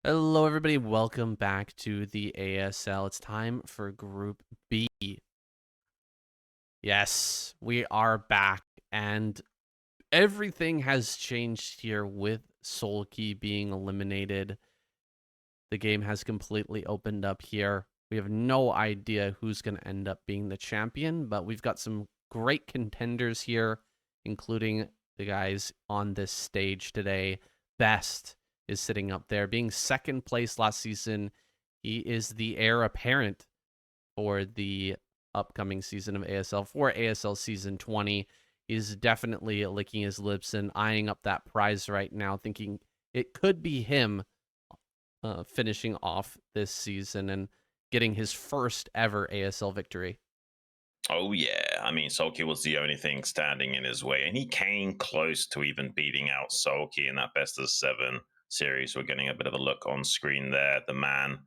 Hello, everybody. Welcome back to the ASL. It's time for Group B. Yes, we are back, and everything has changed here with Solkey being eliminated. The game has completely opened up here. We have no idea who's going to end up being the champion, but we've got some great contenders here, including the guys on this stage today. Best is sitting up there, being second place last season. He is the heir apparent for the upcoming season of ASL, for ASL Season 20. He's definitely licking his lips and eyeing up that prize right now, thinking it could be him finishing off this season and getting his first ever ASL victory. Oh yeah, I mean Sulky was the only thing standing in his way, and he came close to even beating out Sulky in that best of seven series. We're getting a bit of a look on screen there. The man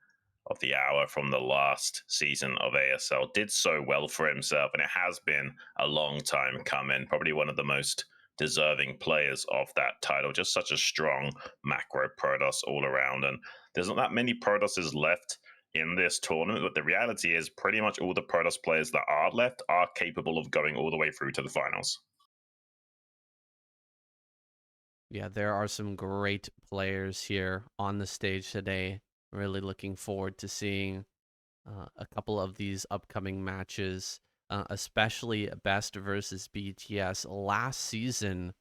of the hour from the last season of ASL did so well for himself, and it has been a long time coming. Probably one of the most deserving players of that title. Just such a strong macro Protoss all around, and there's not that many Protosses left in this tournament, but the reality is pretty much all the Protoss players that are left are capable of going all the way through to the finals. Yeah, there are some great players here on the stage today. Really looking forward to seeing a couple of these upcoming matches, especially Best versus BTS. Last season,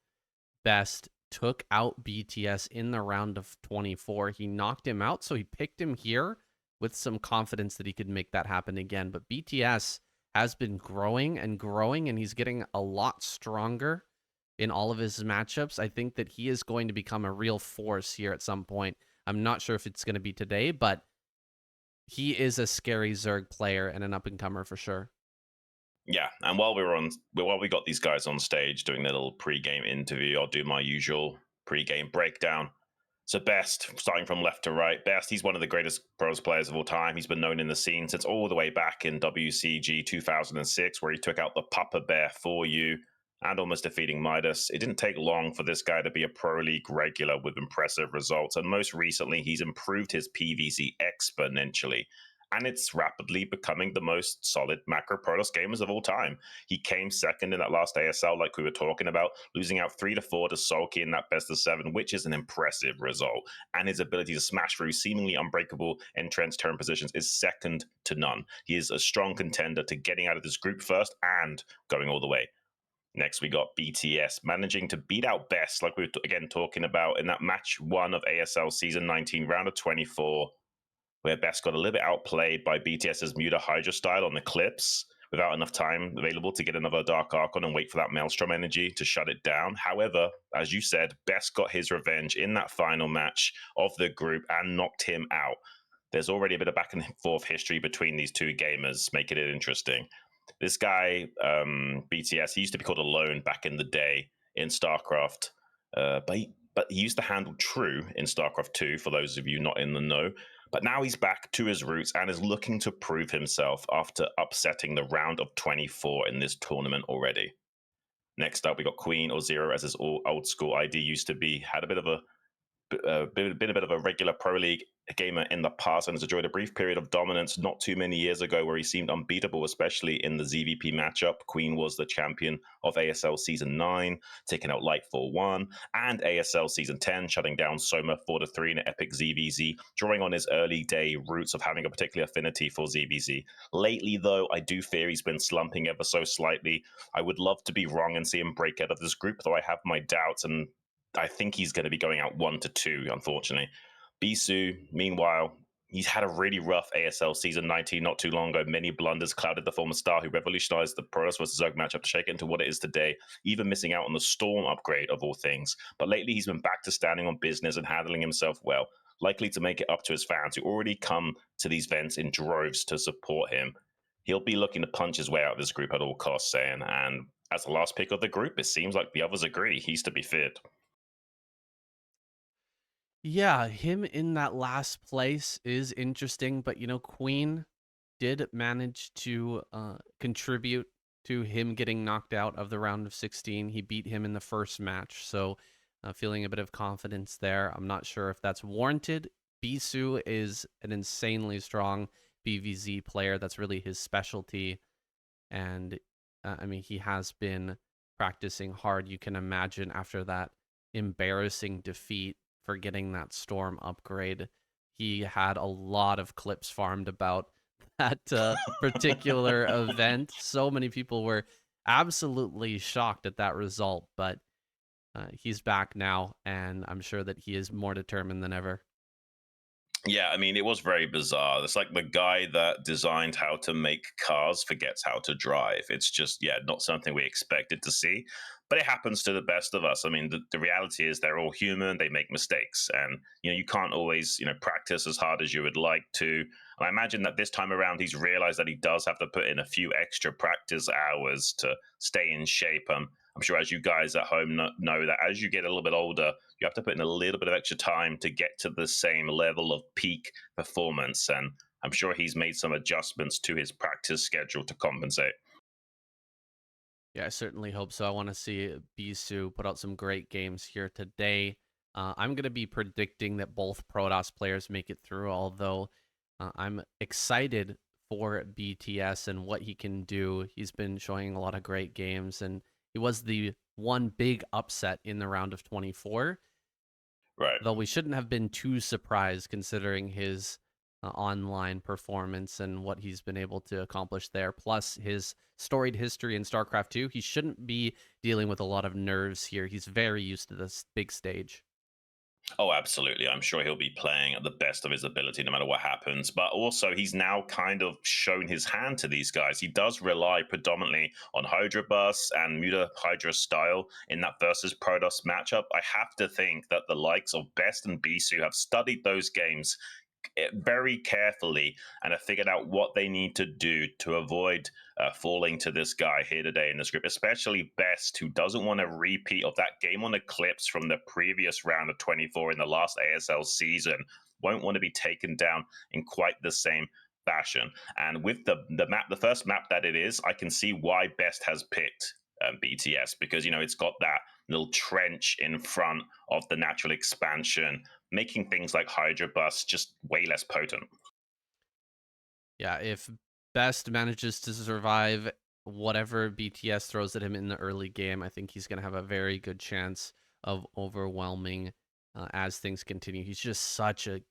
Best took out BTS in the round of 24. He knocked him out, so he picked him here with some confidence that he could make that happen again. But BTS has been growing and growing, and he's getting a lot stronger in all of his matchups. I think that he is going to become a real force here at some point. I'm not sure if it's going to be today, but he is a scary Zerg player and an up-and-comer for sure. Yeah, and while we got these guys on stage doing their little pre-game interview, I'll do my usual pre-game breakdown. So Best, starting from left to right, Best, he's one of the greatest pros players of all time. He's been known in the scene since all the way back in WCG 2006, where he took out the Papa Bear for you and almost defeating Midas. It didn't take long for this guy to be a Pro League regular with impressive results, and most recently, he's improved his PVZ exponentially. And it's rapidly becoming the most solid macro Protoss gamers of all time. He came second in that last ASL, like we were talking about, losing out 3-4 to Sulky in that best of seven, which is an impressive result. And his ability to smash through seemingly unbreakable entrenched turn positions is second to none. He is a strong contender to getting out of this group first and going all the way. Next, we got BTS managing to beat out Best, like we were again talking about in that match one of ASL Season 19, round of 24, where Best got a little bit outplayed by BTS's Muta Hydra style on the clips without enough time available to get another Dark Archon and wait for that Maelstrom energy to shut it down. However, as you said, Best got his revenge in that final match of the group and knocked him out. There's already a bit of back and forth history between these two gamers, making it interesting. This guy, BTS, he used to be called Alone back in the day in StarCraft, but he used to handle True in StarCraft 2, for those of you not in the know. But now he's back to his roots and is looking to prove himself after upsetting the round of 24 in this tournament already. Next up, we got Queen or Zero, as his old school ID used to be. Had a bit of been a bit of a regular Pro League gamer in the past and has enjoyed a brief period of dominance not too many years ago where he seemed unbeatable, especially in the ZVP matchup. Queen was the champion of ASL Season 9, taking out Light 4-1, and ASL Season 10, shutting down Soma 4-3 in an epic ZVZ, drawing on his early day roots of having a particular affinity for ZVZ. Lately, though, I do fear he's been slumping ever so slightly. I would love to be wrong and see him break out of this group, though I have my doubts, and I think he's going to be going out 1-2, unfortunately. Bisu, meanwhile, he's had a really rough ASL Season 19 not too long ago. Many blunders clouded the former star who revolutionized the Protoss vs. Zerg matchup to shake it into what it is today, even missing out on the Storm upgrade of all things. But lately, he's been back to standing on business and handling himself well, likely to make it up to his fans who already come to these events in droves to support him. He'll be looking to punch his way out of this group at all costs, saying, and as the last pick of the group, it seems like the others agree he's to be feared. Yeah, him in that last place is interesting, but Queen did manage to contribute to him getting knocked out of the round of 16. He beat him in the first match, so feeling a bit of confidence there. I'm not sure if that's warranted Bisu is an insanely strong BVZ player. That's really his specialty. And I mean, he has been practicing hard. You can imagine after that embarrassing defeat for getting that Storm upgrade, he had a lot of clips farmed about that particular event. So many people were absolutely shocked at that result, but he's back now, and I'm sure that he is more determined than ever. Yeah, I mean, it was very bizarre. It's like the guy that designed how to make cars forgets how to drive. It's just, yeah, not something we expected to see, but it happens to the best of us. I mean, the reality is they're all human. They make mistakes, and you can't always practice as hard as you would like to. And I imagine that this time around, he's realized that he does have to put in a few extra practice hours to stay in shape. I'm sure, as you guys at home know that as you get a little bit older, you have to put in a little bit of extra time to get to the same level of peak performance. And I'm sure he's made some adjustments to his practice schedule to compensate. Yeah, I certainly hope so. I want to see Bisu put out some great games here today. I'm going to be predicting that both Protoss players make it through, although I'm excited for BTS and what he can do. He's been showing a lot of great games, and he was the one big upset in the round of 24. Right. Though we shouldn't have been too surprised considering his online performance and what he's been able to accomplish there, plus his storied history in StarCraft 2. He shouldn't be dealing with a lot of nerves here. He's very used to this big stage. Oh, absolutely. I'm sure he'll be playing at the best of his ability no matter what happens. But also, he's now kind of shown his hand to these guys. He does rely predominantly on Hydra Burst and Muta Hydra style in that versus Protoss matchup. I have to think that the likes of Best and Bisu have studied those games very carefully and have figured out what they need to do to avoid falling to this guy here today in the script, especially Best, who doesn't want a repeat of that game on Eclipse from the previous round of 24 in the last ASL season. Won't want to be taken down in quite the same fashion. And with the map, the first map that it is, I can see why Best has picked BTS, because it's got that little trench in front of the natural expansion, making things like Hydra Bust just way less potent. Yeah, if Best manages to survive whatever BTS throws at him in the early game, I think he's going to have a very good chance of overwhelming as things continue. He's just such an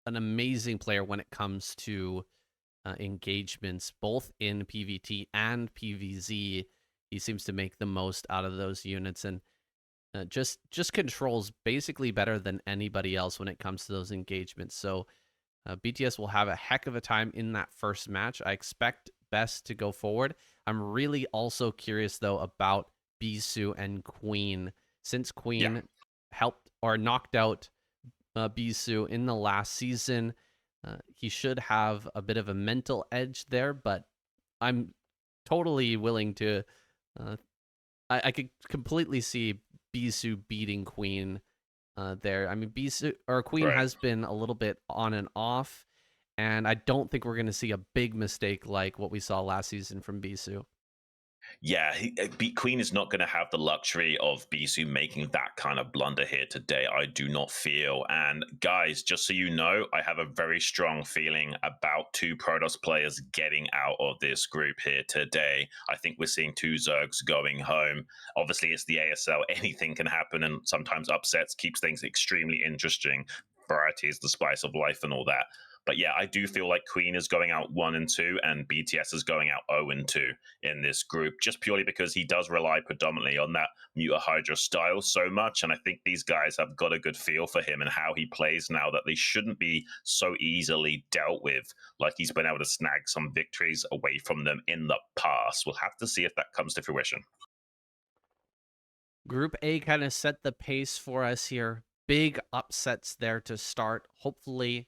amazing player when it comes to engagements, both in PvT and PvZ. He seems to make the most out of those units, and just controls basically better than anybody else when it comes to those engagements. So BTS will have a heck of a time in that first match. I expect Best to go forward. I'm really also curious, though, about Bisu and Queen. Since Queen helped or knocked out Bisu in the last season, he should have a bit of a mental edge there, but I'm totally willing to... I could completely see Bisu beating Queen there. I mean, Bisu or Queen has been a little bit on and off, and I don't think we're going to see a big mistake like what we saw last season from Bisu. Yeah, Queen is not going to have the luxury of Bisu making that kind of blunder here today, I do not feel. And guys, just so you know, I have a very strong feeling about two Protoss players getting out of this group here today. I think we're seeing two Zergs going home. Obviously, it's the ASL. Anything can happen, and sometimes upsets keeps things extremely interesting. Variety is the spice of life and all that. But yeah, I do feel like Queen is going out 1 and 2, and BTS is going out 0 and 2 in this group, just purely because he does rely predominantly on that Muta Hydra style so much. And I think these guys have got a good feel for him and how he plays now, that they shouldn't be so easily dealt with, like he's been able to snag some victories away from them in the past. We'll have to see if that comes to fruition. Group A kind of set the pace for us here. Big upsets there to start. Hopefully,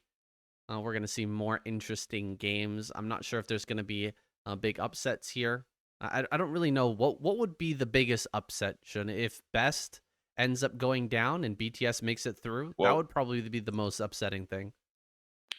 we're going to see more interesting games. I'm not sure if there's going to be big upsets here. I don't really know. What would be the biggest upset, Xun? If Best ends up going down and BTS makes it through, that would probably be the most upsetting thing.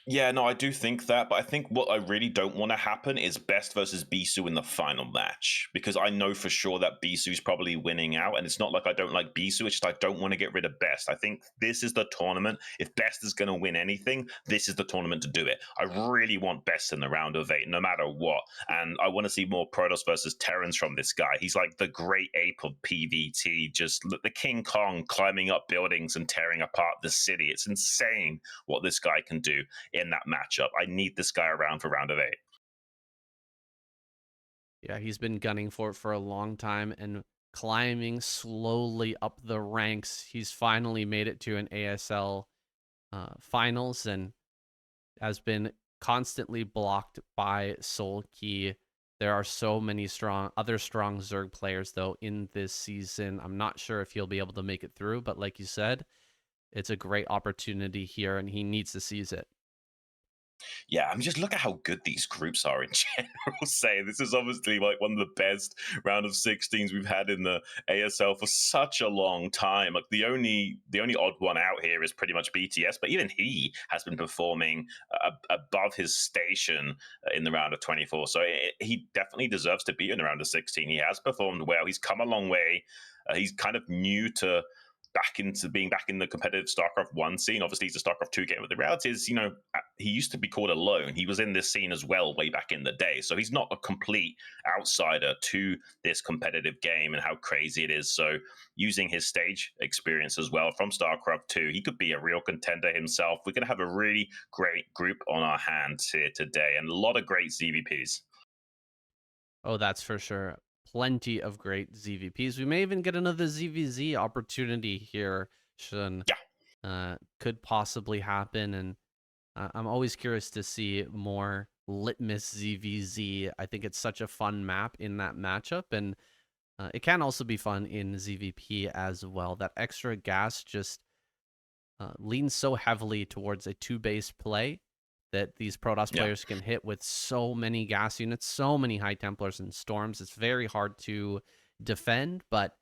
Yeah, no, I do think that, but I think what I really don't want to happen is Best versus Bisu in the final match, because I know for sure that Bisu's probably winning out, and it's not like I don't like Bisu, it's just I don't want to get rid of Best. I think this is the tournament. If Best is going to win anything, this is the tournament to do it. I really want Best in the round of 8, no matter what, and I want to see more Protoss versus Terrans from this guy. He's like the great ape of PvT, just the King Kong climbing up buildings and tearing apart the city. It's insane what this guy can do in that matchup. I need this guy around for round of 8. Yeah, he's been gunning for it for a long time and climbing slowly up the ranks. He's finally made it to an ASL finals and has been constantly blocked by SolKey. There are so many other strong Zerg players, though, in this season. I'm not sure if he'll be able to make it through, but like you said, it's a great opportunity here, and he needs to seize it. Yeah, I mean, just look at how good these groups are in general. Say this is obviously like one of the best round of 16s we've had in the ASL for such a long time. Like the only odd one out here is pretty much BTS, but even he has been performing above his station in the round of 24. So he definitely deserves to be in the round of 16. He has performed well. He's come a long way. He's kind of new to being back in the competitive StarCraft 1 scene. Obviously, he's a StarCraft 2 game, but the reality is, he used to be called alone. He was in this scene as well way back in the day. So he's not a complete outsider to this competitive game and how crazy it is. So using his stage experience as well from StarCraft 2, he could be a real contender himself. We're going to have a really great group on our hands here today and a lot of great ZVPs. Oh, that's for sure. Plenty of great ZVPs. We may even get another ZVZ opportunity here, Shun. Yeah. Could possibly happen, and I'm always curious to see more Litmus ZVZ. I think it's such a fun map in that matchup, and it can also be fun in ZVP as well. That extra gas just leans so heavily towards a 2-base play that these Protoss Yeah. players can hit with so many gas units, so many High Templars and Storms. It's very hard to defend, but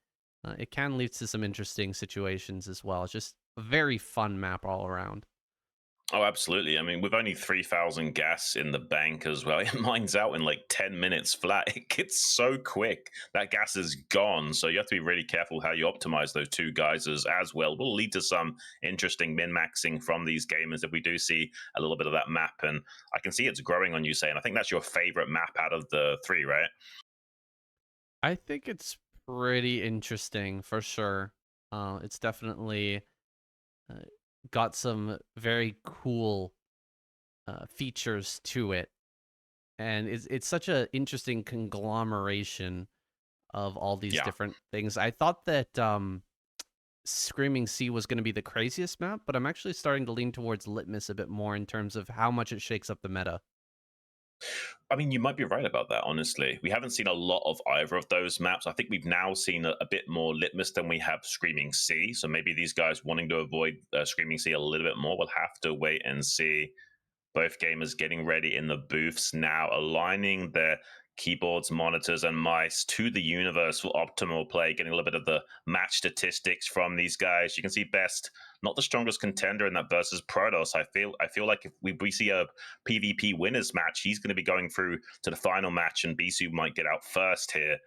it can lead to some interesting situations as well. It's just a very fun map all around. Oh, absolutely. I mean, with only 3,000 gas in the bank as well, it mines out in like 10 minutes flat. It gets so quick. That gas is gone. So you have to be really careful how you optimize those two geysers as well. Will lead to some interesting min-maxing from these gamers if we do see a little bit of that map. And I can see it's growing on you, saying, I think that's your favorite map out of the 3, right? I think it's pretty interesting for sure. It's definitely uh, got some very cool features to it, and it's such an interesting conglomeration of all these Yeah. different things. I thought that Screaming Sea was going to be the craziest map, but I'm actually starting to lean towards Litmus a bit more in terms of how much it shakes up the meta. I mean, you might be right about that, honestly. We haven't seen a lot of either of those maps. I think we've now seen a bit more Litmus than we have Screaming Sea. So maybe these guys wanting to avoid Screaming Sea a little bit more will have to wait and see. Both gamers getting ready in the booths now, aligning their keyboards, monitors, and mice to the universe for optimal play, getting a little bit of the match statistics from these guys. You can see Best, not the strongest contender in that versus Protoss. I feel like if we see a PvP winners match, he's going to be going through to the final match, and Bisu might get out first here.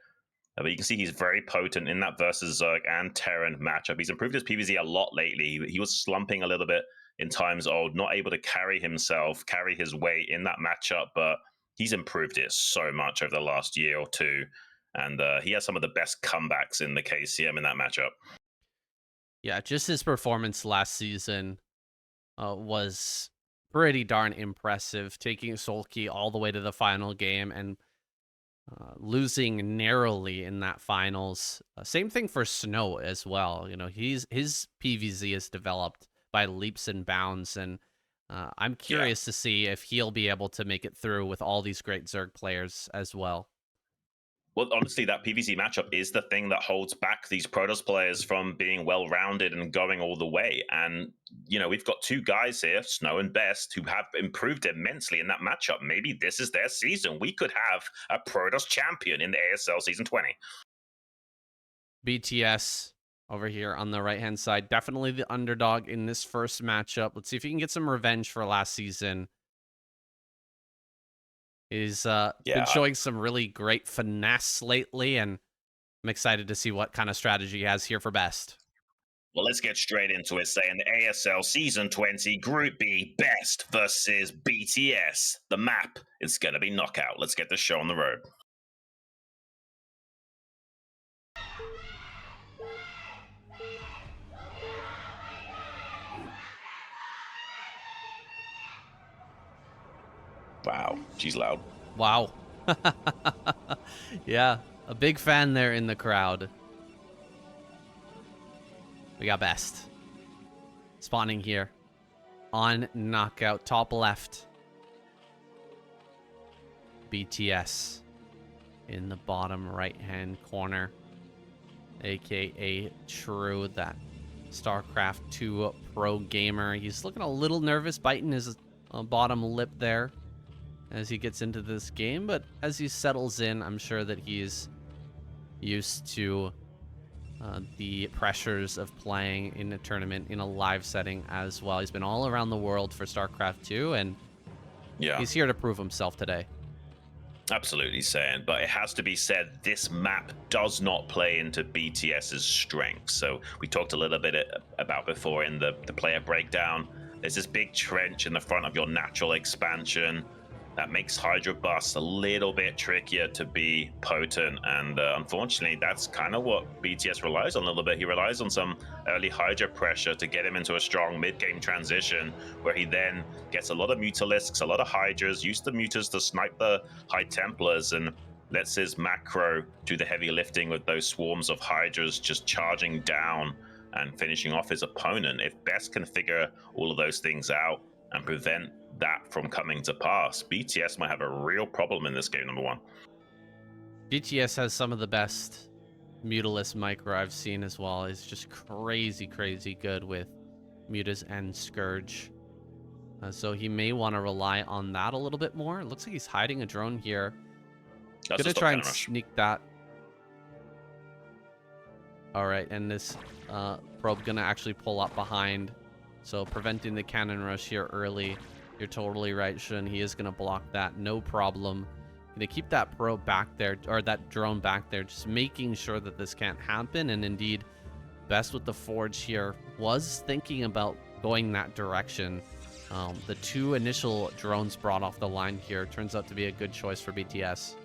But you can see he's very potent in that versus Zerg and Terran matchup. He's improved his PvZ a lot lately. He was slumping a little bit in times old, not able to carry himself, carry his weight in that matchup, but he's improved it so much over the last year or two. And he has some of the best comebacks in the KCM in that matchup. Yeah, just his performance last season was pretty darn impressive, taking Solkey all the way to the final game and losing narrowly in that finals. Same thing for Snow as well. You know, his PVZ is developed by leaps and bounds, and I'm Yeah. curious to see if he'll be able to make it through with all these great Zerg players as well. Well, honestly, that PvZ matchup is the thing that holds back these Protoss players from being well-rounded and going all the way. And, we've got two guys here, Snow and Best, who have improved immensely in that matchup. Maybe this is their season. We could have a Protoss champion in the ASL Season 20. BTS over here on the right-hand side. Definitely the underdog in this first matchup. Let's see if he can get some revenge for last season. He's been showing some really great finesse lately, and I'm excited to see what kind of strategy he has here for best. Well, let's get straight into it, saying the ASL Season 20 Group B Best versus BTS. The map is going to be knockout. Let's get the show on the road. Wow, she's loud. Wow. Yeah, a big fan there in the crowd. We got best. Spawning here on knockout, top left. BTS in the bottom right-hand corner, aka True, that StarCraft 2 pro gamer. He's looking a little nervous, biting his bottom lip there as he gets into this game, but as he settles in, I'm sure that he's used to the pressures of playing in a tournament in a live setting as well. He's been all around the world for StarCraft 2, and he's here to prove himself today. Absolutely, saying, but it has to be said, this map does not play into BTS's strengths. So we talked a little bit about before in the player breakdown. There's this big trench in the front of your natural expansion that makes Hydra Bust a little bit trickier to be potent, and unfortunately that's kind of what BTS relies on a little bit. He relies on some early Hydra pressure to get him into a strong mid-game transition, where he then gets a lot of Mutalisks, a lot of Hydras, use the Mutas to snipe the High Templars, and lets his macro do the heavy lifting with those swarms of Hydras just charging down and finishing off his opponent. If Best can figure all of those things out and prevent that from coming to pass, BTS might have a real problem in this game, number one. BTS has some of the best Mutalist micro I've seen as well. It's just crazy good with Mutas and Scourge. So he may want to rely on that a little bit more. It looks like he's hiding a drone here. Gonna try and sneak that. All right, and this probe gonna actually pull up behind, so preventing the cannon rush here early. You're totally right, Xun. He is going to block that. No problem. Going to keep that probe back there, or that drone back there, just making sure that this can't happen. And indeed, Best with the Forge here was thinking about going that direction. The two initial drones brought off the line here turns out to be a good choice for BTS.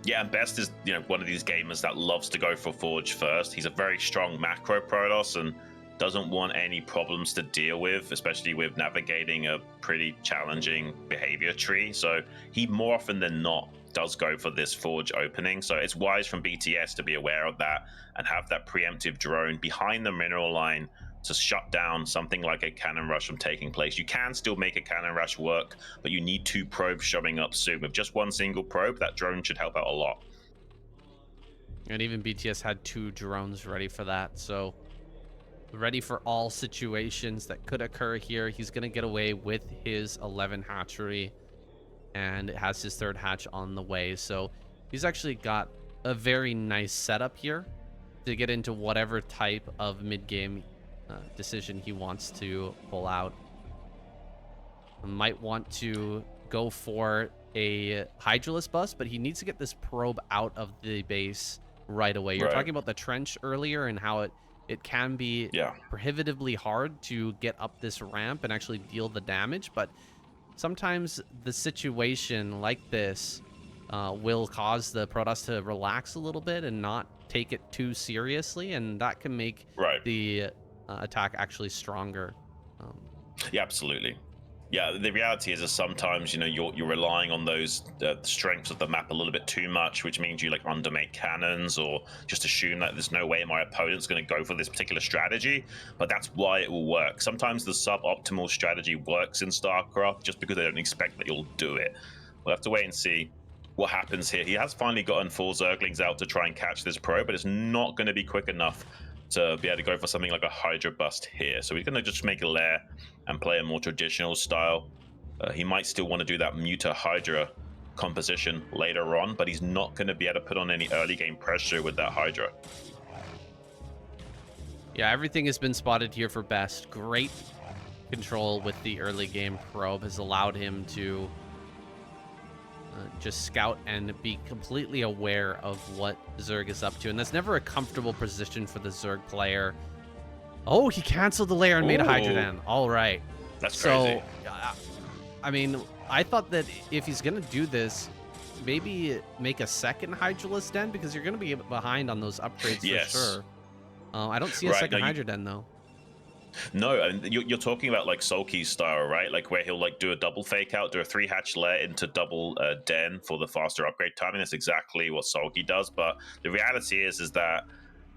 Yeah, and Best is one of these gamers that loves to go for Forge first. He's a very strong macro Protoss and doesn't want any problems to deal with, especially with navigating a pretty challenging behavior tree. So he more often than not does go for this Forge opening. So it's wise from BTS to be aware of that and have that preemptive drone behind the mineral line to shut down something like a cannon rush from taking place. You can still make a cannon rush work, but you need two probes showing up soon. With just one single probe, that drone should help out a lot. And even BTS had two drones ready for that, so ready for all situations that could occur here. He's going to get away with his 11 hatchery, and it has his third hatch on the way. So he's actually got a very nice setup here to get into whatever type of mid-game decision he wants to pull out. Might want to go for a Hydralisk bust, but he needs to get this probe out of the base right away. You're talking about the trench earlier and how it can be prohibitively hard to get up this ramp and actually deal the damage, but sometimes the situation like this will cause the Protoss to relax a little bit and not take it too seriously, and that can make the attack actually stronger. Yeah, absolutely. Yeah, the reality is that sometimes you're relying on those strengths of the map a little bit too much, which means you like undermake cannons or just assume that there's no way my opponent's going to go for this particular strategy. But that's why it will work. Sometimes the suboptimal strategy works in StarCraft just because they don't expect that you'll do it. We'll have to wait and see what happens here. He has finally gotten 4 Zerglings out to try and catch this probe, but it's not going to be quick enough to be able to go for something like a Hydra bust here. So he's going to just make a lair and play a more traditional style. He might still want to do that Muta Hydra composition later on, but he's not going to be able to put on any early game pressure with that Hydra. Yeah, everything has been spotted here for Best. Great control with the early game probe has allowed him to just scout and be completely aware of what Zerg is up to. And that's never a comfortable position for the Zerg player. Oh, he canceled the layer and made a Hydra Den. All right. That's crazy. I mean, I thought that if he's going to do this, maybe make a second Hydraless Den, because you're going to be behind on those upgrades for sure. I don't see a second Hydra Den, though. No, and you're talking about like Sulky's style, right? Like where he'll like do a double fake out, do a 3-hatch lair into double den for the faster upgrade timing. That's exactly what Sulky does. But the reality is that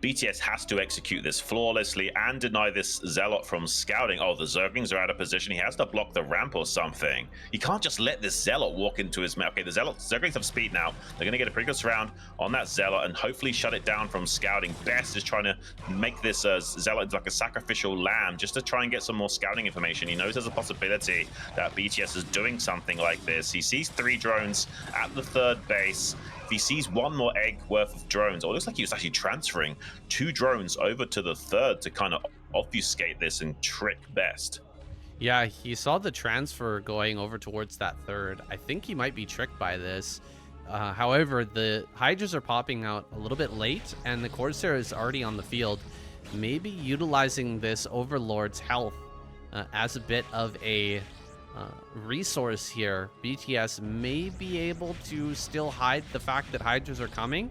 BTS has to execute this flawlessly and deny this Zealot from scouting. Oh, the Zerglings are out of position. He has to block the ramp or something. He can't just let this Zealot walk into his map. Okay, the Zerglings have speed now. They're going to get a pretty good surround on that Zealot and hopefully shut it down from scouting. Best is trying to make this Zealot like a sacrificial lamb just to try and get some more scouting information. He knows there's a possibility that BTS is doing something like this. He sees 3 drones at the 3rd base. If he sees 1 more egg worth of drones, or it looks like he was actually transferring 2 drones over to the 3rd to kind of obfuscate this and trick Best. Yeah, he saw the transfer going over towards that 3rd. I think he might be tricked by this. However, the Hydras are popping out a little bit late, and the Corsair is already on the field. Maybe utilizing this Overlord's health as a bit of a resource here. BTS may be able to still hide the fact that Hydras are coming,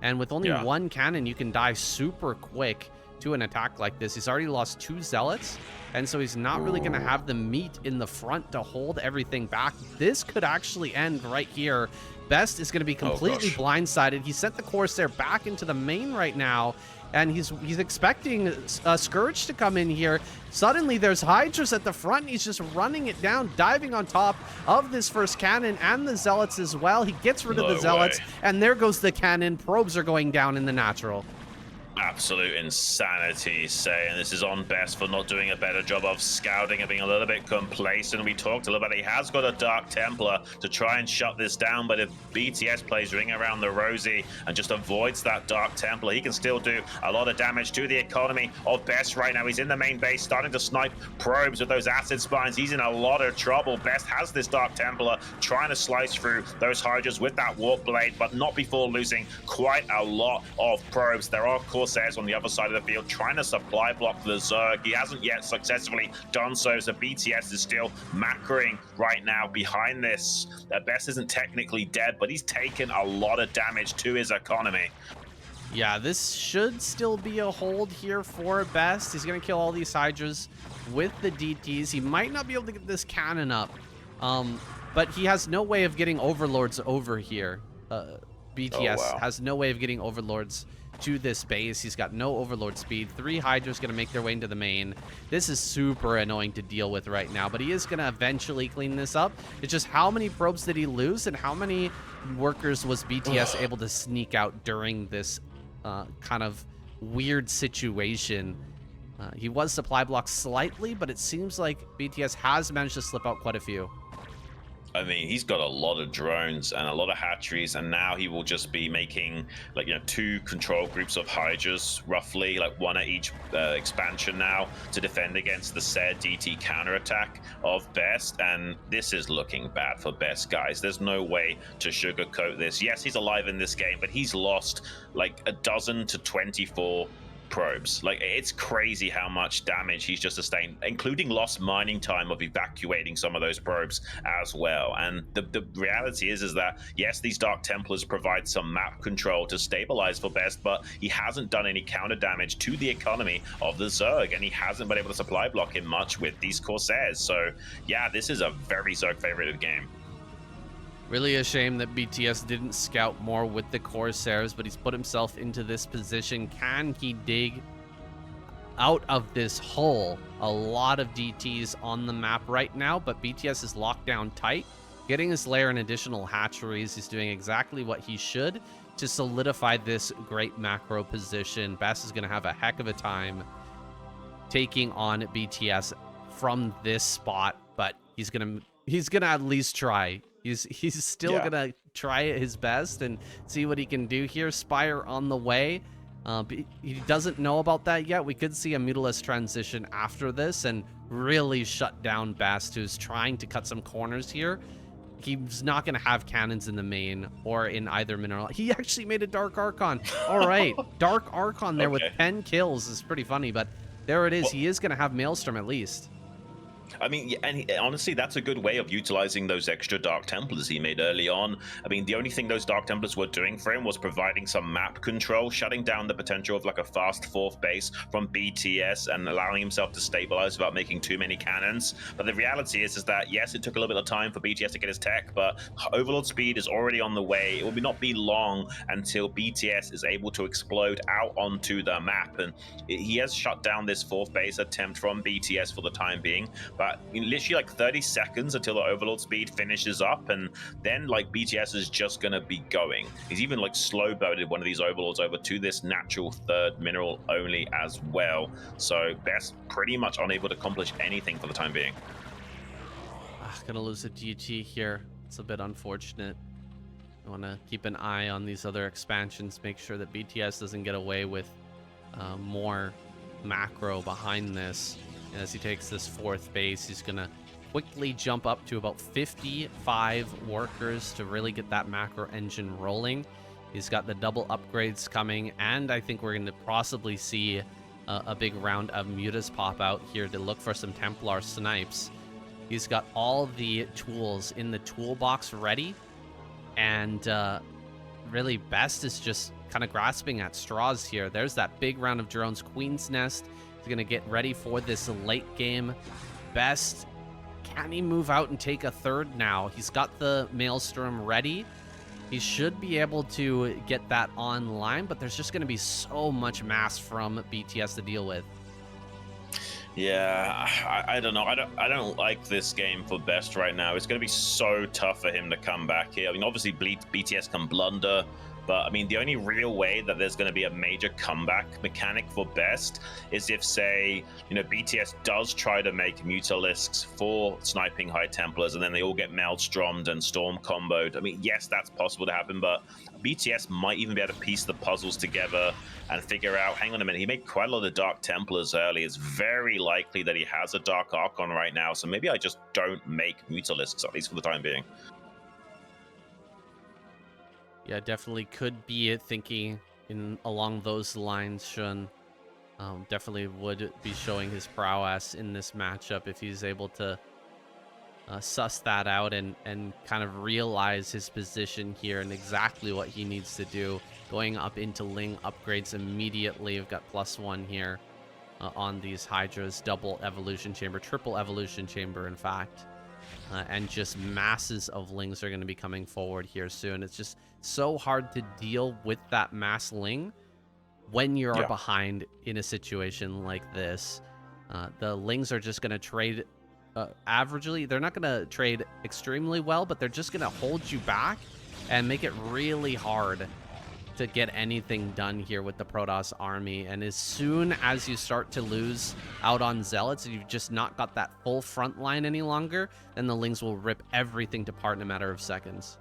and with only 1 cannon you can die super quick to an attack like this. He's already lost 2 Zealots, and so he's not really going to have the meat in the front to hold everything back. This could actually end right here. Best is going to be completely blindsided. He sent the Corsair back into the main right now, and he's expecting Scourge to come in here. Suddenly there's Hydras at the front, and he's just running it down, diving on top of this first cannon and the Zealots as well. He gets rid of the Zealots, and there goes the cannon. Probes are going down in the natural. Absolute insanity, saying this is on Best for not doing a better job of scouting and being a little bit complacent. We talked a little bit, he has got a Dark Templar to try and shut this down, but if BTS plays Ring Around the Rosie and just avoids that Dark Templar, he can still do a lot of damage to the economy of Best right now. He's in the main base, starting to snipe probes with those acid spines. He's in a lot of trouble. Best has this Dark Templar, trying to slice through those Hydras with that Warp Blade, but not before losing quite a lot of probes. There are, of course, Corsairs on the other side of the field trying to supply block the Zerg. He hasn't yet successfully done so, so BTS is still macroing right now behind this. Best isn't technically dead, but he's taken a lot of damage to his economy. Yeah, this should still be a hold here for Best. He's going to kill all these Hydras with the DTs. He might not be able to get this cannon up, but he has no way of getting Overlords over here. BTS has no way of getting Overlords to this base. He's got no Overlord speed. 3 Hydras going to make their way into the main. This is super annoying to deal with right now, but he is going to eventually clean this up. It's just how many probes did he lose, and how many workers was BTS able to sneak out during this kind of weird situation? He was supply blocked slightly, but it seems like BTS has managed to slip out quite a few. I mean, he's got a lot of drones and a lot of hatcheries, and now he will just be making, like, 2 control groups of Hydras, roughly, like 1 at each expansion now, to defend against the said DT counterattack of Best. And this is looking bad for Best, guys. There's no way to sugarcoat this. Yes, he's alive in this game, but he's lost like 12 to 24 probes. Like, it's crazy how much damage he's just sustained, including lost mining time of evacuating some of those probes as well. And the reality is that yes, these Dark Templars provide some map control to stabilize for Best, but he hasn't done any counter damage to the economy of the Zerg, and he hasn't been able to supply block him much with these Corsairs. So yeah, this is a very Zerg favorited game. Really a shame that BTS didn't scout more with the Corsairs, but he's put himself into this position. Can he dig out of this hole? A lot of DTs on the map right now, but BTS is locked down tight, getting his lair and additional hatcheries. He's doing exactly what he should to solidify this great macro position. Best is going to have a heck of a time taking on BTS from this spot, but he's gonna at least try. He's still gonna try his best and see what he can do here. Spire on the way. He doesn't know about that yet. We could see a Mutalist transition after this and really shut down Best, who's trying to cut some corners here. He's not going to have cannons in the main or in either mineral. He actually made a Dark Archon. All right. Dark Archon there with 10 kills is pretty funny, but there it is. Well, he is going to have Maelstrom at least. I mean, and honestly, that's a good way of utilizing those extra Dark Templars he made early on. I mean, the only thing those Dark Templars were doing for him was providing some map control, shutting down the potential of like a fast 4th base from BTS and allowing himself to stabilize without making too many cannons. But the reality is that, yes, it took a little bit of time for BTS to get his tech, but Overlord speed is already on the way. It will not be long until BTS is able to explode out onto the map. And he has shut down this 4th base attempt from BTS for the time being. But literally like 30 seconds until the Overlord speed finishes up, and then like BTS is just gonna be going. He's even like slow boated one of these Overlords over to this natural 3rd mineral only as well. So Best pretty much unable to accomplish anything for the time being. Gonna lose a GT here. It's a bit unfortunate. I want to keep an eye on these other expansions, make sure that BTS doesn't get away with more macro behind this. As he takes this 4th base, he's going to quickly jump up to about 55 workers to really get that macro engine rolling. He's got the double upgrades coming, and I think we're going to possibly see a big round of Mutas pop out here to look for some Templar snipes. He's got all the tools in the toolbox ready, and really Best is just kind of grasping at straws here. There's that big round of drones. Queen's Nest going to get ready for this late game. Best, can he move out and take a 3rd now? He's got the Maelstrom ready. He should be able to get that online, but there's just going to be so much mass from BTS to deal with. Yeah, I don't know. I don't like this game for Best right now. It's going to be so tough for him to come back here. I mean, obviously BTS can blunder, but I mean, the only real way that there's going to be a major comeback mechanic for Best is if, say, BTS does try to make Mutalisks for sniping High Templars, and then they all get Maelstrommed and Storm comboed. I mean, yes, that's possible to happen, but BTS might even be able to piece the puzzles together and figure out, hang on a minute, he made quite a lot of Dark Templars early. It's very likely that he has a Dark Archon right now, so maybe I just don't make Mutalisks, at least for the time being. Yeah, definitely could be thinking along those lines. Xun definitely would be showing his prowess in this matchup if he's able to suss that out and kind of realize his position here and exactly what he needs to do. Going up into Ling upgrades immediately. We've got +1 here on these Hydras. Double Evolution Chamber, triple Evolution Chamber, in fact. And just masses of Lings are going to be coming forward here soon. It's just so hard to deal with that mass Ling when you're behind in a situation like this. The Lings are just going to trade averagely. They're not going to trade extremely well, but they're just going to hold you back and make it really hard to get anything done here with the Protoss army. And as soon as you start to lose out on Zealots and you've just not got that full front line any longer, then the Lings will rip everything to part in a matter of seconds.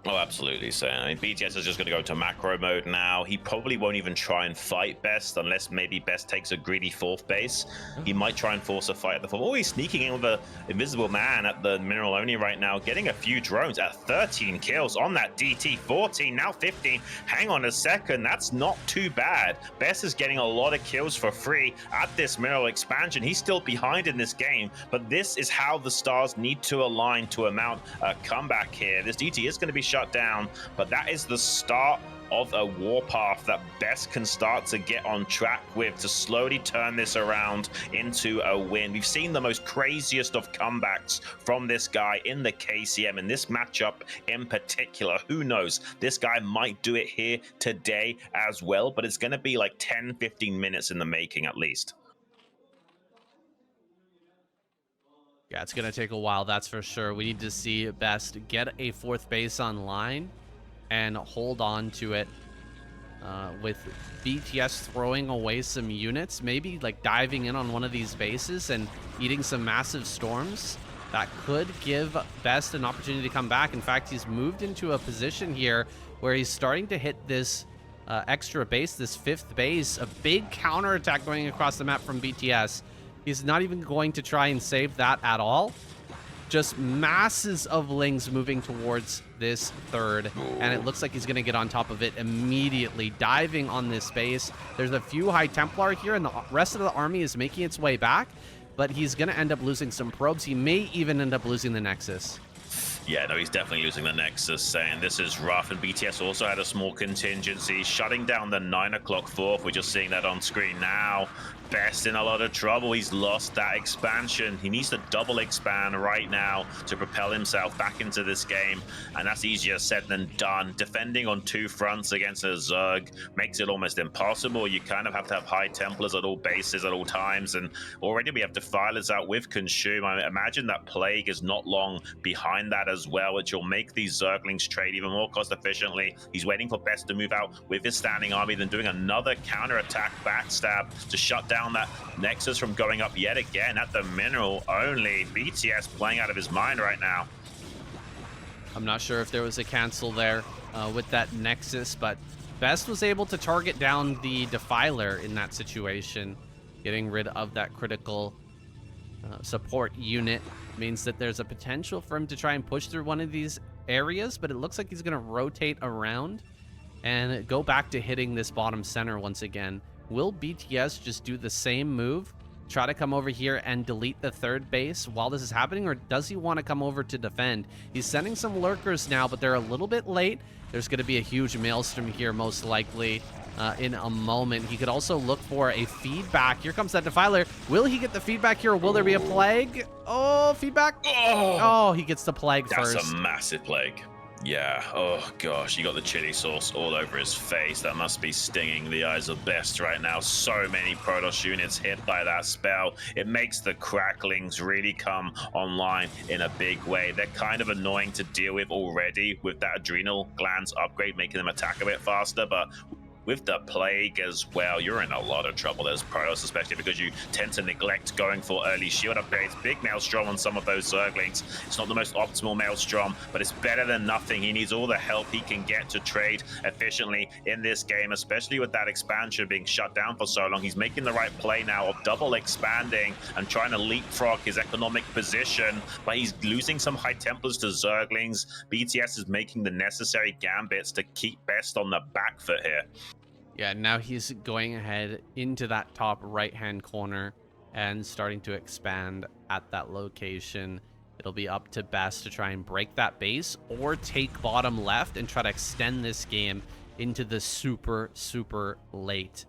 Oh, absolutely. So, I mean, BTS is just going to go to macro mode now. He probably won't even try and fight Best unless maybe Best takes a greedy 4th base. He might try and force a fight at the 4th. Oh, he's sneaking in with an invisible man at the mineral only right now, getting a few drones at 13 kills on that DT. 14, now 15. Hang on a second. That's not too bad. Best is getting a lot of kills for free at this mineral expansion. He's still behind in this game, but this is how the stars need to align to mount a comeback here. This DT is going to be shut down, but that is the start of a warpath that Best can start to get on track with to slowly turn this around into a win. We've seen the most craziest of comebacks from this guy in the KCM, in this matchup in particular. Who knows? This guy might do it here today as well, but it's going to be like 10-15 minutes in the making at least. Yeah, it's going to take a while, that's for sure. We need to see Best get a 4th base online and hold on to it with BTS throwing away some units, maybe like diving in on one of these bases and eating some massive storms. That could give Best an opportunity to come back. In fact, he's moved into a position here where he's starting to hit this extra base, this 5th base. A big counterattack going across the map from BTS. He's not even going to try and save that at all. Just masses of Lings moving towards this 3rd, and it looks like he's going to get on top of it immediately, diving on this base. There's a few High Templar here, and the rest of the army is making its way back, but he's going to end up losing some probes. He may even end up losing the Nexus. Yeah, no, he's definitely losing the Nexus, saying this is rough, and BTS also had a small contingency, shutting down the 9 o'clock 4th. We're just seeing that on screen now. Best in a lot of trouble. He's lost that expansion. He needs to double expand right now to propel himself back into this game, and that's easier said than done. Defending on 2 fronts against a Zerg makes it almost impossible. You kind of have to have High Templars at all bases at all times, and already we have Defilers out with Consume. I imagine that Plague is not long behind that as well, which will make these Zerglings trade even more cost efficiently. He's waiting for Best to move out with his standing army, then doing another counter-attack backstab to shut down that Nexus from going up yet again at the mineral only. BTS playing out of his mind right now. I'm not sure if there was a cancel there with that Nexus, but Best was able to target down the Defiler in that situation. Getting rid of that critical support unit means that there's a potential for him to try and push through one of these areas, but it looks like he's going to rotate around and go back to hitting this bottom center once again. Will BTS just do the same move, try to come over here and delete the 3rd base while this is happening, or does he want to come over to defend? He's sending some lurkers now, but they're a little bit late. There's going to be a huge maelstrom here, most likely, in a moment. He could also look for a feedback. Here comes that Defiler. Will he get the feedback here, or will there be a Plague? Oh, feedback. Oh, he gets the Plague first. That's a massive Plague. Yeah, oh gosh, you got the chili sauce all over his face. That must be stinging the eyes of Best right now. So many Protoss units hit by that spell. It makes the cracklings really come online in a big way. They're kind of annoying to deal with already with that adrenal glands upgrade, making them attack a bit faster, but with the Plague as well, you're in a lot of trouble as Protoss, especially because you tend to neglect going for early shield upgrades. Big Maelstrom on some of those Zerglings. It's not the most optimal Maelstrom, but it's better than nothing. He needs all the help he can get to trade efficiently in this game, especially with that expansion being shut down for so long. He's making the right play now of double expanding and trying to leapfrog his economic position, but he's losing some High Templars to Zerglings. BTS is making the necessary gambits to keep Best on the back foot here. Yeah, now he's going ahead into that top right-hand corner and starting to expand at that location. It'll be up to Best to try and break that base or take bottom left and try to extend this game into the super, super late.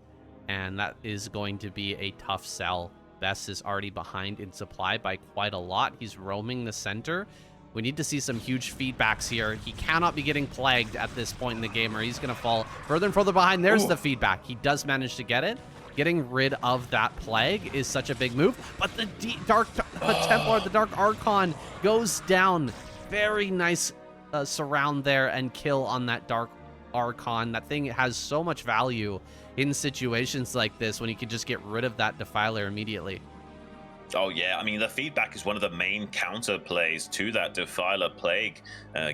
And that is going to be a tough sell. Best is already behind in supply by quite a lot. He's roaming the center. We need to see some huge feedbacks here. He cannot be getting plagued at this point in the game, or he's going to fall further and further behind. There's the feedback. He does manage to get it. Getting rid of that plague is such a big move, but the Dark Templar, the Dark Archon, goes down. Very nice surround there and kill on that Dark Archon. That thing has so much value in situations like this when you can just get rid of that Defiler immediately. Oh yeah, I mean the feedback is one of the main counter plays to that Defiler Plague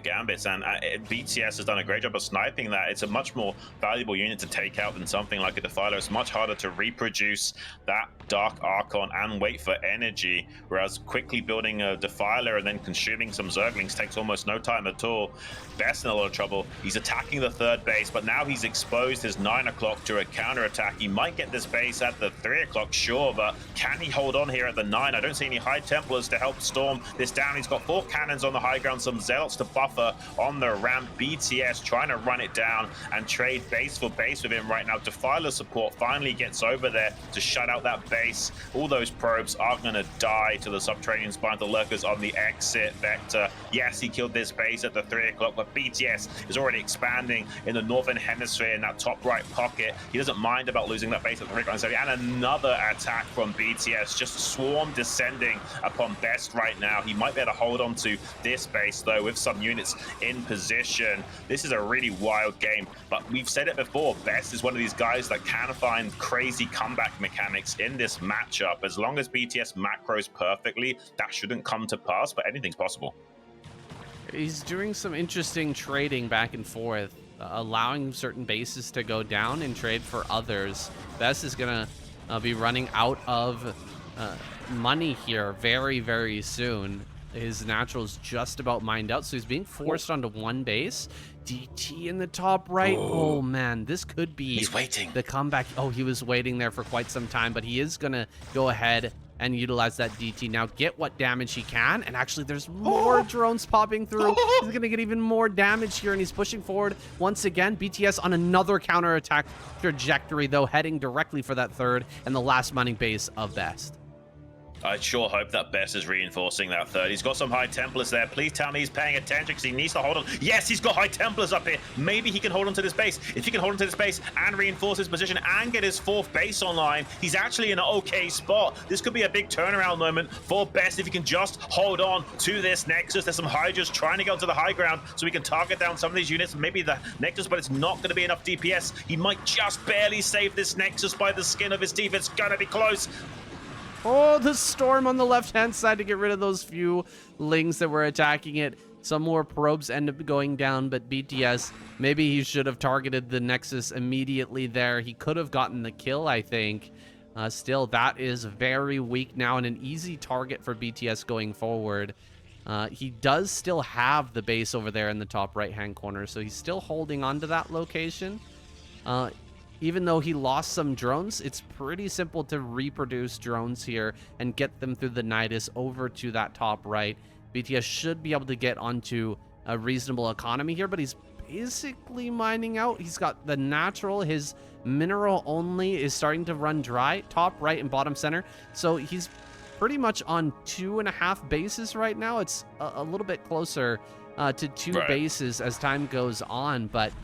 gambits, and BTS has done a great job of sniping that. It's a much more valuable unit to take out than something like a Defiler. It's much harder to reproduce that Dark Archon and wait for energy, whereas quickly building a Defiler and then consuming some Zerglings takes almost no time at all. Best in a lot of trouble. He's attacking the 3rd base, but now he's exposed his 9 o'clock to a counter attack. He might get this base at the 3 o'clock, sure, but can he hold on here at the 9? I don't see any High Templars to help storm this down. He's got 4 cannons on the high ground, some Zealots to buffer on the ramp. BTS trying to run it down and trade base for base with him right now. Defiler support finally gets over there to shut out that base. All those probes are going to die to the subterranean spine. The lurkers on the exit vector. Yes, he killed this base at the 3 o'clock, but BTS is already expanding in the northern hemisphere in that top right pocket. He doesn't mind about losing that base at the 3 o'clock. And another attack from BTS. Just a swarm descending upon Best right now. He might be able to hold on to this base though with some units in position. This is a really wild game, but we've said it before, Best is one of these guys that can find crazy comeback mechanics in this matchup. As long as BTS macros perfectly, that shouldn't come to pass, but anything's possible. He's doing some interesting trading back and forth. allowing certain bases to go down in trade for others. Best is going to be running out of money here very, very soon. His natural's just about mined out, so he's being forced onto one base. DT in the top right. Oh man, this could be He's waiting. the comeback. Oh, he was waiting there for quite some time, but he is going to go ahead and utilize that DT now, get what damage he can. And actually, there's more drones popping through. He's going to get even more damage here, and he's pushing forward once again. BTS on another counterattack trajectory, though, heading directly for that third and the last mining base of Best. I sure hope that Best is reinforcing that third. He's got some high Templars there. Please tell me he's paying attention because he needs to hold on. Yes, he's got high Templars up here. Maybe he can hold on to this base. If he can hold on to this base and reinforce his position and get his fourth base online, he's actually in an okay spot. This could be a big turnaround moment for Best if he can just hold on to this Nexus. There's some Hydras trying to get onto the high ground so he can target down some of these units, maybe the Nexus, but it's not going to be enough DPS. He might just barely save this Nexus by the skin of his teeth. It's going to be close. Oh, the storm on the left-hand side to get rid of those few lings that were attacking it. Some more probes end up going down, but BTS, maybe he should have targeted the Nexus immediately there. He could have gotten the kill, I think. Still, that is very weak now and an easy target for BTS going forward. He does still have the base over there in the top right-hand corner, so he's still holding on to that location. Even though he lost some drones, it's pretty simple to reproduce drones here and get them through the Nidus over to that top right. BTS should be able to get onto a reasonable economy here, but he's basically mining out. He's got the natural, his mineral only is starting to run dry, top right and bottom center. So he's pretty much on 2.5 bases right now. It's a little bit closer to 2 bases as time goes on, but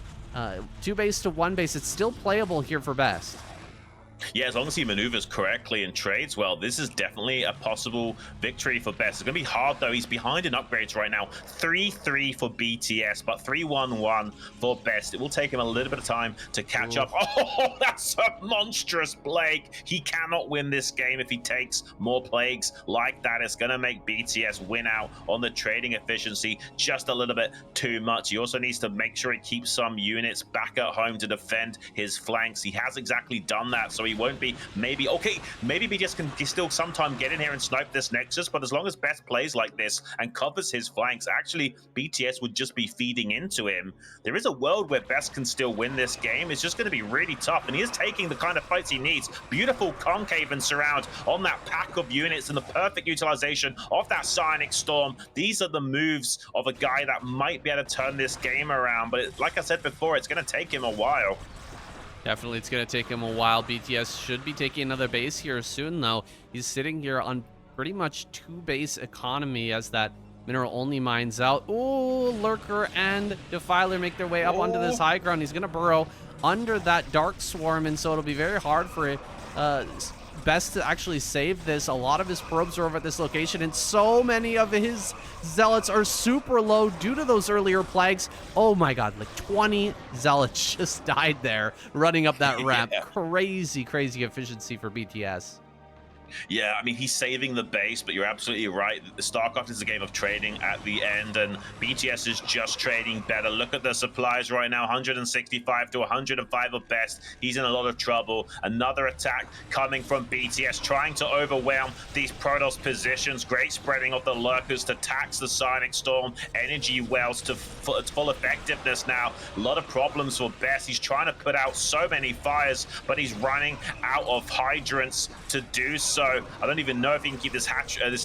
2 base to 1 base, it's still playable here for Best. Yeah, as long as he maneuvers correctly and trades well, this is definitely a possible victory for Best. It's going to be hard, though. He's behind in upgrades right now. 3-3 for BTS, but 3-1-1 for Best. It will take him a little bit of time to catch up. Oh, that's a monstrous plague. He cannot win this game if he takes more plagues like that. It's going to make BTS win out on the trading efficiency just a little bit too much. He also needs to make sure he keeps some units back at home to defend his flanks. He has exactly done that, so he won't be maybe BTS can still sometime get in here and snipe this Nexus, but as long as Best plays like this and covers his flanks, actually BTS would just be feeding into him. There is a world where Best can still win this game. It's just going to be really tough, and he is taking the kind of fights he needs. Beautiful concave and surround on that pack of units and the perfect utilization of that Psionic Storm. These are the moves of a guy that might be able to turn this game around, but like I said before, it's going to take him a while. Definitely, it's going to take him a while. BTS should be taking another base here soon, though. He's sitting here on pretty much 2 base economy as that mineral only mines out. Oh, Lurker and Defiler make their way up onto this high ground. He's going to burrow under that Dark Swarm, and so it'll be very hard for Best to actually save this. A lot of his probes are over at this location, and so many of his zealots are super low due to those earlier plagues. Oh my god, like 20 zealots just died there running up that ramp. Crazy efficiency for BTS. Yeah, I mean, he's saving the base, but you're absolutely right. The StarCraft is a game of trading at the end, and BTS is just trading better. Look at the supplies right now, 165 to 105 of Best. He's in a lot of trouble. Another attack coming from BTS, trying to overwhelm these Protoss positions. Great spreading of the Lurkers to tax the Psionic Storm. Energy wells to full effectiveness now. A lot of problems for Best. He's trying to put out so many fires, but he's running out of hydrants to do so. I don't even know if he can keep this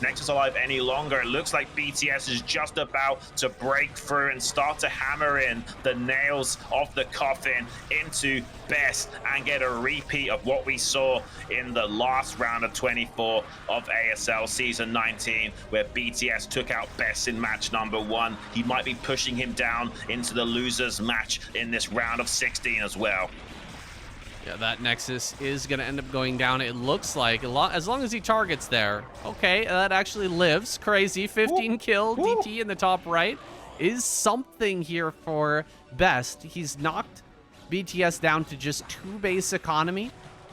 Nexus alive any longer. It looks like BTS is just about to break through and start to hammer in the nails of the coffin into Best and get a repeat of what we saw in the last round of 24 of ASL Season 19, where BTS took out Best in match number 1. He might be pushing him down into the losers match in this round of 16 as well. Yeah, that Nexus is going to end up going down. It looks like, as long as he targets there. Okay, that actually lives. Crazy. 15 kill. DT in the top right is something here for Best. He's knocked BTS down to just 2 base economy.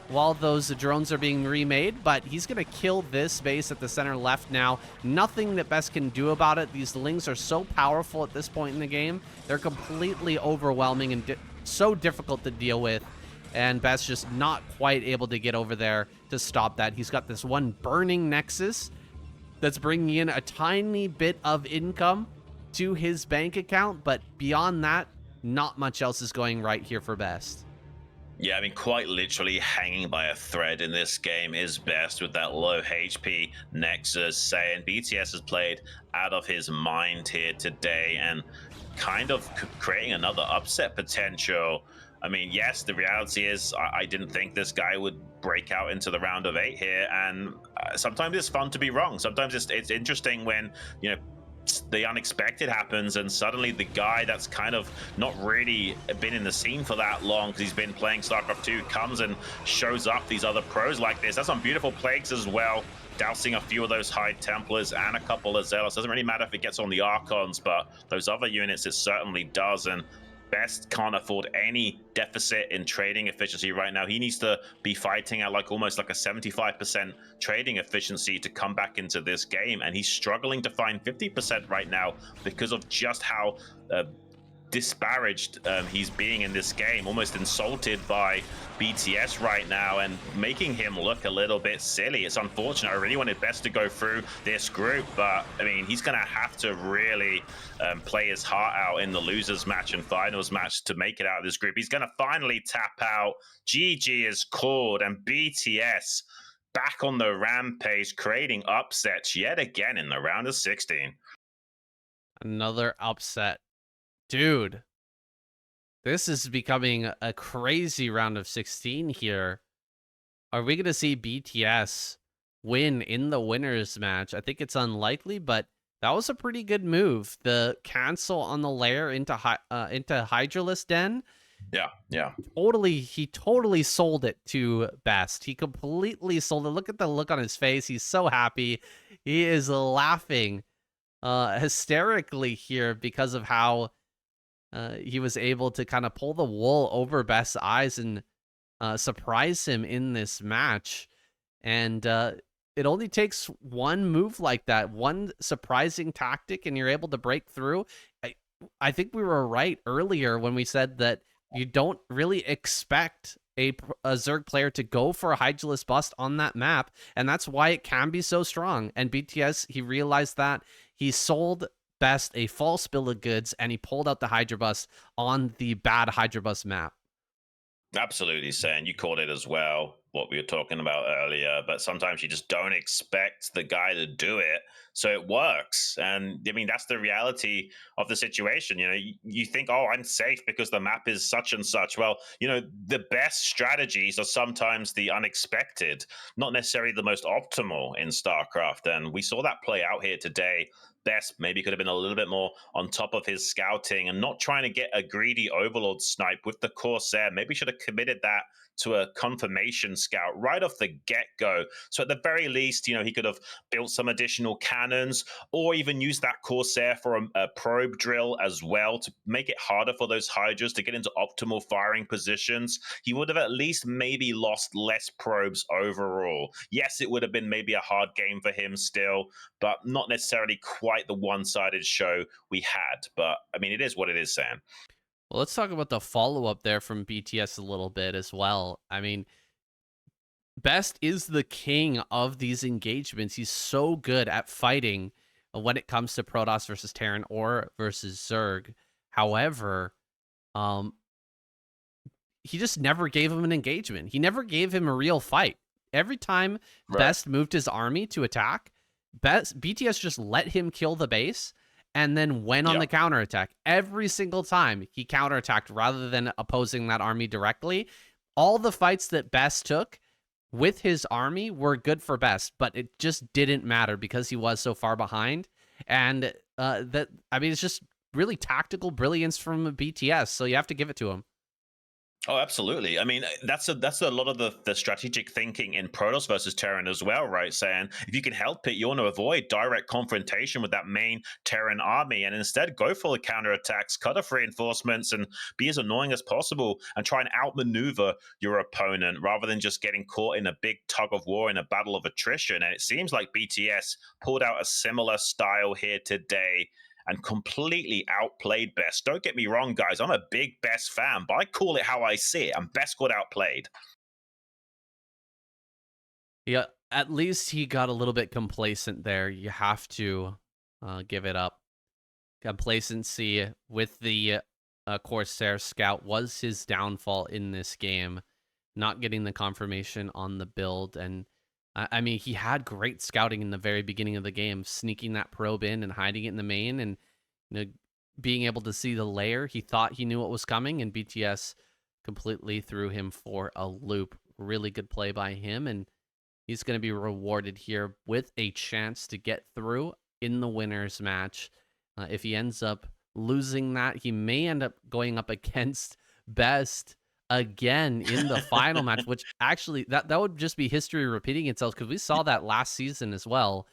while those drones are being remade, but he's going to kill this base at the center left now. Nothing that Best can do about it. These Lings are so powerful at this point in the game. They're completely overwhelming and so difficult to deal with. And Best just not quite able to get over there to stop that. He's got this one burning Nexus that's bringing in a tiny bit of income to his bank account, but beyond that, not much else is going right here for Best. Yeah, I mean, quite literally hanging by a thread in this game is Best with that low HP Nexus. Saying BTS has played out of his mind here today and kind of creating another upset potential. I mean, yes, the reality is I didn't think this guy would break out into the round of 8 here, and sometimes it's fun to be wrong. Sometimes it's interesting when, you know, the unexpected happens and suddenly the guy that's kind of not really been in the scene for that long because he's been playing StarCraft 2 comes and shows up these other pros like this. That's some beautiful plagues as well, dousing a few of those High Templars and a couple of Zealots. Doesn't really matter if it gets on the Archons, but those other units it certainly does. And Best can't afford any deficit in trading efficiency right now. He needs to be fighting at like almost like a 75% trading efficiency to come back into this game, and he's struggling to find 50% right now because of just how disparaged he's being in this game, almost insulted by BTS right now and making him look a little bit silly. It's unfortunate. I really wanted Best to go through this group, but I mean, he's gonna have to really play his heart out in the losers match and finals match to make it out of this group. He's gonna finally tap out. GG is called, and BTS back on the rampage, creating upsets yet again in the round of 16. Another upset. Dude, this is becoming a crazy round of 16 here. Are we going to see BTS win in the winners match? I think it's unlikely, but that was a pretty good move. The cancel on the lair into Hydralisk Den. Yeah. He totally sold it to Best. He completely sold it. Look at the look on his face. He's so happy. He is laughing hysterically here because of how he was able to kind of pull the wool over Best's eyes and surprise him in this match. And it only takes one move like that, one surprising tactic, and you're able to break through. I think we were right earlier when we said that you don't really expect a Zerg player to go for a Hydralisk bust on that map, and that's why it can be so strong. And BTS, he realized that. He sold Best a false bill of goods, and he pulled out the Hydra bust on the bad Hydra bust map. Absolutely, Sam. You called it as well, what we were talking about earlier, but sometimes you just don't expect the guy to do it, so it works. And I mean, that's the reality of the situation. You know, you think, oh, I'm safe because the map is such and such. Well, you know, the best strategies are sometimes the unexpected, not necessarily the most optimal in StarCraft. And we saw that play out here today. Best maybe could have been a little bit more on top of his scouting and not trying to get a greedy Overlord snipe with the Corsair. Maybe should have committed that to a confirmation scout right off the get-go. So at the very least, you know, he could have built some additional cannons or even used that Corsair for a probe drill as well to make it harder for those Hydras to get into optimal firing positions. He would have at least maybe lost less probes overall. Yes, it would have been maybe a hard game for him still, but not necessarily quite the one-sided show we had. But I mean, it is what it is, Sam. Well, let's talk about the follow-up there from BTS a little bit as well. I mean, Best is the king of these engagements. He's so good at fighting when it comes to Protoss versus Terran or versus Zerg. However, he just never gave him an engagement. He never gave him a real fight. Every time Best moved his army to attack, BTS just let him kill the base and then went on the counterattack. Every single time he counterattacked rather than opposing that army directly. All the fights that Best took with his army were good for Best, but it just didn't matter because he was so far behind. And it's just really tactical brilliance from BTS, so you have to give it to him. Oh, absolutely. I mean, that's a lot of the strategic thinking in Protoss versus Terran as well, right? Saying if you can help it, you want to avoid direct confrontation with that main Terran army, and instead go for the counterattacks, cut off reinforcements, and be as annoying as possible, and try and outmaneuver your opponent rather than just getting caught in a big tug of war in a battle of attrition. And it seems like BTS pulled out a similar style here today and completely outplayed Best. Don't get me wrong, guys. I'm a big Best fan, but I call it how I see it. And Best got outplayed. Yeah, at least he got a little bit complacent there. You have to give it up. Complacency with the Corsair Scout was his downfall in this game. Not getting the confirmation on the build. And I mean, he had great scouting in the very beginning of the game, sneaking that probe in and hiding it in the main, and being able to see the layer. He thought he knew what was coming, and BTS completely threw him for a loop. Really good play by him, and he's going to be rewarded here with a chance to get through in the winner's match. If he ends up losing that, he may end up going up against Best again in the final match, which actually that would just be history repeating itself, because we saw that last season as well.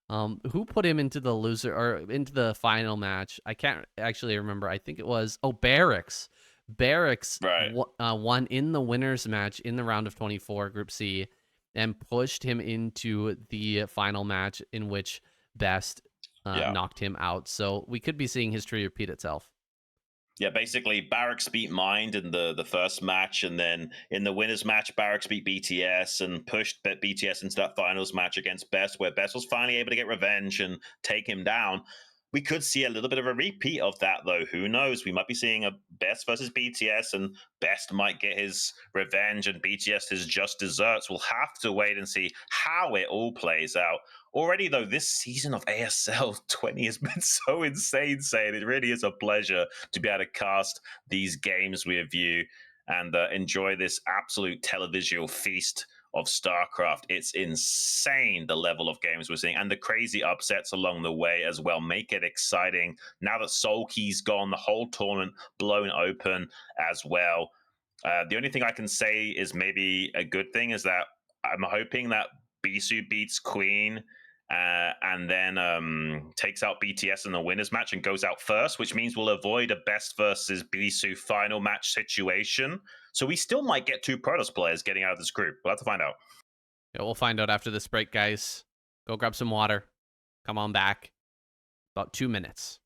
Who put him into the loser or into the final match? I can't actually remember. I think it was Barracks. Barracks Right. won in the winners match in the round of 24 Group C, and pushed him into the final match in which Best knocked him out. So we could be seeing history repeat itself. Yeah, basically Barracks beat Mind in the first match, and then in the winners match, Barracks beat BTS and pushed BTS into that finals match against Best, where Best was finally able to get revenge and take him down. We could see a little bit of a repeat of that, though. Who knows? We might be seeing a Best versus BTS, and Best might get his revenge, and BTS his just desserts. We'll have to wait and see how it all plays out. Already, though, this season of ASL 20 has been so insane, saying it really is a pleasure to be able to cast these games with you and enjoy this absolute televisual feast of StarCraft. It's insane the level of games we're seeing, and the crazy upsets along the way as well make it exciting. Now that Soul Key's gone, the whole tournament blown open as well. The only thing I can say is maybe a good thing is that I'm hoping that Bisu beats Queen and then takes out BTS in the winners match and goes out first, which means we'll avoid a Best versus Bisu final match situation. So we still might get two Protoss players getting out of this group. We'll have to find out. Yeah, we'll find out after this break, guys. Go grab some water. Come on back. About 2 minutes.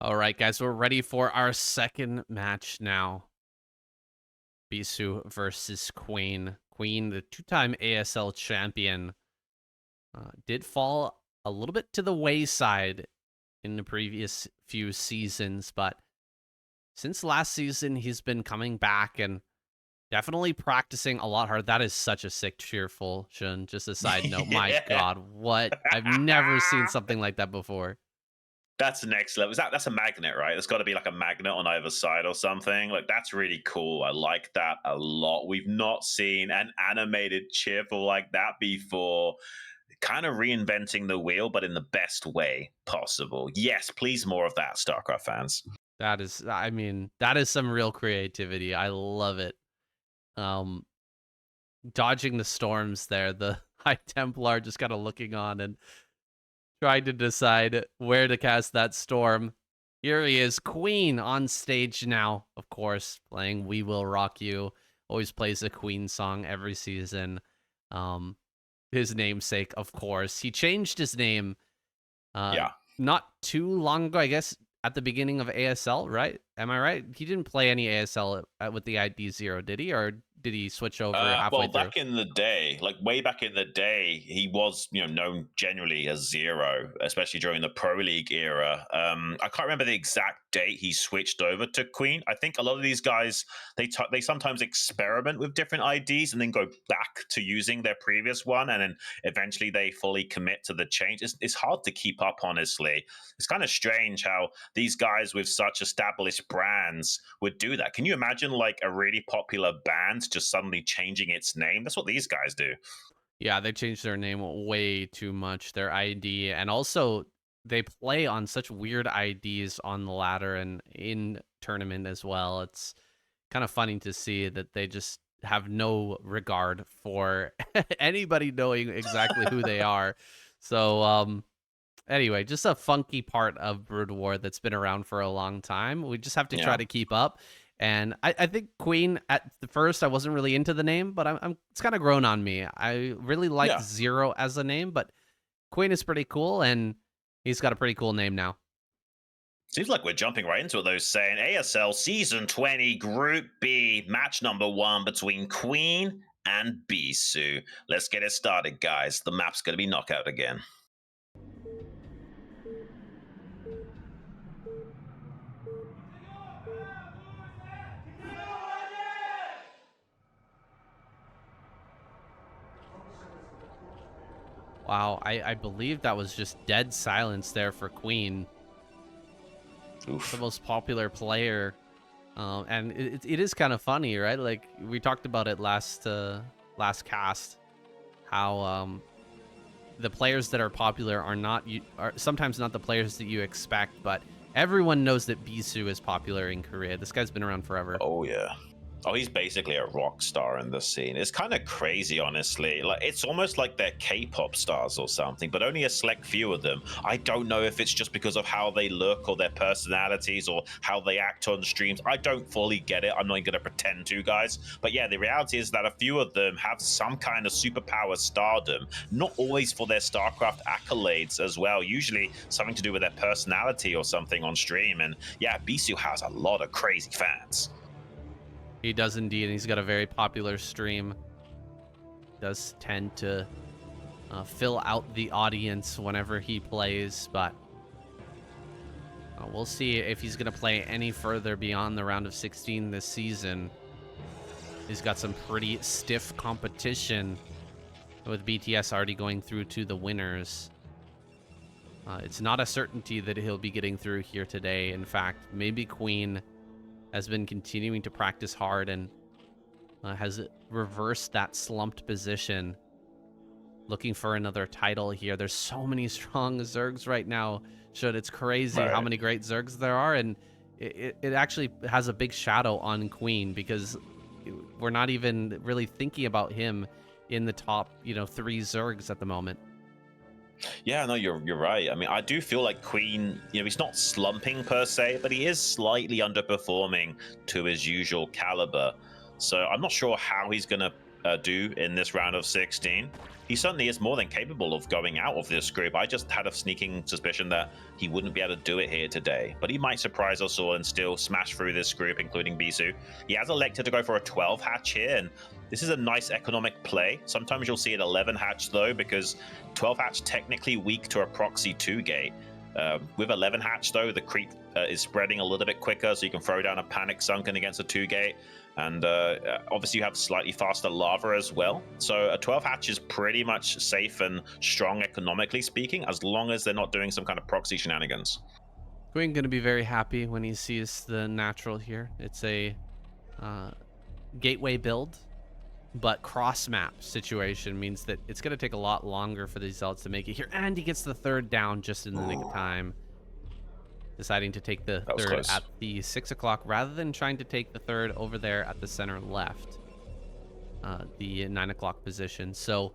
All right, guys, we're ready for our second match now. Bisu versus Queen. Queen, the two-time ASL champion, did fall a little bit to the wayside in the previous few seasons, but since last season, he's been coming back and definitely practicing a lot harder. That is such a sick, cheerful Xun. Just a side note. My God, what? I've never seen something like that before. That's next level. That's a magnet, right? There's got to be like a magnet on either side or something. Like, that's really cool. I like that a lot. We've not seen an animated cheerful like that before. Kind of reinventing the wheel, but in the best way possible. Yes, please, more of that, StarCraft fans. That is, I mean, that is some real creativity. I love it. Dodging the storms there. The High Templar just kind of looking on and trying to decide where to cast that storm. Here he is, Queen on stage now, of course, playing We Will Rock You. Always plays a Queen song every season. His namesake, of course. He changed his name not too long ago, I guess, at the beginning of ASL, right? Am I right? He didn't play any ASL with the ID 0, did he? Or did he switch over halfway through? Back in the day, like way back in the day, he was, known generally as 0, especially during the Pro League era. I can't remember the exact date he switched over to Queen. I think a lot of these guys, they sometimes experiment with different IDs and then go back to using their previous one, and then eventually they fully commit to the change. It's hard to keep up, honestly. It's kind of strange how these guys with such established brands would do that. Can you imagine like a really popular band just suddenly changing its name? That's what these guys do. Yeah, they changed their name way too much, their ID, and also they play on such weird IDs on the ladder and in tournament as well. It's kind of funny to see that they just have no regard for anybody knowing exactly who they are. So, anyway, just a funky part of Brood War that's been around for a long time. We just have to try to keep up. And I think Queen, at the first, I wasn't really into the name, but it's kind of grown on me. I really like 0 as a name, but Queen is pretty cool, and he's got a pretty cool name now. Seems like we're jumping right into it, though, saying ASL Season 20 Group B, match number 1 between Queen and Bisu. Let's get it started, guys. The map's going to be knockout again. Wow, I believe that was just dead silence there for Queen. Oof. The most popular player. And it is kind of funny, right? Like, we talked about it last cast, how the players that are popular are sometimes not the players that you expect, but everyone knows that Bisu is popular in Korea. This guy's been around forever. Oh, yeah. Oh, he's basically a rock star in the scene. It's kind of crazy, honestly. Like, it's almost like they're K-pop stars or something, but only a select few of them. I don't know if it's just because of how they look or their personalities or how they act on streams. I don't fully get it. I'm not going to pretend to, guys. But yeah, the reality is that a few of them have some kind of superpower stardom, not always for their StarCraft accolades as well. Usually something to do with their personality or something on stream. And yeah, Bisu has a lot of crazy fans. He does indeed, and he's got a very popular stream. Does tend to fill out the audience whenever he plays, but we'll see if he's going to play any further beyond the round of 16 this season. He's got some pretty stiff competition with BTS already going through to the winners. It's not a certainty that he'll be getting through here today. In fact, maybe Queen has been continuing to practice hard and has reversed that slumped position, looking for another title here. There's so many strong Zergs right now. It's crazy how many great Zergs there are, and it actually has a big shadow on Queen because we're not even really thinking about him in the top, 3 Zergs at the moment. Yeah, no, you're right. I mean, I do feel like Queen, he's not slumping per se, but he is slightly underperforming to his usual caliber. So I'm not sure how he's going to do in this round of 16. he certainly is more than capable of going out of this group. I just had a sneaking suspicion that he wouldn't be able to do it here today, but he might surprise us all and still smash through this group, including Bisu. He has elected to go for a 12 hatch here, and this is a nice economic play. Sometimes you'll see an 11 hatch though, because 12 hatch technically weak to a proxy 2 gate. With 11 hatch though, the creep is spreading a little bit quicker, so you can throw down a panic sunken against a 2 gate. And obviously you have slightly faster lava as well. So a 12 hatch is pretty much safe and strong economically speaking, as long as they're not doing some kind of proxy shenanigans. Queen going to be very happy when he sees the natural here. It's a gateway build, but cross map situation means that it's going to take a lot longer for these Zealots to make it here. And he gets the third down just in the nick of time, deciding to take the third close. at the 6 o'clock rather than trying to take the third over there at the center left, the 9 o'clock position. So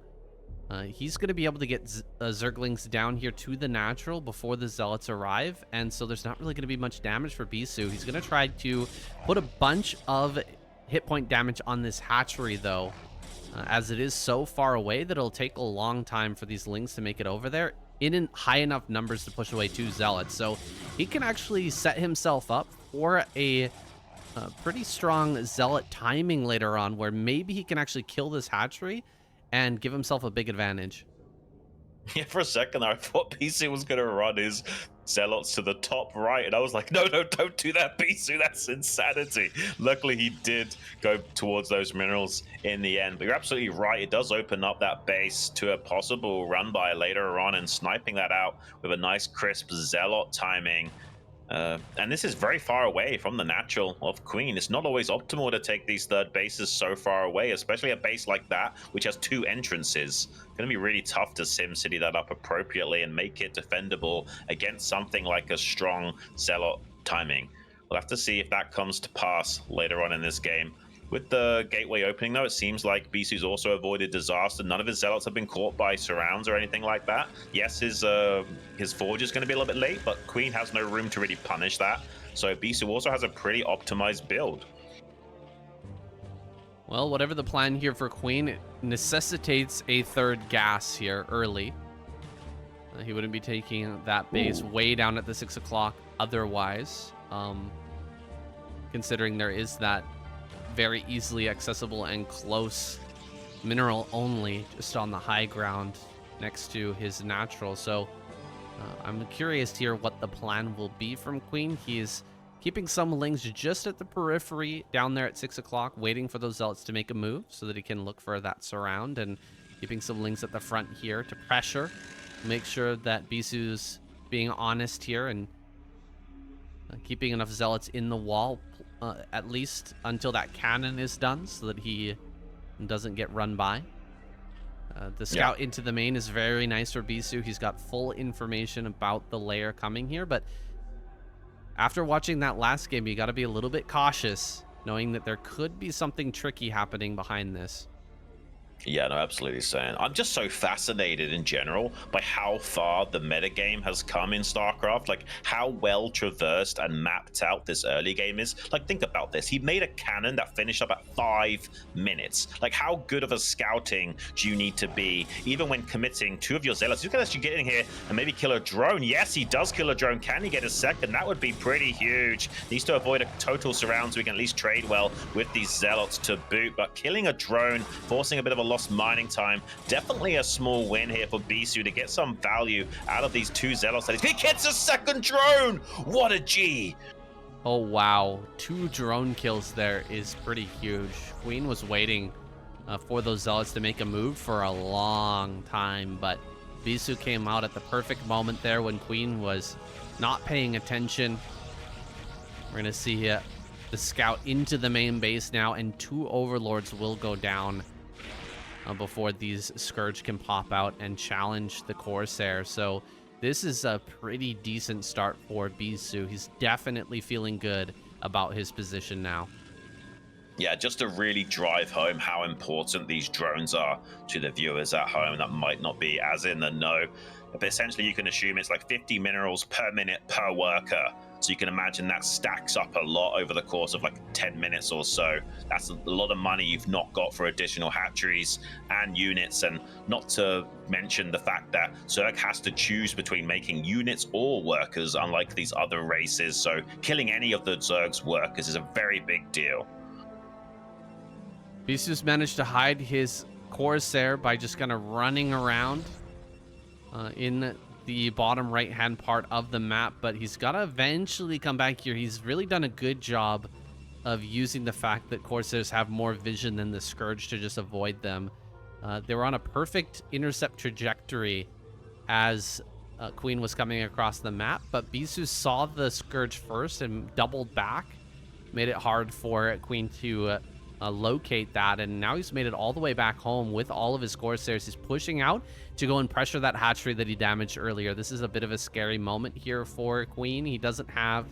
he's going to be able to get Zerglings down here to the natural before the Zealots arrive, and so there's not really going to be much damage for Bisu. He's going to try to put a bunch of hit point damage on this hatchery though, as it is so far away that it'll take a long time for these Lings to make it over there in high enough numbers to push away 2 Zealots. So he can actually set himself up for a pretty strong Zealot timing later on, where maybe he can actually kill this hatchery and give himself a big advantage. Yeah, for a second I thought Bisu was going to run his Zealots to the top right, and I was like, no, don't do that, Bisu, that's insanity. Luckily he did go towards those minerals in the end, but you're absolutely right, it does open up that base to a possible run by later on, and sniping that out with a nice crisp Zealot timing. And this is very far away from the natural of Queen. It's not always optimal to take these third bases so far away, especially a base like that, which has 2 entrances. It's going to be really tough to SimCity that up appropriately and make it defendable against something like a strong Zealot timing. We'll have to see if that comes to pass later on in this game. With the gateway opening, though, it seems like Bisu's also avoided disaster. None of his Zealots have been caught by surrounds or anything like that. Yes, his Forge is going to be a little bit late, but Queen has no room to really punish that. So Bisu also has a pretty optimized build. Well, whatever the plan here for Queen, it necessitates a third gas here early. He wouldn't be taking that base way down at the 6 o'clock otherwise, considering there is that very easily accessible and close mineral only just on the high ground next to his natural. So I'm curious here what the plan will be from Queen. He is keeping some Lings just at the periphery down there at 6 o'clock, waiting for those Zealots to make a move so that he can look for that surround, and keeping some Lings at the front here to pressure, make sure that Bisu's being honest here and keeping enough Zealots in the wall, at least until that cannon is done, so that he doesn't get run by. The scout into the main is very nice for Bisu. He's got full information about the layer coming here, but after watching that last game, you got to be a little bit cautious, knowing that there could be something tricky happening behind this. Yeah, no, absolutely, Saiyan. I'm just so fascinated in general by how far the metagame has come in StarCraft, like how well traversed and mapped out this early game is. Like, think about this. He made a cannon that finished up at 5 minutes. Like, how good of a scouting do you need to be, even when committing 2 of your Zealots? You can actually get in here and maybe kill a drone. Yes, he does kill a drone. Can he get a second? That would be pretty huge. Needs to avoid a total surround so we can at least trade well with these Zealots to boot, but killing a drone, forcing a bit of a lost mining time, definitely a small win here for Bisu to get some value out of these 2 Zealots. He gets a second drone! What a G! Oh wow, 2 drone kills there is pretty huge. Queen was waiting for those Zealots to make a move for a long time, but Bisu came out at the perfect moment there when Queen was not paying attention. We're gonna see the scout into the main base now, and 2 overlords will go down before these Scourge can pop out and challenge the Corsair. So this is a pretty decent start for Bisu. He's definitely feeling good about his position now. Yeah, just to really drive home how important these drones are to the viewers at home that might not be as in the know. but essentially you can assume it's like 50 minerals per minute per worker. So you can imagine that stacks up a lot over the course of like 10 minutes or so. That's a lot of money you've not got for additional hatcheries and units, and not to mention the fact that Zerg has to choose between making units or workers, unlike these other races. So killing any of the Zerg's workers is a very big deal. Bisu's managed to hide his Corsair by just kind of running around in the bottom right-hand part of the map, but he's got to eventually come back here. He's really done a good job of using the fact that Corsairs have more vision than the Scourge to just avoid them. They were on a perfect intercept trajectory as Queen was coming across the map, but Bisu saw the Scourge first and doubled back, made it hard for Queen to locate that, and now he's made it all the way back home with all of his Corsairs. He's pushing out to go and pressure that hatchery that he damaged earlier. This is a bit of a scary moment here for Queen. He doesn't have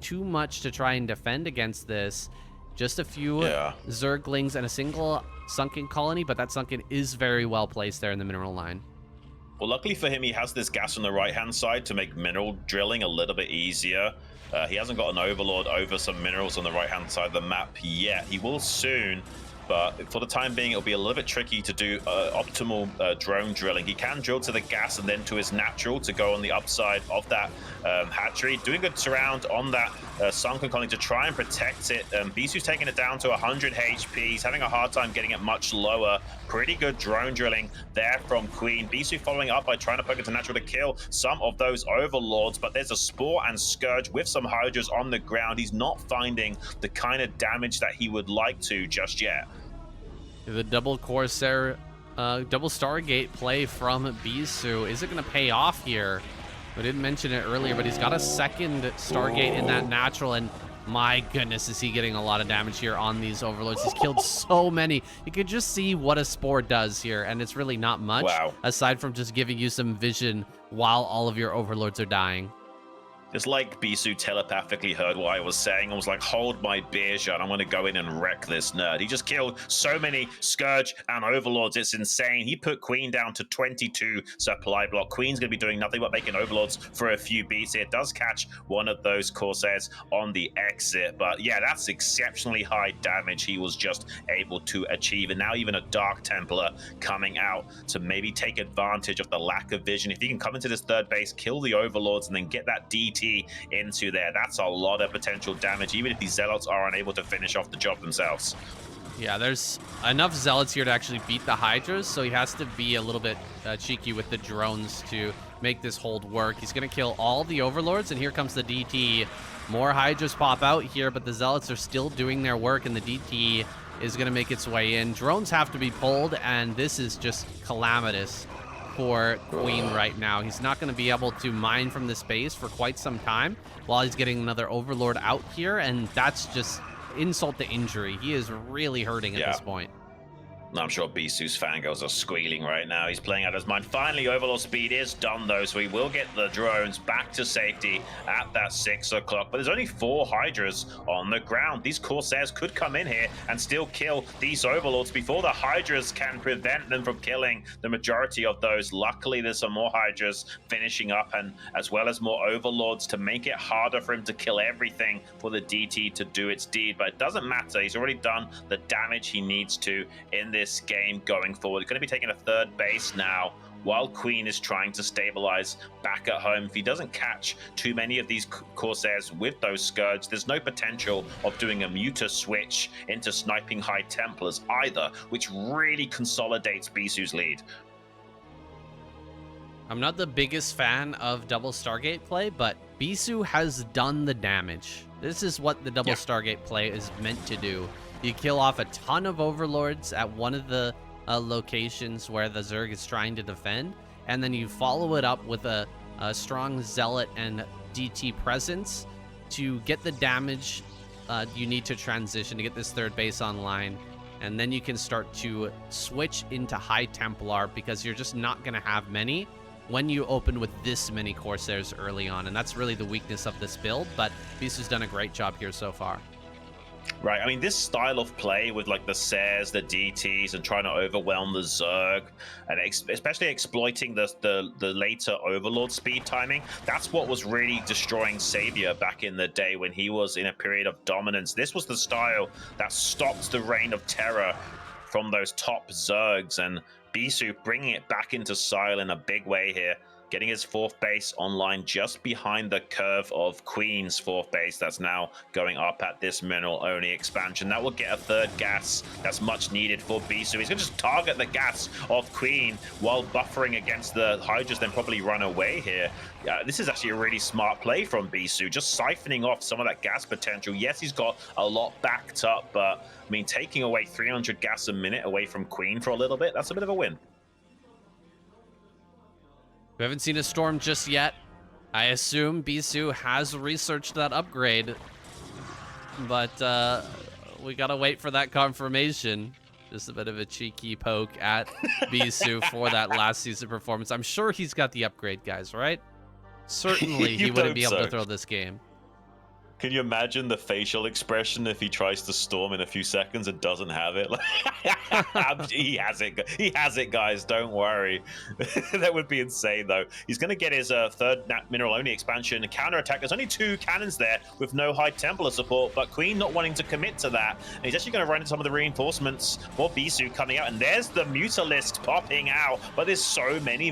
too much to try and defend against this. Just a few Zerglings and a single sunken colony, but that sunken is very well placed there in the mineral line. Well, luckily for him, he has this gas on the right-hand side to make mineral drilling a little bit easier. He hasn't got an overlord over some minerals on the right-hand side of the map yet. He will soon, but for the time being, it'll be a little bit tricky to do optimal drone drilling. He can drill to the gas and then to his natural to go on the upside of that hatchery. Doing good surround on that sunken colony to try and protect it. Bisu's taking it down to 100 HP. He's having a hard time getting it much lower. Pretty good drone drilling there from Queen. Bisu following up by trying to poke into natural to kill some of those overlords, but there's a Spore and Scourge with some Hydras on the ground. He's not finding the kind of damage that he would like to just yet. The double Corsair, double Stargate play from Bisu. Is it going to pay off here? I didn't mention it earlier, but he's got a second Stargate in that natural, and my goodness, is he getting a lot of damage here on these overlords. He's killed so many. You can just see what a Spore does here, and it's really not much, aside from just giving you some vision while all of your overlords are dying. It's like Bisu telepathically heard what I was saying and was like, hold my beer shut, I'm going to go in and wreck this nerd. He just killed so many Scourge and Overlords. It's insane. He put Queen down to 22 supply block. Queen's going to be doing nothing but making Overlords for a few beats. It does catch one of those Corsairs on the exit. But yeah, that's exceptionally high damage he was just able to achieve. And now even a Dark Templar coming out to maybe take advantage of the lack of vision. If he can come into this third base, kill the Overlords, and then get that DT into there, that's a lot of potential damage, even if these Zealots are unable to finish off the job themselves. Yeah, there's enough Zealots here to actually beat the Hydras, so he has to be a little bit cheeky with the drones to make this hold work. He's going to kill all the Overlords, and here comes the DT. More Hydras pop out here, but the Zealots are still doing their work, and the DT is going to make its way in. Drones have to be pulled, and this is just calamitous for Queen right now. He's not going to be able to mine from the space for quite some time while he's getting another Overlord out here, and that's just insult to injury. He is really hurting at this point. I'm sure Bisu's fangirls are squealing right now. He's playing out his mind. Finally, Overlord speed is done, though, so he will get the drones back to safety at that 6 o'clock. But there's only 4 Hydras on the ground. These Corsairs could come in here and still kill these Overlords before the Hydras can prevent them from killing the majority of those. Luckily, there's some more Hydras finishing up, and as well as more Overlords to make it harder for him to kill everything for the DT to do its deed. But it doesn't matter. He's already done the damage he needs to in this game going forward. He's going to be taking a third base now while Queen is trying to stabilize back at home. If he doesn't catch too many of these Corsairs with those Scourge, there's no potential of doing a muta switch into sniping High Templars either, which really consolidates Bisu's lead. I'm not the biggest fan of double Stargate play, but Bisu has done the damage. This is what the double Stargate play is meant to do. You kill off a ton of Overlords at one of the locations where the Zerg is trying to defend, and then you follow it up with a strong Zealot and DT presence to get the damage you need to transition to get this third base online, and then you can start to switch into High Templar because you're just not going to have many when you open with this many Corsairs early on, and that's really the weakness of this build, but Bisu's done a great job here so far. Right, I mean, this style of play with like the Sairs, the DTs, and trying to overwhelm the Zerg, and especially exploiting the later Overlord speed timing, that's what was really destroying Savior back in the day when he was in a period of dominance. This was the style that stopped the reign of terror from those top Zergs, and Bisu bringing it back into style in a big way here, getting his 4th base online just behind the curve of Queen's 4th base that's now going up at this mineral-only expansion. That will get a 3rd gas that's much needed for Bisu. He's going to just target the gas of Queen while buffering against the Hydras, then probably run away here. This is actually a really smart play from Bisu, just siphoning off some of that gas potential. Yes, he's got a lot backed up, but I mean, taking away 300 gas a minute away from Queen for a little bit, that's a bit of a win. We haven't seen a storm just yet. I assume Bisu has researched that upgrade, but we gotta wait for that confirmation. Just a bit of a cheeky poke at Bisu for that last season performance. I'm sure he's got the upgrade, guys, right? Certainly he wouldn't be able to throw this game. Can you imagine the facial expression if he tries to storm in a few seconds and doesn't have it? He has it. He has it, guys. Don't worry. That would be insane, though. He's going to get his 3rd mineral-only expansion counterattack. There's only 2 cannons there with no High Templar support, but Queen not wanting to commit to that. And he's actually going to run into some of the reinforcements for Bisu coming out. And there's the Mutalisk popping out. But there's so many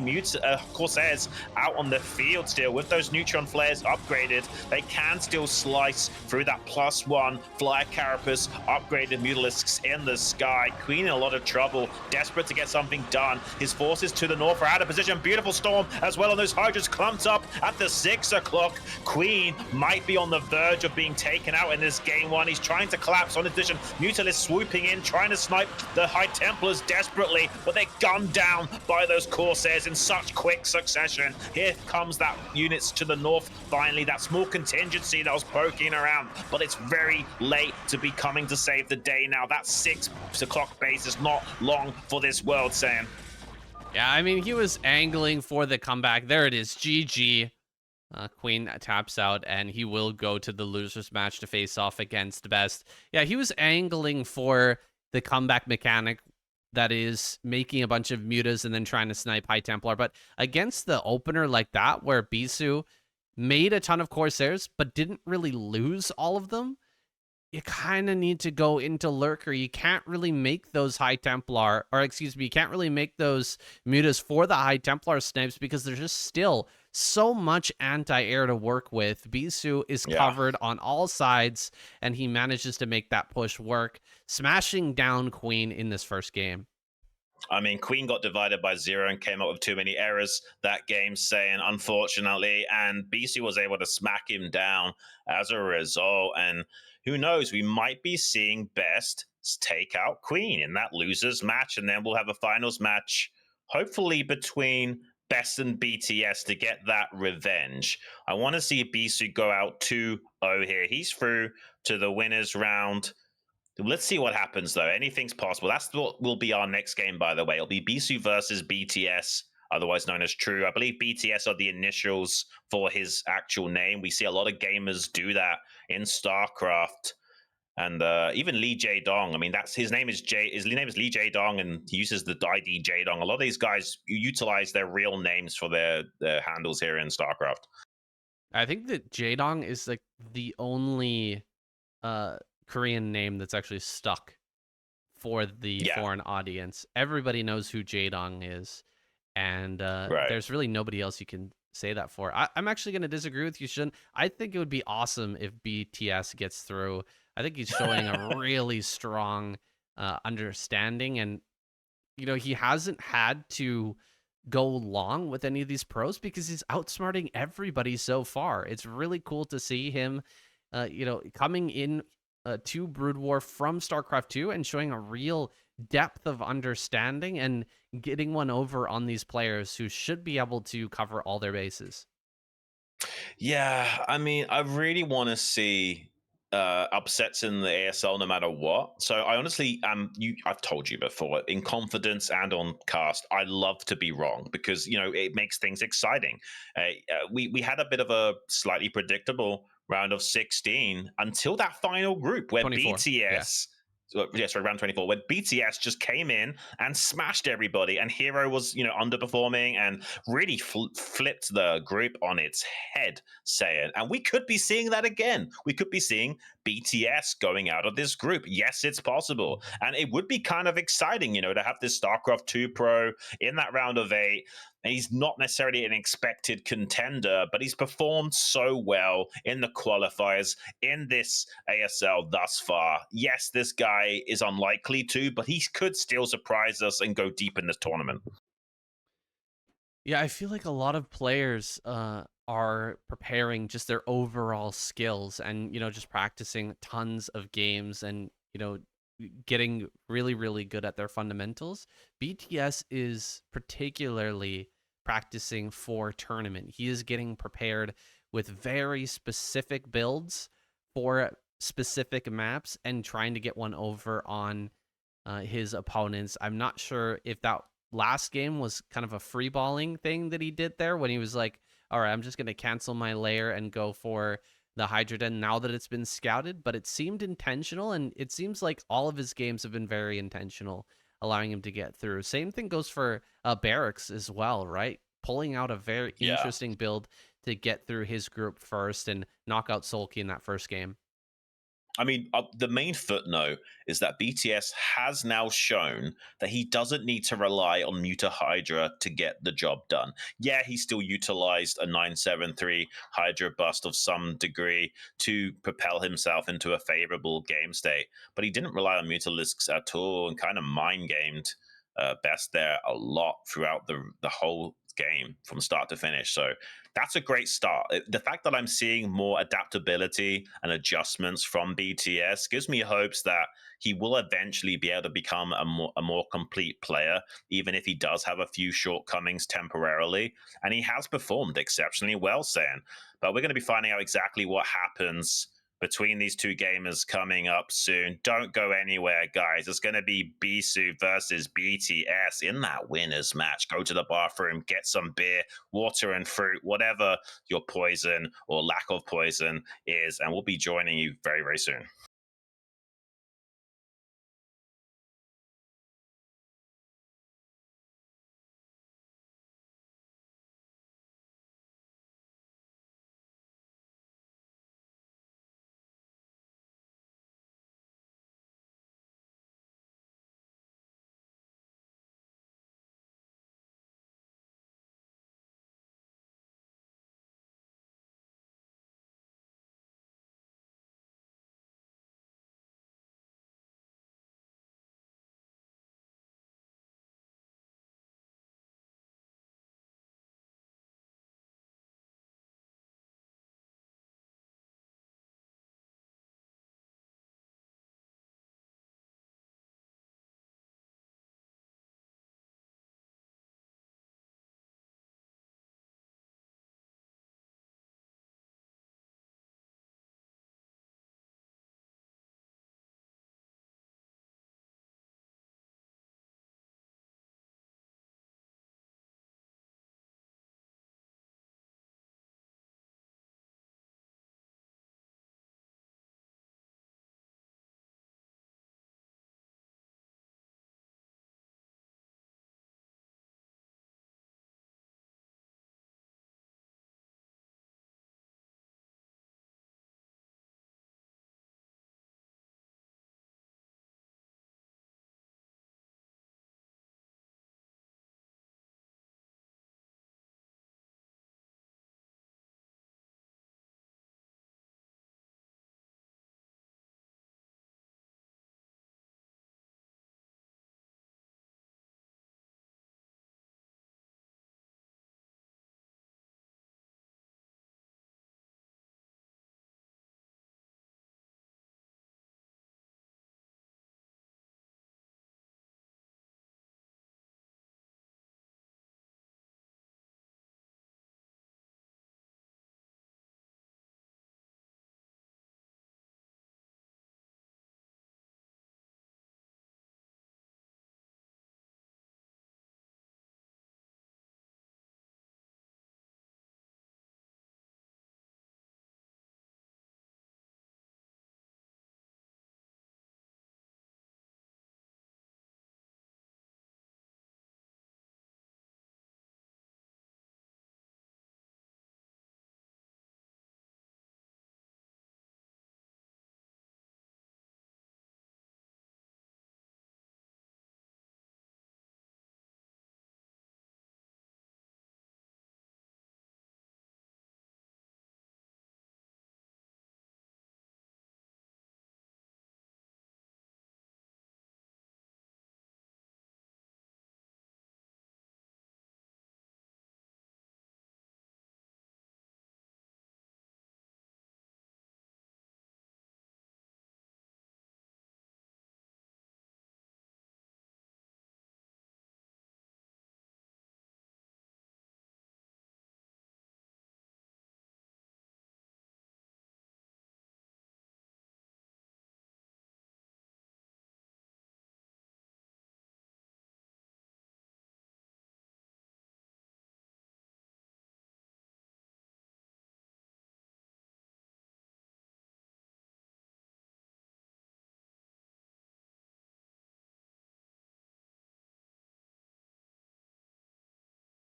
Corsairs out on the field still. With those neutron flares upgraded, they can still slide through that +1 flyer carapace, upgraded Mutalisks in the sky. Queen in a lot of trouble, desperate to get something done. His forces to the north are out of position. Beautiful storm as well on those Hydras clumped up at the 6 o'clock. Queen might be on the verge of being taken out in this game 1. He's trying to collapse on his vision. Mutalisk swooping in, trying to snipe the High Templars desperately, but they're gunned down by those Corsairs in such quick succession. Here comes that units to the north finally, that small contingency that was poking around, but it's very late to be coming to save the day now. That 6 o'clock base is not long for this world, Sam. Yeah, I mean, he was angling for the comeback. There it is, GG. Queen taps out, and he will go to the losers match to face off against Best. Yeah, he was angling for the comeback mechanic that is making a bunch of mutas and then trying to snipe High Templar, but against the opener like that, where Bisu made a ton of Corsairs, but didn't really lose all of them, you kind of need to go into Lurker. You can't really make those High Templar, or excuse me, you can't really make those mutas for the High Templar snipes because there's just still so much anti-air to work with. Bisu is covered on all sides, and he manages to make that push work, smashing down Queen in this first game. I mean, Queen got divided by 0 and came up with too many errors that game, saying, unfortunately, and Bisu was able to smack him down as a result. And who knows, we might be seeing Best take out Queen in that losers match, and then we'll have a finals match, hopefully between Best and BTS to get that revenge. I want to see Bisu go out 2-0 here. He's through to the winners round. Let's see what happens, though. Anything's possible. That's what will be our next game, by the way. It'll be Bisu versus BTS, otherwise known as True. I believe BTS are the initials for his actual name. We see a lot of gamers do that in StarCraft. And even Lee Jae-dong, I mean, that's his name is his name is Lee Jae-dong, and he uses the ID Jae-dong. A lot of these guys utilize their real names for their handles here in StarCraft. I think that Jae-dong is like the only Korean name that's actually stuck for the foreign audience. Everybody knows who Jae-dong is, and there's really nobody else you can say that for. I'm actually going to disagree with you, Xun. I think it would be awesome if BTS gets through. I think he's showing a really strong understanding, and you know, he hasn't had to go long with any of these pros because he's outsmarting everybody so far. It's really cool to see him you know, coming in to Brood War from StarCraft 2 and showing a real depth of understanding and getting one over on these players who should be able to cover all their bases. Yeah, I mean, I really want to see upsets in the ASL no matter what. So I honestly, I've told you before, in confidence and on cast, I love to be wrong because, you know, it makes things exciting. We had a bit of a slightly predictable round of 16 until that final group where 24, BTS. Yeah. Sorry, round 24, where BTS just came in and smashed everybody, and Hero was, underperforming and really flipped the group on its head, saying, and we could be seeing that again. We could be seeing BTS going out of this group. Yes, it's possible. And it would be kind of exciting, to have this StarCraft 2 Pro in that round of 8. And he's not necessarily an expected contender, but he's performed so well in the qualifiers in this ASL thus far. Yes, this guy is unlikely to, but he could still surprise us and go deep in this tournament. Yeah, I feel like a lot of players are preparing just their overall skills and, just practicing tons of games and, getting really, really good at their fundamentals. BTS is particularly practicing for tournament. He is getting prepared with very specific builds for specific maps and trying to get one over on his opponents. I'm not sure if that last game was kind of a free balling thing that he did there when he was like, all right, I'm just going to cancel my layer and go for the Hydroden now that it's been scouted, but it seemed intentional, and it seems like all of his games have been very intentional, allowing him to get through. Same thing goes for Barracks as well, right? Pulling out a very interesting build to get through his group first and knock out Sulky in that first game. I mean, the main footnote is that BTS has now shown that he doesn't need to rely on Muta Hydra to get the job done. Yeah, he still utilized a 973 Hydra bust of some degree to propel himself into a favorable game state, but he didn't rely on Mutalisks at all and kind of mind gamed Best there a lot throughout the whole game from start to finish. So that's a great start. The fact that I'm seeing more adaptability and adjustments from BTS gives me hopes that he will eventually be able to become a more complete player, even if he does have a few shortcomings temporarily. And he has performed exceptionally well, Saiyan. But we're going to be finding out exactly what happens between these two gamers coming up soon. Don't go anywhere, guys. It's going to be Bisu versus BTS in that winners match. Go to the bathroom, get some beer, water and fruit, whatever your poison or lack of poison is, and we'll be joining you very, very soon.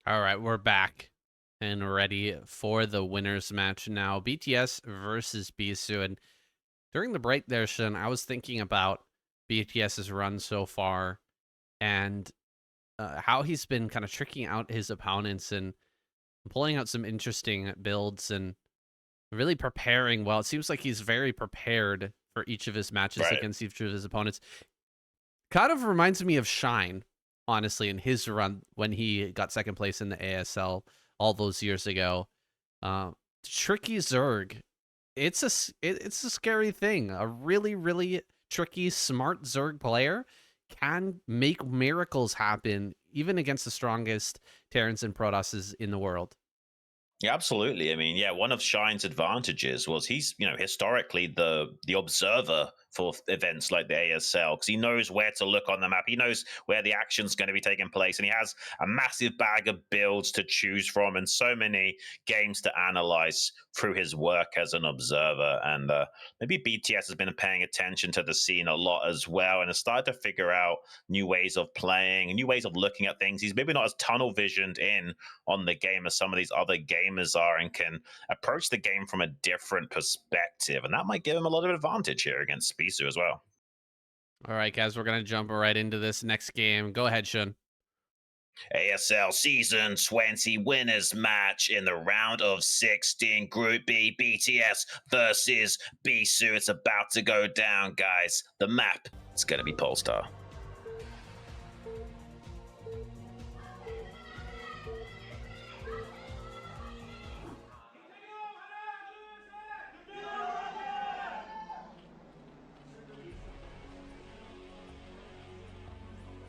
All right, we're back and ready for the winners match now. BTS versus Bisu. And during the break there, Xun, I was thinking about BTS's run so far and how he's been kind of tricking out his opponents and pulling out some interesting builds and really preparing well. It seems like he's very prepared for each of his matches against each of his opponents. Kind of reminds me of Shine, honestly, in his run when he got second place in the ASL all those years ago. Tricky Zerg, it's a scary thing. A really, really tricky, smart Zerg player can make miracles happen even against the strongest Terrans and Protosses in the world. Yeah, absolutely. I mean, yeah, one of Shine's advantages was he's, historically the observer for events like the ASL because he knows where to look on the map. He knows where the action's going to be taking place, and he has a massive bag of builds to choose from and so many games to analyze through his work as an observer. And maybe BTS has been paying attention to the scene a lot as well and has started to figure out new ways of playing, new ways of looking at things. He's maybe not as tunnel visioned in on the game as some of these other gamers are and can approach the game from a different perspective. And that might give him a lot of advantage here against Bisu as well. All right, guys, we're going to jump right into this next game. Go ahead, Xun. ASL Season 20 winners match in the round of 16 Group B, BTS versus Bisu. It's about to go down, guys. The map is going to be Polestar.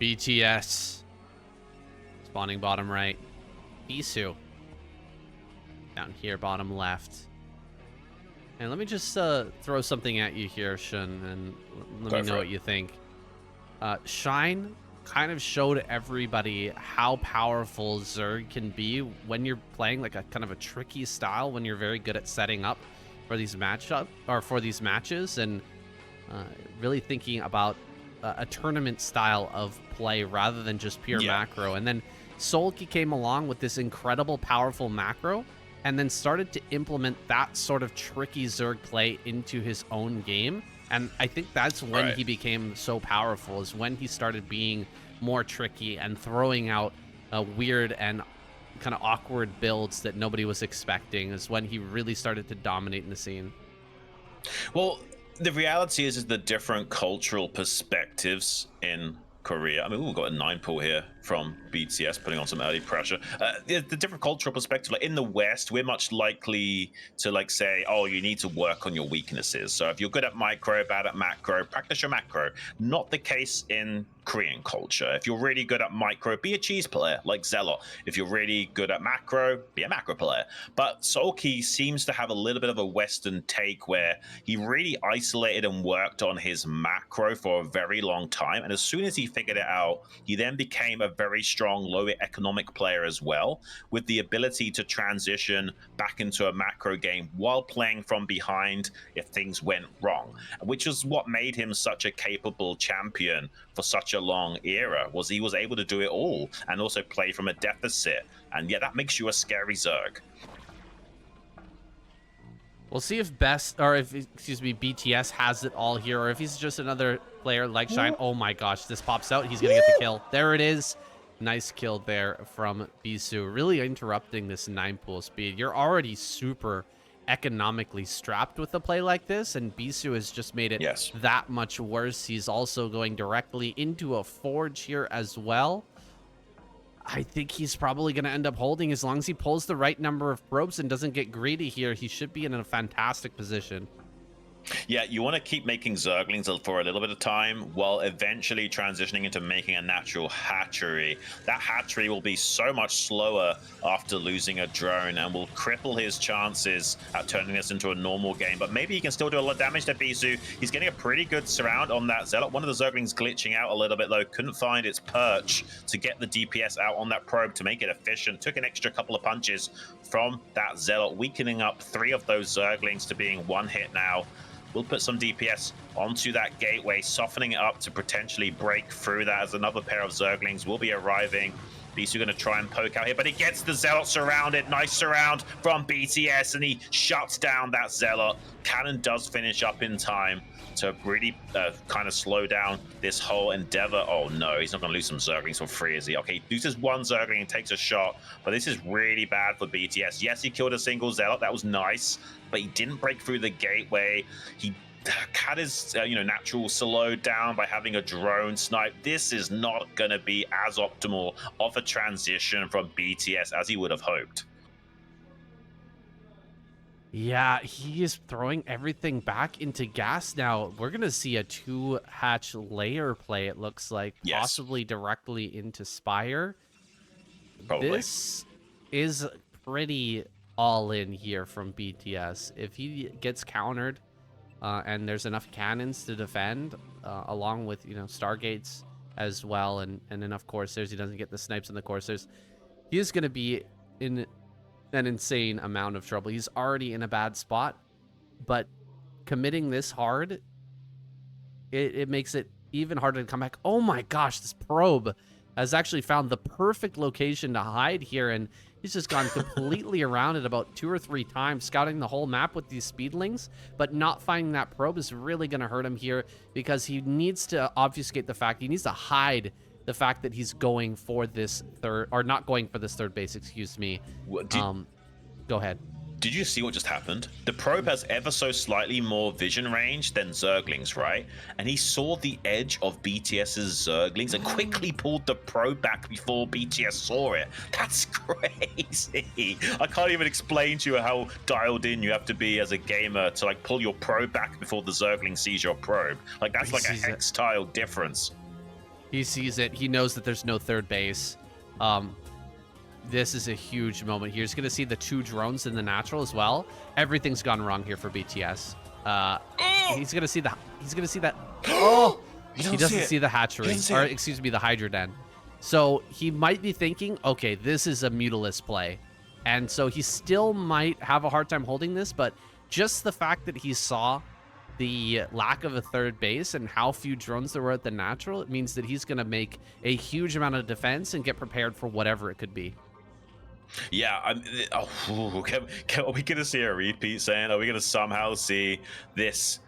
BTS spawning bottom right. Bisu down here bottom left. And let me just throw something at you here, Xun, and let me know what you think. Shine kind of showed everybody how powerful Zerg can be when you're playing like a kind of a tricky style, when you're very good at setting up for these matches, and really thinking about a tournament style of play rather than just pure macro. And then SolKey came along with this incredible powerful macro and then started to implement that sort of tricky Zerg play into his own game. And I think that's when he became so powerful, is when he started being more tricky and throwing out weird and kind of awkward builds that nobody was expecting, is when he really started to dominate in the scene. Well, the reality is the different cultural perspectives in Korea. I mean, we've got a 9 pull here from BTS putting on some early pressure. The different cultural perspective, like in the West, we're much likely to say, oh, you need to work on your weaknesses. So if you're good at micro, bad at macro, practice your macro. Not the case in Korean culture. If you're really good at micro, be a cheese player like Zealot. If you're really good at macro, be a macro player. But SolKey seems to have a little bit of a Western take where he really isolated and worked on his macro for a very long time. And as soon as he figured it out, he then became a very strong low economic player as well, with the ability to transition back into a macro game while playing from behind if things went wrong, which is what made him such a capable champion for such a long era. Was he was able to do it all and also play from a deficit. And yeah, that makes you a scary Zerg. We'll see if BTS has it all here, or if he's just another player like Shine. Oh my gosh, this pops out. He's gonna get the kill. There it is. Nice kill there from Bisu. Really interrupting this 9 pool speed. You're already super economically strapped with a play like this, and Bisu has just made it that much worse. He's also going directly into a forge here as well. I think he's probably going to end up holding as long as he pulls the right number of probes and doesn't get greedy here. He should be in a fantastic position. Yeah, you want to keep making Zerglings for a little bit of time while eventually transitioning into making a natural hatchery. That hatchery will be so much slower after losing a drone and will cripple his chances at turning this into a normal game. But maybe he can still do a lot of damage to Bisu. He's getting a pretty good surround on that Zealot. One of the Zerglings glitching out a little bit, though. Couldn't find its perch to get the DPS out on that probe to make it efficient. Took an extra couple of punches from that Zealot, weakening up 3 of those Zerglings to being 1 hit now. We'll put some DPS onto that gateway, softening it up to potentially break through that, as another pair of Zerglings will be arriving Bisu going to try and poke out here, but he gets the Zealot surrounded. Nice surround from BTS, and he shuts down that Zealot. Cannon does finish up in time to really kind of slow down this whole endeavor. Oh no, he's not going to lose some Zerglings for free, is he? Okay, he loses one Zergling and takes a shot, but this is really bad for BTS. Yes, he killed a single Zealot. That was nice, but he didn't break through the gateway. He had his natural slowed down by having a drone snipe. This is not going to be as optimal of a transition from BTS as he would have hoped. Yeah, he is throwing everything back into gas now. We're going to see a 2-hatch layer play, it looks like, yes. Possibly directly into Spire. Probably. This is pretty all in here from BTS. If he gets countered and there's enough cannons to defend, along with, Stargates as well, and enough Corsairs, he doesn't get the snipes and the Corsairs, he is going to be in an insane amount of trouble. He's already in a bad spot, but committing this hard, it makes it even harder to come back. Oh my gosh, this probe has actually found the perfect location to hide here, and he's just gone completely around it about 2 or 3 times, scouting the whole map with these speedlings, but not finding that probe is really going to hurt him here, because he needs to obfuscate the fact, he needs to hide the fact that he's going for this third, or not going for this third base, excuse me. Go ahead. Did you see what just happened? The probe has ever so slightly more vision range than Zerglings, right? And he saw the edge of BTS's Zerglings and quickly pulled the probe back before BTS saw it. That's crazy. I can't even explain to you how dialed in you have to be as a gamer to pull your probe back before the Zergling sees your probe. That's like a hex-tile difference. He sees it. He knows that there's no third base. This is a huge moment here. He's going to see the 2 drones in the natural as well. Everything's gone wrong here for BTS. He's going to see that. Oh, he doesn't see the hatchery, or excuse me, the Hydra Den. So he might be thinking, okay, this is a Mutalisk play, and so he still might have a hard time holding this. But just the fact that he saw the lack of a third base and how few drones there were at the natural, it means that he's going to make a huge amount of defense and get prepared for whatever it could be. Yeah, are we going to see a repeat, saying? Are we going to somehow see this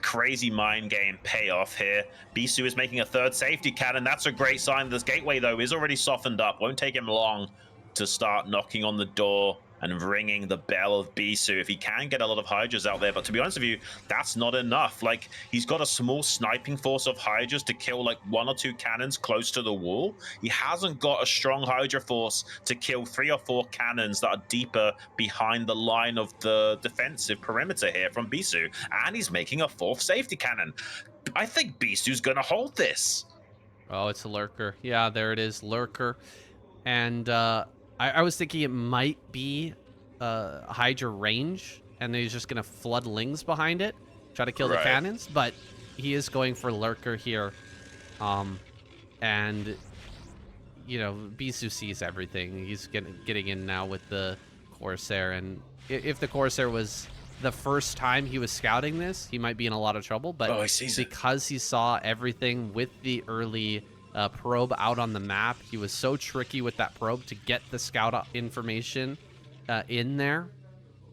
crazy mind game payoff here? Bisu is making a third safety cannon. That's a great sign. This gateway, though, is already softened up. Won't take him long to start knocking on the door and ringing the bell of Bisu if he can get a lot of Hydras out there. But to be honest with you, that's not enough. He's got a small sniping force of Hydras to kill 1 or 2 cannons close to the wall. He hasn't got a strong Hydra force to kill 3 or 4 cannons that are deeper behind the line of the defensive perimeter here from Bisu. And he's making a 4th safety cannon. I think Bisu's going to hold this. Oh, it's a lurker. Yeah, there it is, lurker. And I was thinking it might be Hydra range, and he's just going to flood Lings behind it, try to kill the cannons, but he is going for lurker here. And, Bisu sees everything. He's getting in now with the Corsair, and if the Corsair was the first time he was scouting this, he might be in a lot of trouble, but because he saw everything with the early probe out on the map, he was so tricky with that probe to get the scout information in there.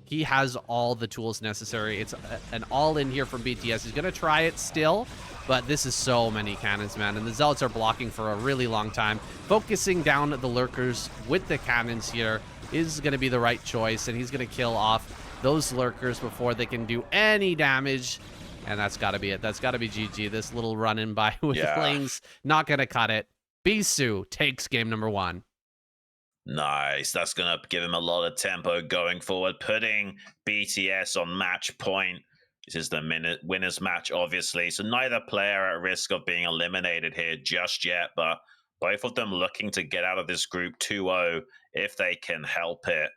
He has all the tools necessary. It's an all-in here from BTS. He's going to try it still, but this is so many cannons, man, and the Zealots are blocking for a really long time. Focusing down the lurkers with the cannons here is going to be the right choice, and he's going to kill off those lurkers before they can do any damage. And that's got to be it. That's got to be GG. This little run-in by with Lings, not going to cut it. Bisu takes game number 1. Nice. That's going to give him a lot of tempo going forward, putting BTS on match point. This is the winner's match, obviously. So neither player at risk of being eliminated here just yet, but both of them looking to get out of this group 2-0 if they can help it.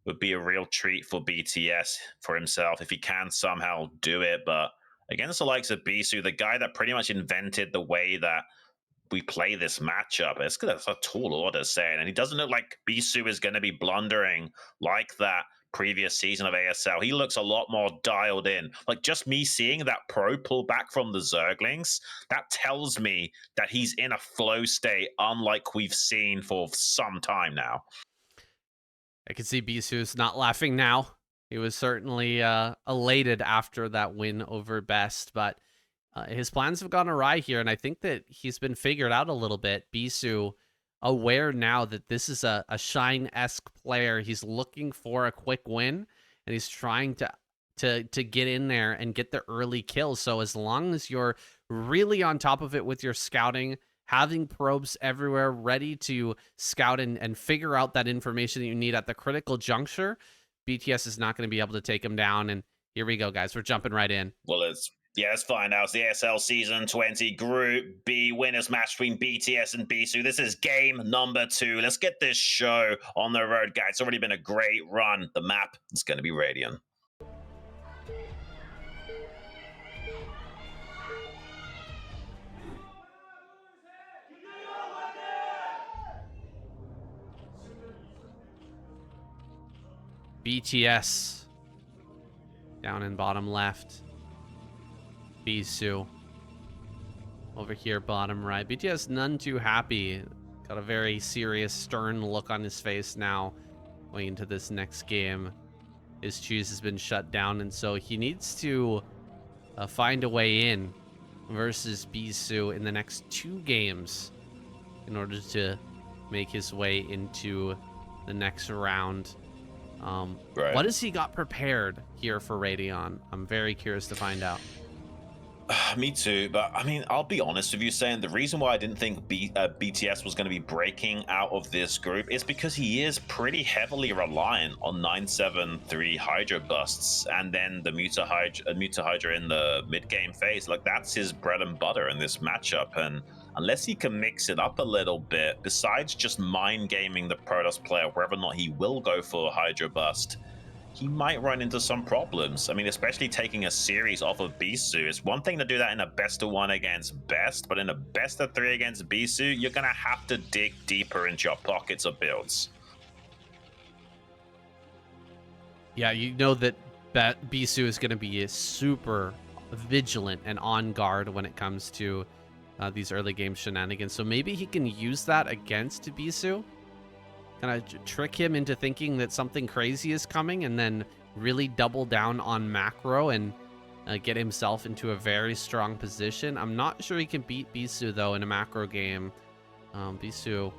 Would be a real treat for BTS for himself if he can somehow do it. But against the likes of Bisu, the guy that pretty much invented the way that we play this matchup, it's a tall order saying, and he doesn't look like Bisu is going to be blundering like that. previous season of ASL. He looks a lot more dialed in. Like, just me seeing that pro pull back from the Zerglings, that tells me that he's in a flow state unlike we've seen for some time now. I can see Bisu's not laughing now. He was certainly elated after that win over Best, but his plans have gone awry here, and I think that he's been figured out a little bit. Bisu, aware now that this is a Shine-esque player. He's looking for a quick win, and he's trying to get in there and get the early kills. So as long as you're really on top of it with your scouting, having probes everywhere, ready to scout and figure out that information that you need at the critical juncture, BTS is not going to be able to take him down. And here we go, guys. We're jumping right in. Well, let's find out. It's the ASL Season 20 Group B winners match between BTS and Bisu. This is game number 2. Let's get this show on the road, guys. It's already been a great run. The map is going to be Radiant. BTS down in bottom left. Bisu over here bottom right. BTS none too happy. Got a very serious, stern look on his face now going into this next game. His choose has been shut down, and so he needs to find a way in versus Bisu in the next 2 games in order to make his way into the next round. Right. What has he got prepared here for Radeon? I'm very curious to find out. Me too, but I mean, I'll be honest with you, saying the reason why I didn't think BTS was going to be breaking out of this group is because he is pretty heavily reliant on 973 Hydra busts and then the Muta Hydra in the mid-game phase. Like, that's his bread and butter in this matchup, and unless he can mix it up a little bit, besides just mind gaming the Protoss player whether or not he will go for a Hydra bust, he might run into some problems. I mean, especially taking a series off of Bisu. It's one thing to do that in a best of 1 against Best, but in a best of 3 against Bisu, you're going to have to dig deeper into your pockets of builds. Yeah, you know that Bisu is going to be super vigilant and on guard when it comes to these early game shenanigans. So maybe he can use that against Bisu. Kind of trick him into thinking that something crazy is coming and then really double down on macro and get himself into a very strong position. I'm not sure he can beat Bisu, though, in a macro game. Bisu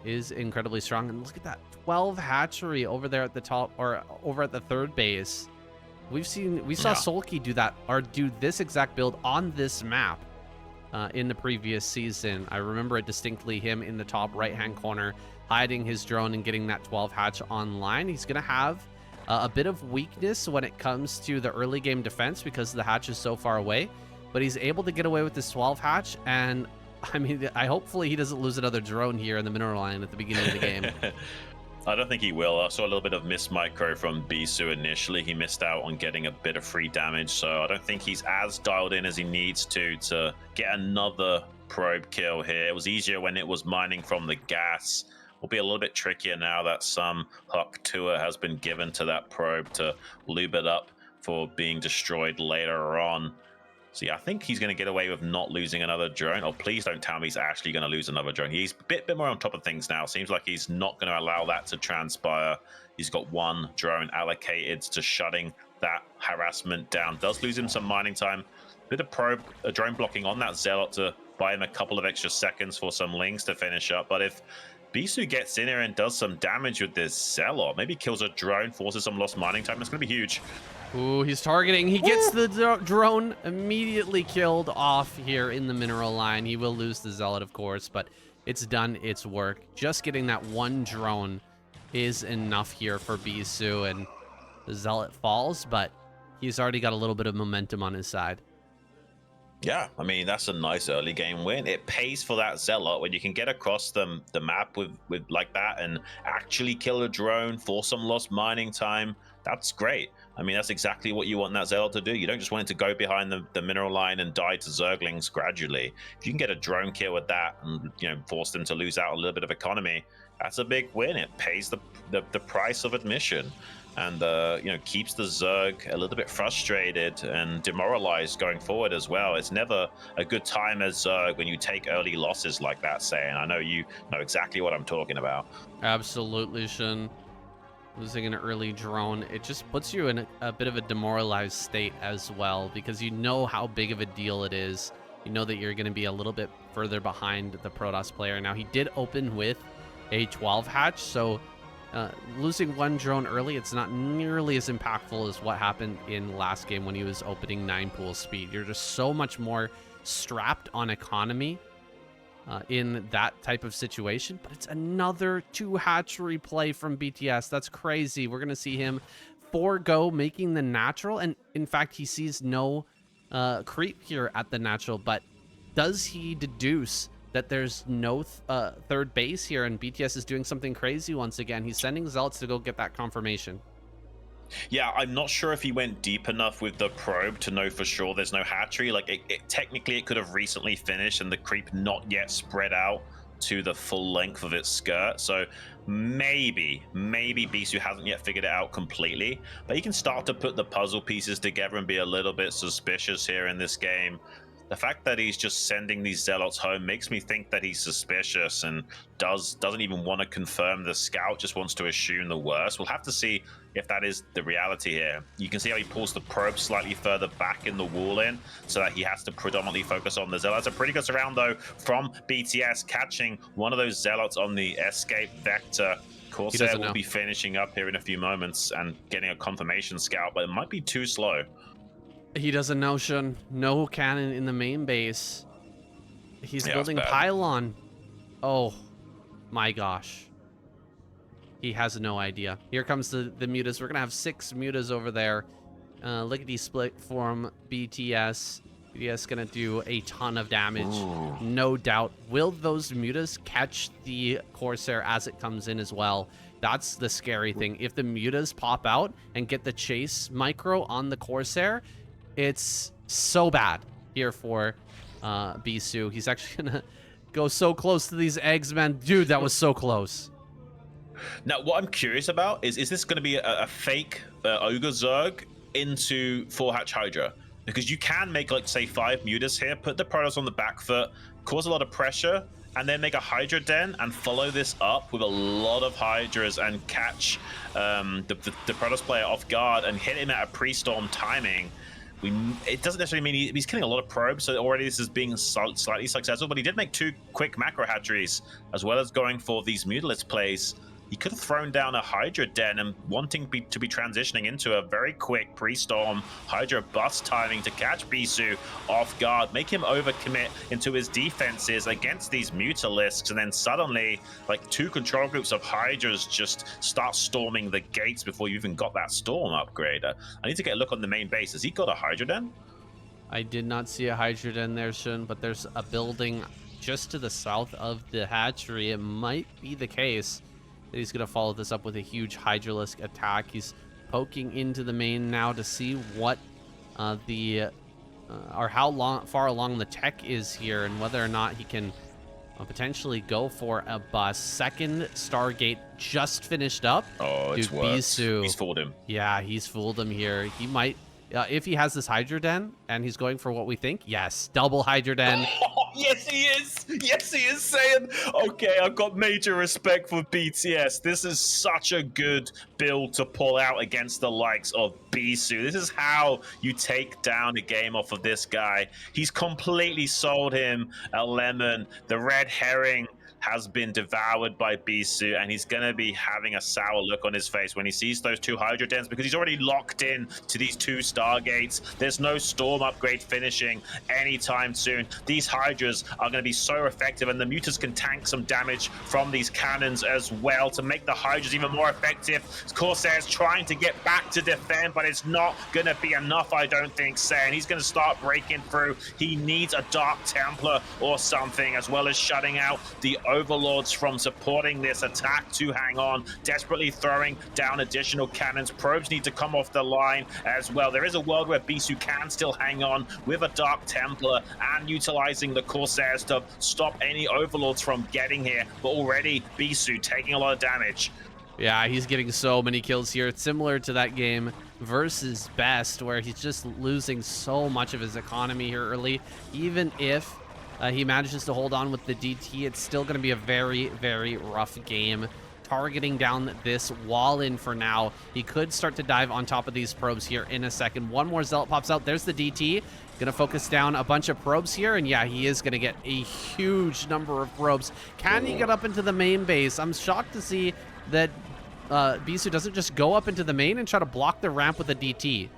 is incredibly strong. And look at that 12 hatchery over there at the top, or over at the third base. We saw Solky do that, or do this exact build on this map in the previous season. I remember it distinctly, him in the top right-hand corner, hiding his drone and getting that 12 hatch online. He's going to have a bit of weakness when it comes to the early game defense because the hatch is so far away, but he's able to get away with this 12 hatch. And I mean, hopefully he doesn't lose another drone here in the mineral line at the beginning of the game. I don't think he will. I saw a little bit of missed micro from Bisu initially. He missed out on getting a bit of free damage, so I don't think he's as dialed in as he needs to get another probe kill here. It was easier when it was mining from the gas. Will be a little bit trickier now that some Huck tour has been given to that probe to lube it up for being destroyed later on. So yeah, I think he's going to get away with not losing another drone. Oh, please don't tell me he's actually going to lose another drone. He's a bit more on top of things now. Seems like he's not going to allow that to transpire. He's got 1 drone allocated to shutting that harassment down. Does lose him some mining time. Bit of drone blocking on that Zealot to buy him a couple of extra seconds for some lings to finish up. But if Bisu gets in here and does some damage with this Zealot, maybe kills a drone, forces some lost mining time, it's going to be huge. Ooh, he's targeting. He gets the drone immediately killed off here in the mineral line. He will lose the Zealot, of course, but it's done its work. Just getting that 1 drone is enough here for Bisu, and the Zealot falls, but he's already got a little bit of momentum on his side. Yeah, I mean, that's a nice early game win. It pays for that Zealot when you can get across the map with like that and actually kill a drone, force some lost mining time. That's great. I mean, that's exactly what you want that Zealot to do. You don't just want it to go behind the mineral line and die to Zerglings gradually. If you can get a drone kill with that and, you know, force them to lose out a little bit of economy, that's a big win. It pays the price of admission, and keeps the Zerg a little bit frustrated and demoralized going forward as well. It's never a good time as Zerg when you take early losses like that, Saiyan. I know you know exactly what I'm talking about. Absolutely, Xun. Losing an early drone, it just puts you in a bit of a demoralized state as well, because you know how big of a deal it is. You know that you're going to be a little bit further behind the Protoss player. Now, he did open with a 12 hatch, so losing one drone early, it's not nearly as impactful as what happened in last game when he was opening 9 pool speed. You're just so much more strapped on economy in that type of situation. But it's another 2 hatchery play from BTS. That's crazy. We're going to see him forego making the natural, and in fact, he sees no creep here at the natural. But does he deduce that there's no third base here, and BTS is doing something crazy once again? He's sending Zealots to go get that confirmation. Yeah, I'm not sure if he went deep enough with the probe to know for sure there's no hatchery. Like, technically, it could have recently finished and the creep not yet spread out to the full length of its skirt. So maybe Bisu hasn't yet figured it out completely, but he can start to put the puzzle pieces together and be a little bit suspicious here in this game. The fact that he's just sending these Zealots home makes me think that he's suspicious and doesn't even want to confirm the scout, just wants to assume the worst. We'll have to see if that is the reality here. You can see how he pulls the probe slightly further back in the wall in, so that he has to predominantly focus on the Zealots. A pretty good surround, though, from BTS, catching one of those Zealots on the escape vector. Corsair will be finishing up here in a few moments and getting a confirmation scout, but it might be too slow. He doesn't know, Xun. No cannon in the main base. He's building pylon. Oh my gosh. He has no idea. Here comes the mutas. We're going to have 6 mutas over there. Lickety split from BTS. BTS going to do a ton of damage. Ooh. No doubt. Will those mutas catch the Corsair as it comes in as well? That's the scary thing. If the mutas pop out and get the chase micro on the Corsair, it's so bad here for Bisu. He's actually going to go so close to these eggs, man. Dude, that was so close. Now, what I'm curious about is this going to be a fake Ogre Zerg into 4-hatch Hydra? Because you can make, like, say, 5 mutas here, put the Protoss on the back foot, cause a lot of pressure, and then make a Hydra den and follow this up with a lot of Hydras and catch the Protoss player off guard and hit him at a pre-storm timing. It doesn't necessarily mean he's killing a lot of probes, so already this is being slightly successful, but he did make 2 quick macro hatcheries, as well as going for these Mutalisks plays. He could have thrown down a Hydra den and wanting to be transitioning into a very quick pre-storm Hydra bust timing to catch Bisu off guard, make him overcommit into his defenses against these Mutalisks, and then suddenly, like, 2 control groups of Hydras just start storming the gates before you even got that storm upgrade. I need to get a look on the main base. Has he got a Hydra den? I did not see a Hydra den there, Xun, but there's a building just to the south of the hatchery. It might be the case that he's going to follow this up with a huge Hydralisk attack. He's poking into the main now to see what or how far along the tech is here, and whether or not he can potentially go for a bust. Second Stargate just finished up. Oh, it's worked. Bisu, he's fooled him. Yeah, he's fooled him here. He might, if he has this Hydra den and he's going for what we think, yes, double Hydra den. Yes, he is. Yes, he is saying, okay, I've got major respect for BTS. This is such a good build to pull out against the likes of Bisu. This is how you take down a game off of this guy. He's completely sold him a lemon. The red herring has been devoured by Bisu, and he's going to be having a sour look on his face when he sees those 2 Hydra dens, because he's already locked in to these 2 Stargates. There's no storm upgrade finishing anytime soon. These Hydras are going to be so effective, and the Mutas can tank some damage from these cannons as well to make the Hydras even more effective. Corsair's trying to get back to defend, but it's not going to be enough, I don't think, Saiyan. He's going to start breaking through. He needs a Dark Templar or something, as well as shutting out the overlords from supporting this attack to hang on, desperately throwing down additional cannons. Probes need to come off the line as well. There is a world where Bisu can still hang on with a Dark Templar and utilizing the Corsairs to stop any overlords from getting here, but already Bisu taking a lot of damage. Yeah, he's getting so many kills here. It's similar to that game versus Best, where he's just losing so much of his economy here early. Even if he manages to hold on with the DT, it's still going to be a very, very rough game. Targeting down this wall in for now. He could start to dive on top of these probes here in a second. One more Zealot pops out. There's the DT. Gonna focus down a bunch of probes here, and yeah, he is gonna get a huge number of probes. Can he get up into the main base? I'm shocked to see that Bisu doesn't just go up into the main and try to block the ramp with a DT.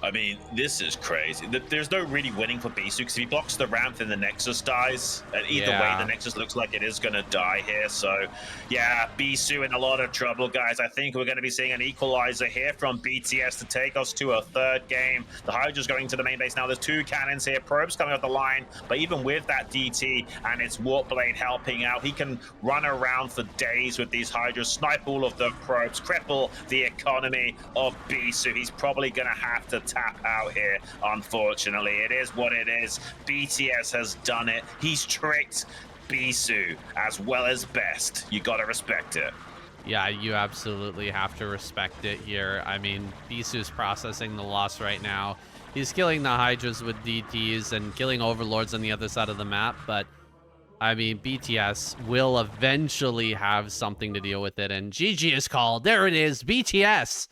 I mean, this is crazy. There's no really winning for Bisu, because if he blocks the ramp, then the Nexus dies. And either way, the Nexus looks like it is going to die here. So, yeah, Bisu in a lot of trouble, guys. I think we're going to be seeing an equalizer here from BTS to take us to a third game. The Hydra's going to the main base now. There's two cannons here. Probes coming off the line. But even with that DT and its Warp Blade helping out, he can run around for days with these Hydras, snipe all of the probes, cripple the economy of Bisu. He's probably going to have to tap out here, unfortunately. It is what it is. BTS has done it. He's tricked Bisu as well as Best. You gotta respect it. Yeah, you absolutely have to respect it here. I mean, Bisu's processing the loss right now. He's killing the Hydras with DTs and killing Overlords on the other side of the map, but I mean, BTS will eventually have something to deal with it, and GG is called. There it is. BTS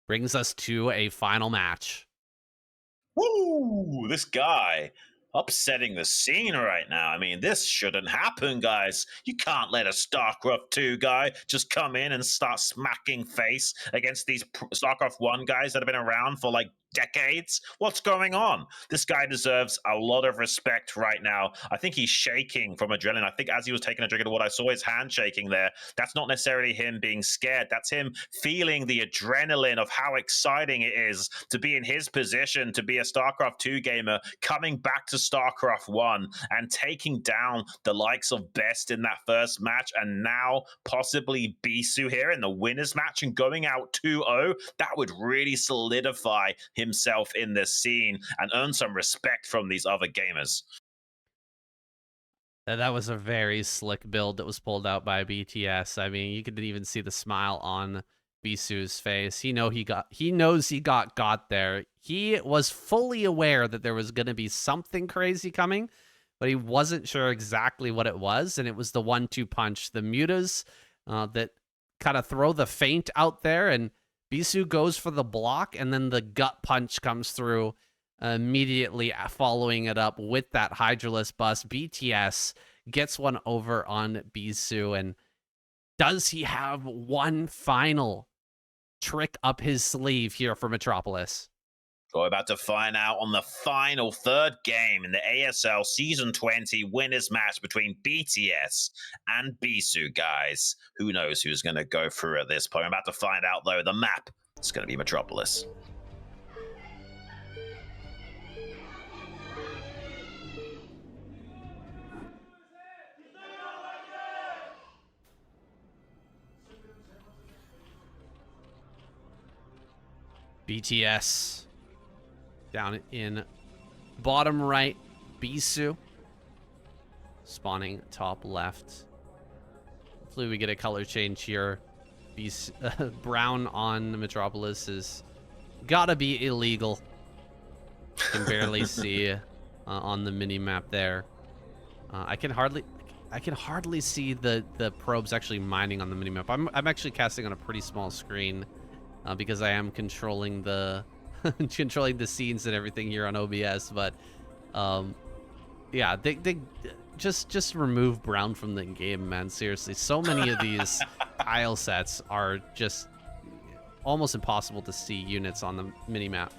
brings us to a final match. Woo! This guy upsetting the scene right now. I mean, this shouldn't happen, guys. You can't let a StarCraft 2 guy just come in and start smacking face against these StarCraft 1 guys that have been around for like decades. What's going on? This guy deserves a lot of respect right now. I think he's shaking from adrenaline. I think as he was taking a drink of water, I saw his hand shaking there. That's not necessarily him being scared. That's him feeling the adrenaline of how exciting it is to be in his position, to be a StarCraft 2 gamer, coming back to StarCraft 1 and taking down the likes of Best in that first match, and now possibly Bisu here in the winners match and going out 2-0. That would really solidify himself in this scene and earn some respect from these other gamers. That was a very slick build that was pulled out by BTS. I mean, you could even see the smile on Bisu's face. He knows he got there. He was fully aware that there was going to be something crazy coming, but he wasn't sure exactly what it was, and it was the 1-2 punch, the mutas that kind of throw the feint out there, and Bisu goes for the block, and then the gut punch comes through immediately following it up with that Hydralisk bust. BTS gets one over on Bisu, and does he have one final trick up his sleeve here for Metropolis? We're about to find out on the final third game in the ASL Season 20 winners match between BTS and Bisu, guys. Who knows who's going to go through at this point? I'm about to find out, though. The map is going to be Metropolis. BTS down in bottom right, Bisu spawning top left. Hopefully we get a color change here. Brown on Metropolis is gotta be illegal. Can barely see on the mini map there. I can hardly see the probes actually mining on the mini map. I'm actually casting on a pretty small screen because I am controlling the controlling the scenes and everything here on OBS. But yeah, they just remove Brown from the game, man. Seriously, so many of these tile sets are just almost impossible to see units on the mini map.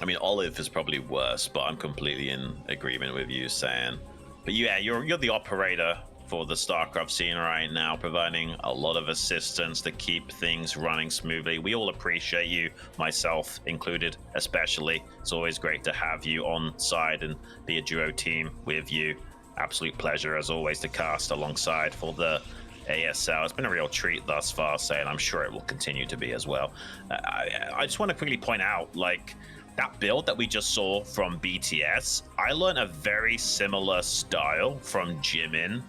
I mean, Olive is probably worse, but I'm completely in agreement with you, saying. But yeah, you're the operator for the StarCraft scene right now, providing a lot of assistance to keep things running smoothly. We all appreciate you, myself included, especially. It's always great to have you on side and be a duo team with you. absolute pleasure as always to cast alongside for the ASL. It's been a real treat thus far, and I'm sure it will continue to be as well. I just want to quickly point out, like, that build that we just saw from BTS, I learned a very similar style from Jimin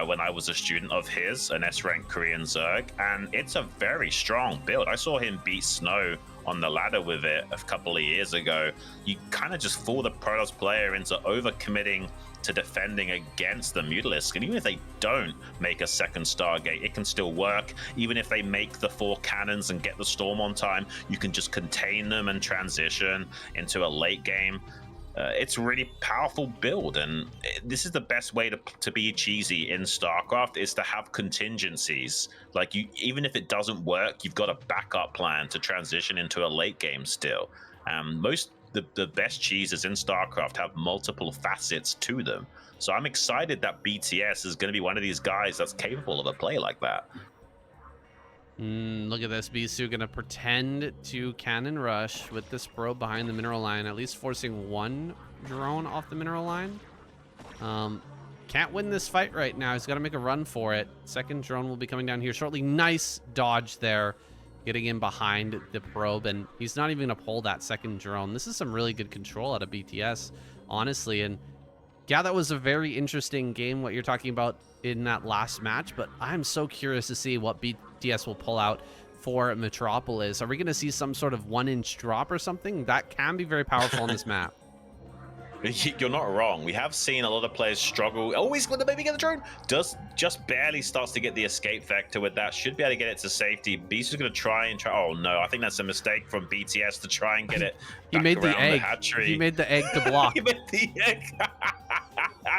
when I was a student of his, an S-rank Korean Zerg, and it's a very strong build. I saw him beat Snow on the ladder with it a couple of years ago. You kind of just fool the Protoss player into overcommitting to defending against the Mutalisk, and even if they don't make a second Stargate, it can still work. Even if they make the 4 cannons and get the Storm on time, you can just contain them and transition into a late game. It's a really powerful build, and this is the best way to be cheesy in StarCraft, is to have contingencies. Like, even if it doesn't work, you've got a backup plan to transition into a late game still. The best cheeses in StarCraft have multiple facets to them. So I'm excited that BTS is going to be one of these guys that's capable of a play like that. Look at this. Bisu going to pretend to cannon rush with this probe behind the mineral line, at least forcing one drone off the mineral line. Can't win this fight right now. He's got to make a run for it. Second drone will be coming down here shortly. Nice dodge there, getting in behind the probe, and he's not even going to pull that second drone. This is some really good control out of BTS, honestly. And yeah, that was a very interesting game, what you're talking about in that last match, but I'm so curious to see what BTS will pull out for Metropolis. Are we going to see some sort of 1-inch drop or something? That can be very powerful on this map. You're not wrong. We have seen a lot of players struggle. Oh, he's going to maybe get the drone. Just barely starts to get the escape vector with that. Should be able to get it to safety. Bisu's going to try. Oh no, I think that's a mistake from BTS to try and get it. He made the egg. He made the egg to block. He made the egg.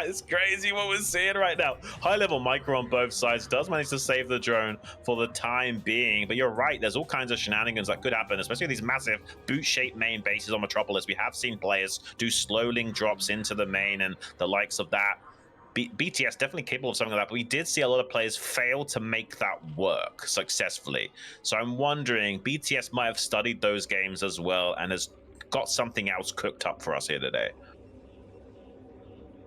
It's crazy what we're seeing right now. High level micro on both sides does manage to save the drone for the time being, but you're right, there's all kinds of shenanigans that could happen, especially these massive boot-shaped main bases on Metropolis. We have seen players do slowing drops into the main and the likes of that. BTS definitely capable of something like that, but we did see a lot of players fail to make that work successfully. So I'm wondering, BTS might have studied those games as well and has got something else cooked up for us here today.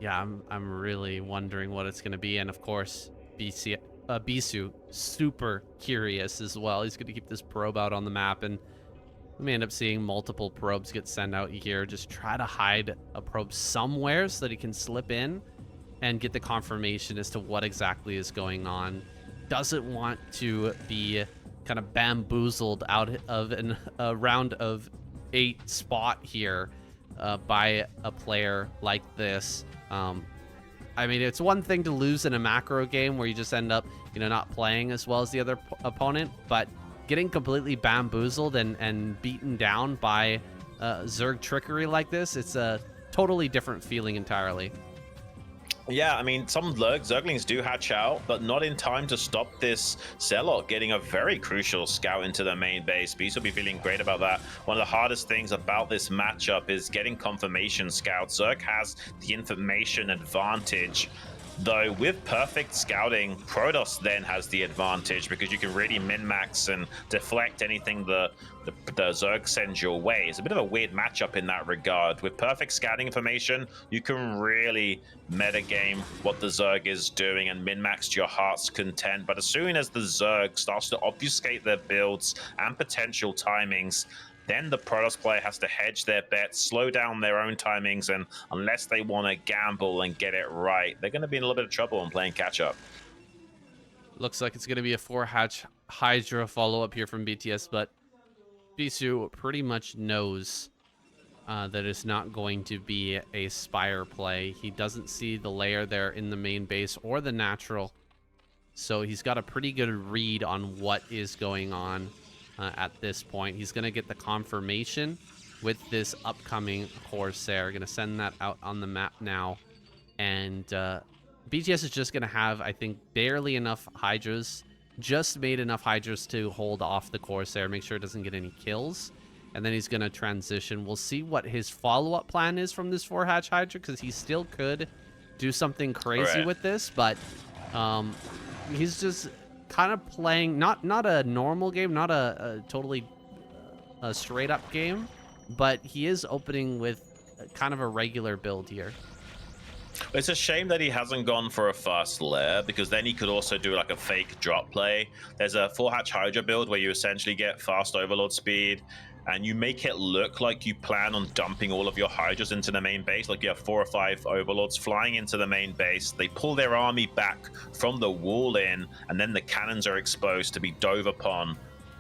Yeah, I'm really wondering what it's going to be. And of course, Bisu, super curious as well. He's going to keep this probe out on the map, and we may end up seeing multiple probes get sent out here. Just try to hide a probe somewhere so that he can slip in and get the confirmation as to what exactly is going on. Doesn't want to be kind of bamboozled out of a round of 8 spot here by a player like this. I mean, it's one thing to lose in a macro game where you just end up, not playing as well as the other opponent, but getting completely bamboozled and beaten down by Zerg trickery like this, it's a totally different feeling entirely. Yeah, I mean, some Zerglings do hatch out, but not in time to stop this Zelot getting a very crucial scout into the main base. Beast will be feeling great about that. One of the hardest things about this matchup is getting confirmation scouts. Zerg has the information advantage, though with perfect scouting, Protoss then has the advantage because you can really min-max and deflect anything the Zerg sends your way. It's a bit of a weird matchup in that regard. With perfect scouting information, you can really metagame what the Zerg is doing and min-max to your heart's content. But as soon as the Zerg starts to obfuscate their builds and potential timings, then the Protoss player has to hedge their bets, slow down their own timings, and unless they want to gamble and get it right, they're going to be in a little bit of trouble when playing catch-up. Looks like it's going to be a 4-hatch Hydra follow-up here from BTS, but Bisu pretty much knows that it's not going to be a Spire play. He doesn't see the layer there in the main base or the natural, so he's got a pretty good read on what is going on. At this point, he's going to get the confirmation with this upcoming Corsair. Going to send that out on the map now. And BTS is just going to have, I think, barely enough Hydras. Just made enough Hydras to hold off the Corsair, make sure it doesn't get any kills. And then he's going to transition. We'll see what his follow-up plan is from this 4-hatch Hydra, because he still could do something crazy with this. But he's just kind of playing not a normal game, not a totally straight up game, but he is opening with kind of a regular build here. It's a shame that he hasn't gone for a fast lair, because then he could also do like a fake drop play. There's a 4-hatch Hydra build where you essentially get fast overlord speed, and you make it look like you plan on dumping all of your Hydras into the main base. Like you have 4 or 5 overlords flying into the main base. They pull their army back from the wall in, and then the cannons are exposed to be dove upon.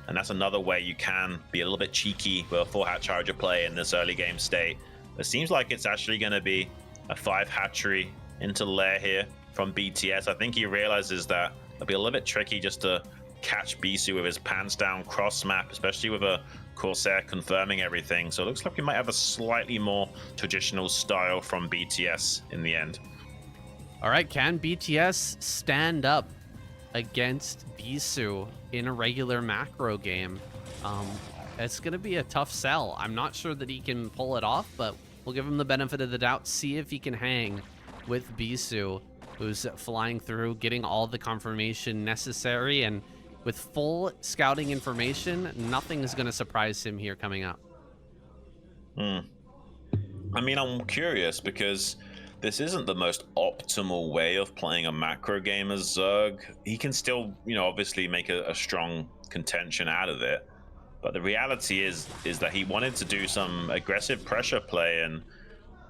And that's another way you can be a little bit cheeky with a 4-hatch Hydra play in this early game state. It seems like it's actually going to be a 5 hatchery into lair here from BTS. I think he realizes that it'll be a little bit tricky just to catch Bisu with his pants down cross map, especially with a Corsair confirming everything. So it looks like we might have a slightly more traditional style from BTS in the end. All right, can BTS stand up against Bisu in a regular macro game? It's going to be a tough sell. I'm not sure that he can pull it off, but we'll give him the benefit of the doubt, see if he can hang with Bisu, who's flying through, getting all the confirmation necessary, and with full scouting information, nothing is going to surprise him here coming up. I mean, I'm curious because this isn't the most optimal way of playing a macro game as Zerg. He can still, obviously make a strong contention out of it. But the reality is that he wanted to do some aggressive pressure play, and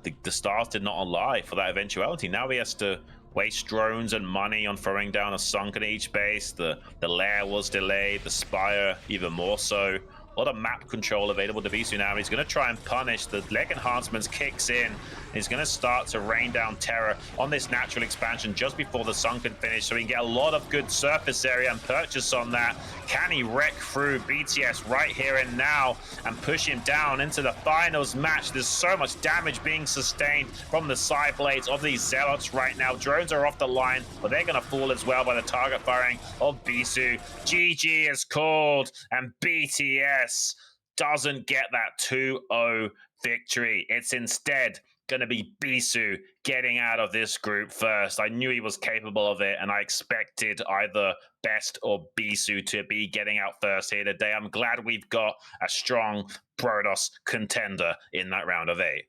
the stars did not allow for that eventuality. Now he has to waste drones and money on throwing down a sunk in each base. The lair was delayed, the spire even more so. A lot of map control available to Bisu now. He's going to try and punish. The leg enhancements kicks in. He's going to start to rain down terror on this natural expansion just before the sunken finish, so he can get a lot of good surface area and purchase on that. Can he wreck through BTS right here and now and push him down into the finals match? There's so much damage being sustained from the side blades of these Zealots right now. Drones are off the line, but they're going to fall as well by the target firing of Bisu. GG is called, and BTS doesn't get that 2-0 victory. It's instead going to be Bisu getting out of this group first. I knew he was capable of it, and I expected either Best or Bisu to be getting out first here today. I'm glad we've got a strong Protoss contender in that round of 8.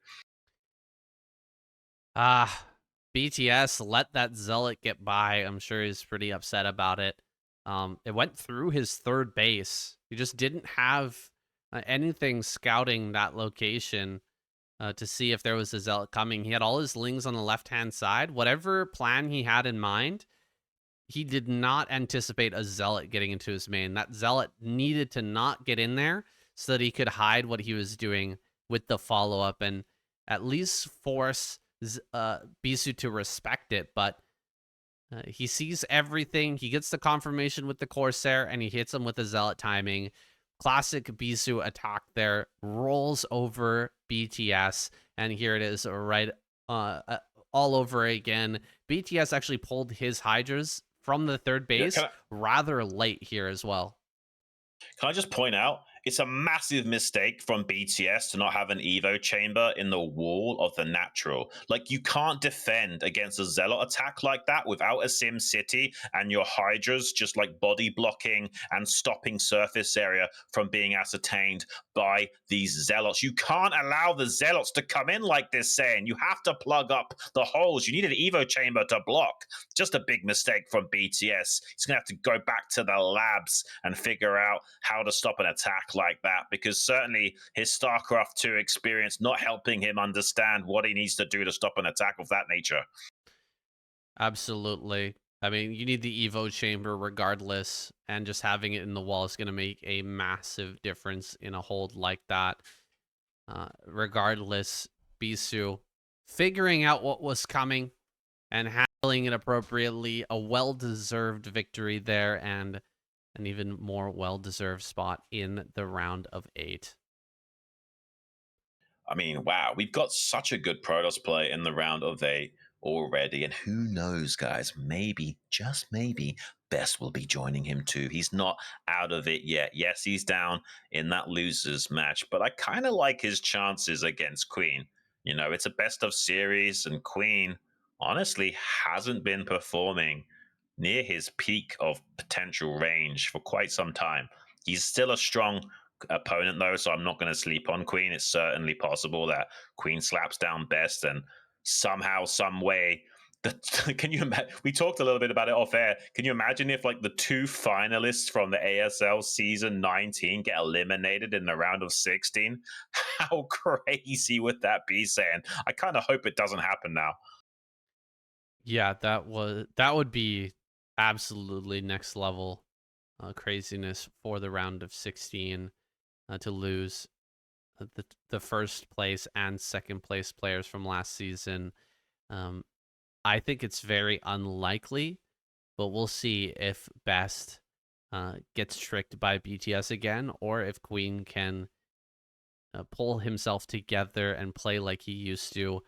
BTS let that Zealot get by. I'm sure he's pretty upset about it. It went through his third base. He just didn't have anything scouting that location to see if there was a Zealot coming. He had all his lings on the left-hand side. Whatever plan he had in mind, he did not anticipate a Zealot getting into his main. That Zealot needed to not get in there so that he could hide what he was doing with the follow-up and at least force Bisu to respect it. But he sees everything. He gets the confirmation with the Corsair, and he hits him with the Zealot timing. Classic Bisu attack there, rolls over BTS, and here it is right all over again. BTS actually pulled his Hydras from the third base rather late here as well. Can I just point out, it's a massive mistake from BTS to not have an Evo chamber in the wall of the natural. Like, you can't defend against a Zealot attack like that without a Sim City and your Hydras just like body blocking and stopping surface area from being ascertained by these Zealots. You can't allow the Zealots to come in like this, saying you have to plug up the holes. You need an Evo chamber to block. Just a big mistake from BTS. He's going to have to go back to the labs and figure out how to stop an attack like that, because certainly his StarCraft 2 experience not helping him understand what he needs to do to stop an attack of that nature. Absolutely. I mean, you need the Evo chamber regardless, and just having it in the wall is going to make a massive difference in a hold like that. Regardless, Bisu figuring out what was coming and handling it appropriately. A well-deserved victory there, and an even more well-deserved spot in the round of 8. I mean, wow, we've got such a good Protoss play in the round of 8 already, and who knows, guys, maybe, just maybe, Best will be joining him too. He's not out of it yet. Yes, he's down in that losers match, but I kind of like his chances against Queen. It's a best of series, and Queen honestly hasn't been performing near his peak of potential range for quite some time. He's still a strong opponent, though, so I'm not going to sleep on Queen. It's certainly possible that Queen slaps down Best, and somehow, some way. Can you imagine? We talked a little bit about it off air. Can you imagine if like the 2 finalists from the ASL season 19 get eliminated in the round of 16? How crazy would that be, Sam? I kind of hope it doesn't happen now. Yeah, that would be absolutely next level craziness for the round of 16 to lose the first place and second place players from last season. I think it's very unlikely, but we'll see if Best gets tricked by BTS again, or if Queen can pull himself together and play like he used to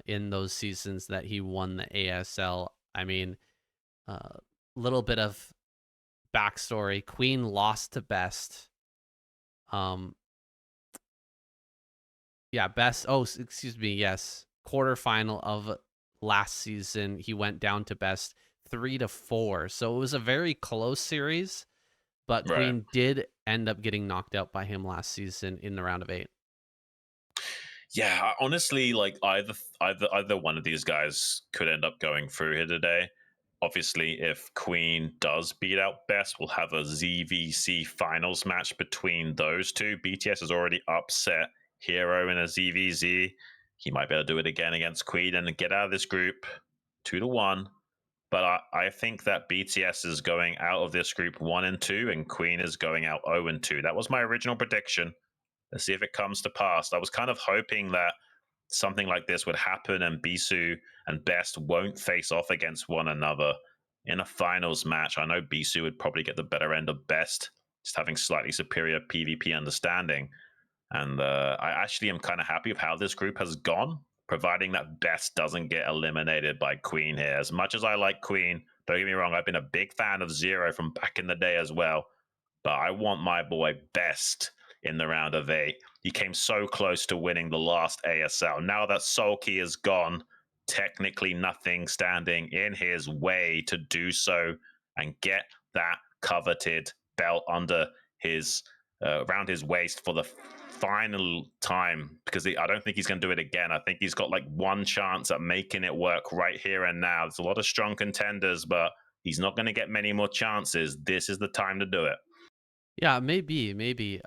in those seasons that he won the ASL. I mean, little bit of backstory. Queen lost to Best. Yeah, Best. Oh, excuse me. Yes, quarterfinal of last season. He went down to Best 3-4. So it was a very close series, but Right. Queen did end up getting knocked out by him last season in the round of 8. Yeah, honestly, like either one of these guys could end up going through here today. Obviously, if Queen does beat out Best, we'll have a ZVC finals match between those two. BTS has already upset Hero in a ZVZ. He might be able to do it again against Queen and get out of this group 2-1. But I think that BTS is going out of this group 1 and 2, and Queen is going out 0 and 2. That was my original prediction. Let's see if it comes to pass. I was kind of hoping that something like this would happen and Bisu and Best won't face off against one another in a finals match. I know Bisu would probably get the better end of Best, just having slightly superior PvP understanding. And I actually am kind of happy with how this group has gone, providing that Best doesn't get eliminated by Queen here. As much as I like Queen, don't get me wrong, I've been a big fan of Zero from back in the day as well. But I want my boy Best in the round of 8. He came so close to winning the last ASL. Now that Sulky is gone, technically nothing standing in his way to do so and get that coveted belt under his around his waist for the final time, because I don't think he's going to do it again. I think he's got like one chance at making it work right here and now. There's a lot of strong contenders, but he's not going to get many more chances. This is the time to do it. Yeah, maybe.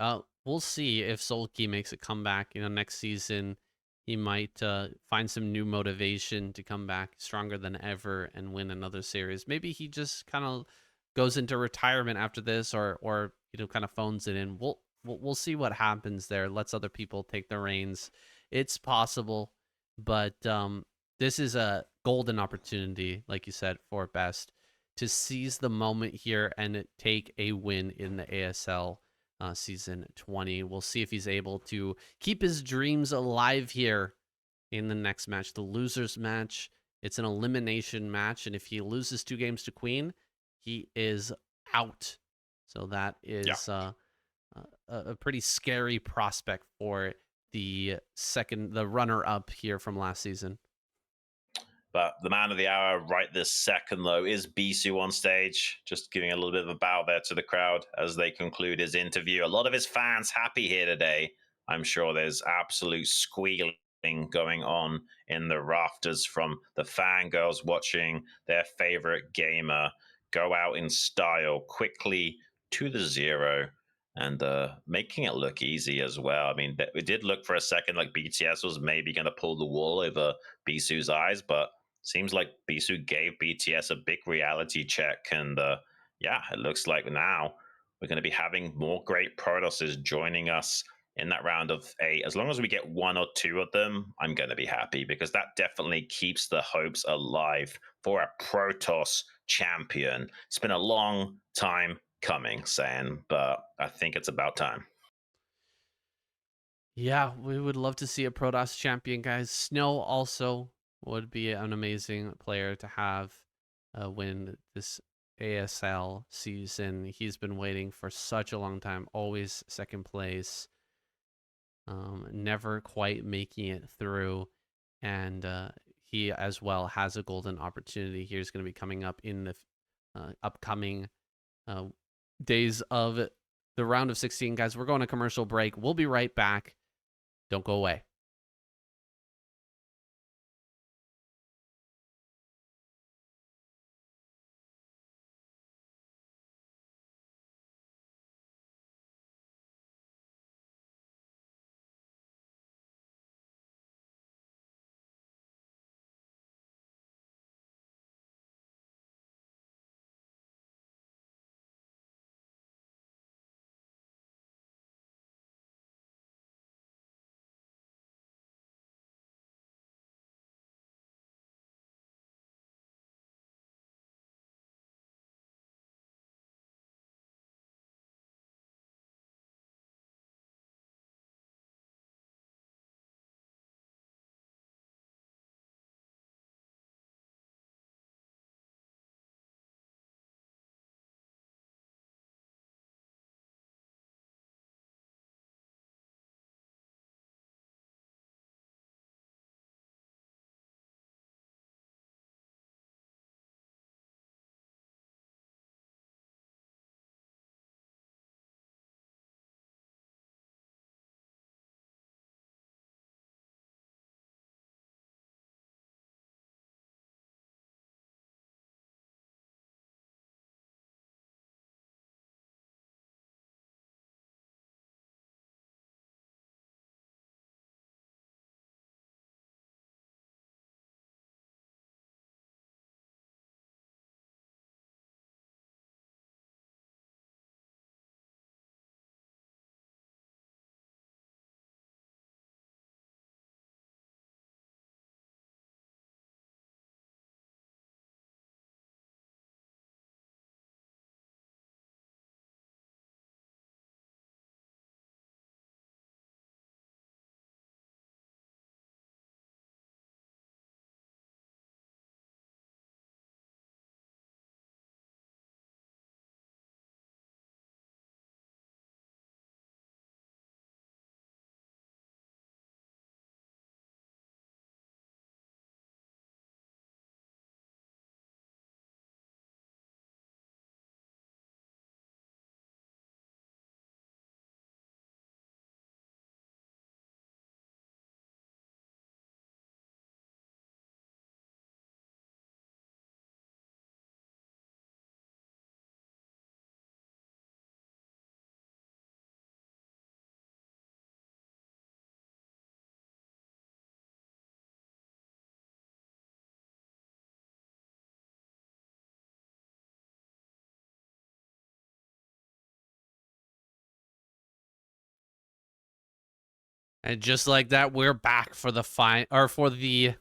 We'll see if Sulky makes a comeback. Next season, he might find some new motivation to come back stronger than ever and win another series. Maybe he just kind of goes into retirement after this, or kind of phones it in. We'll see what happens there. Lets other people take the reins. It's possible, but this is a golden opportunity, like you said, for Best to seize the moment here and take a win in the ASL season 20. We'll see if he's able to keep his dreams alive here in the next match, the losers match. It's an elimination match, and if he loses 2 games to Queen, he is out. So that is a pretty scary prospect for the runner-up here from last season. But the man of the hour right this second, though, is Bisu on stage, just giving a little bit of a bow there to the crowd as they conclude his interview. A lot of his fans happy here today. I'm sure there's absolute squealing going on in the rafters from the fangirls watching their favorite gamer go out in style quickly to the 0 and making it look easy as well. I mean, it did look for a second like BTS was maybe going to pull the wool over Bisu's eyes, but seems like Bisu gave BTS a big reality check. And it looks like now we're going to be having more great Protosses joining us in that round of 8. As long as we get 1 or 2 of them, I'm going to be happy, because that definitely keeps the hopes alive for a Protoss champion. It's been a long time coming, Sam, but I think it's about time. Yeah, we would love to see a Protoss champion, guys. Snow also would be an amazing player to have win this ASL season. He's been waiting for such a long time, always second place, never quite making it through. And he as well has a golden opportunity. Here's going to be coming up in the upcoming days of the round of 16. Guys, we're going to commercial break. We'll be right back. Don't go away. And just like that, we're back for the for the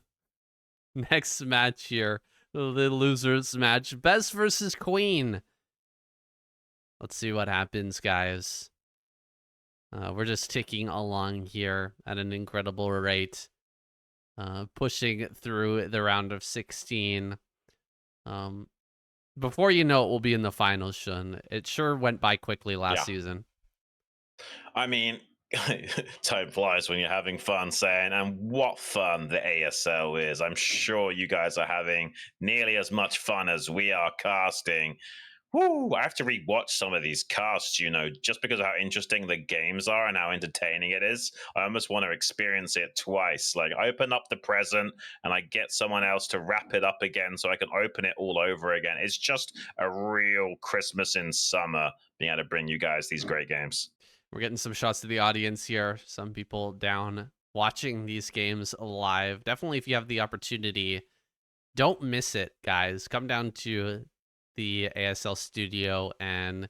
next match here. The losers match. Best versus Queen. Let's see what happens, guys. We're just ticking along here at an incredible rate. Pushing through the round of 16. Before you know it, we'll be in the finals, Xun. It sure went by quickly last season. I mean, time flies when you're having fun, saying, and what fun the ASL is. I'm sure you guys are having nearly as much fun as we are casting. Woo, I have to rewatch some of these casts, you know, just because of how interesting the games are and how entertaining it is. I almost want to experience it twice. Like, I open up the present and I get someone else to wrap it up again so I can open it all over again. It's just a real Christmas in summer being able to bring you guys these great games. We're getting some shots to the audience here. Some people down watching these games live. Definitely, if you have the opportunity, don't miss it, guys. Come down to the ASL studio and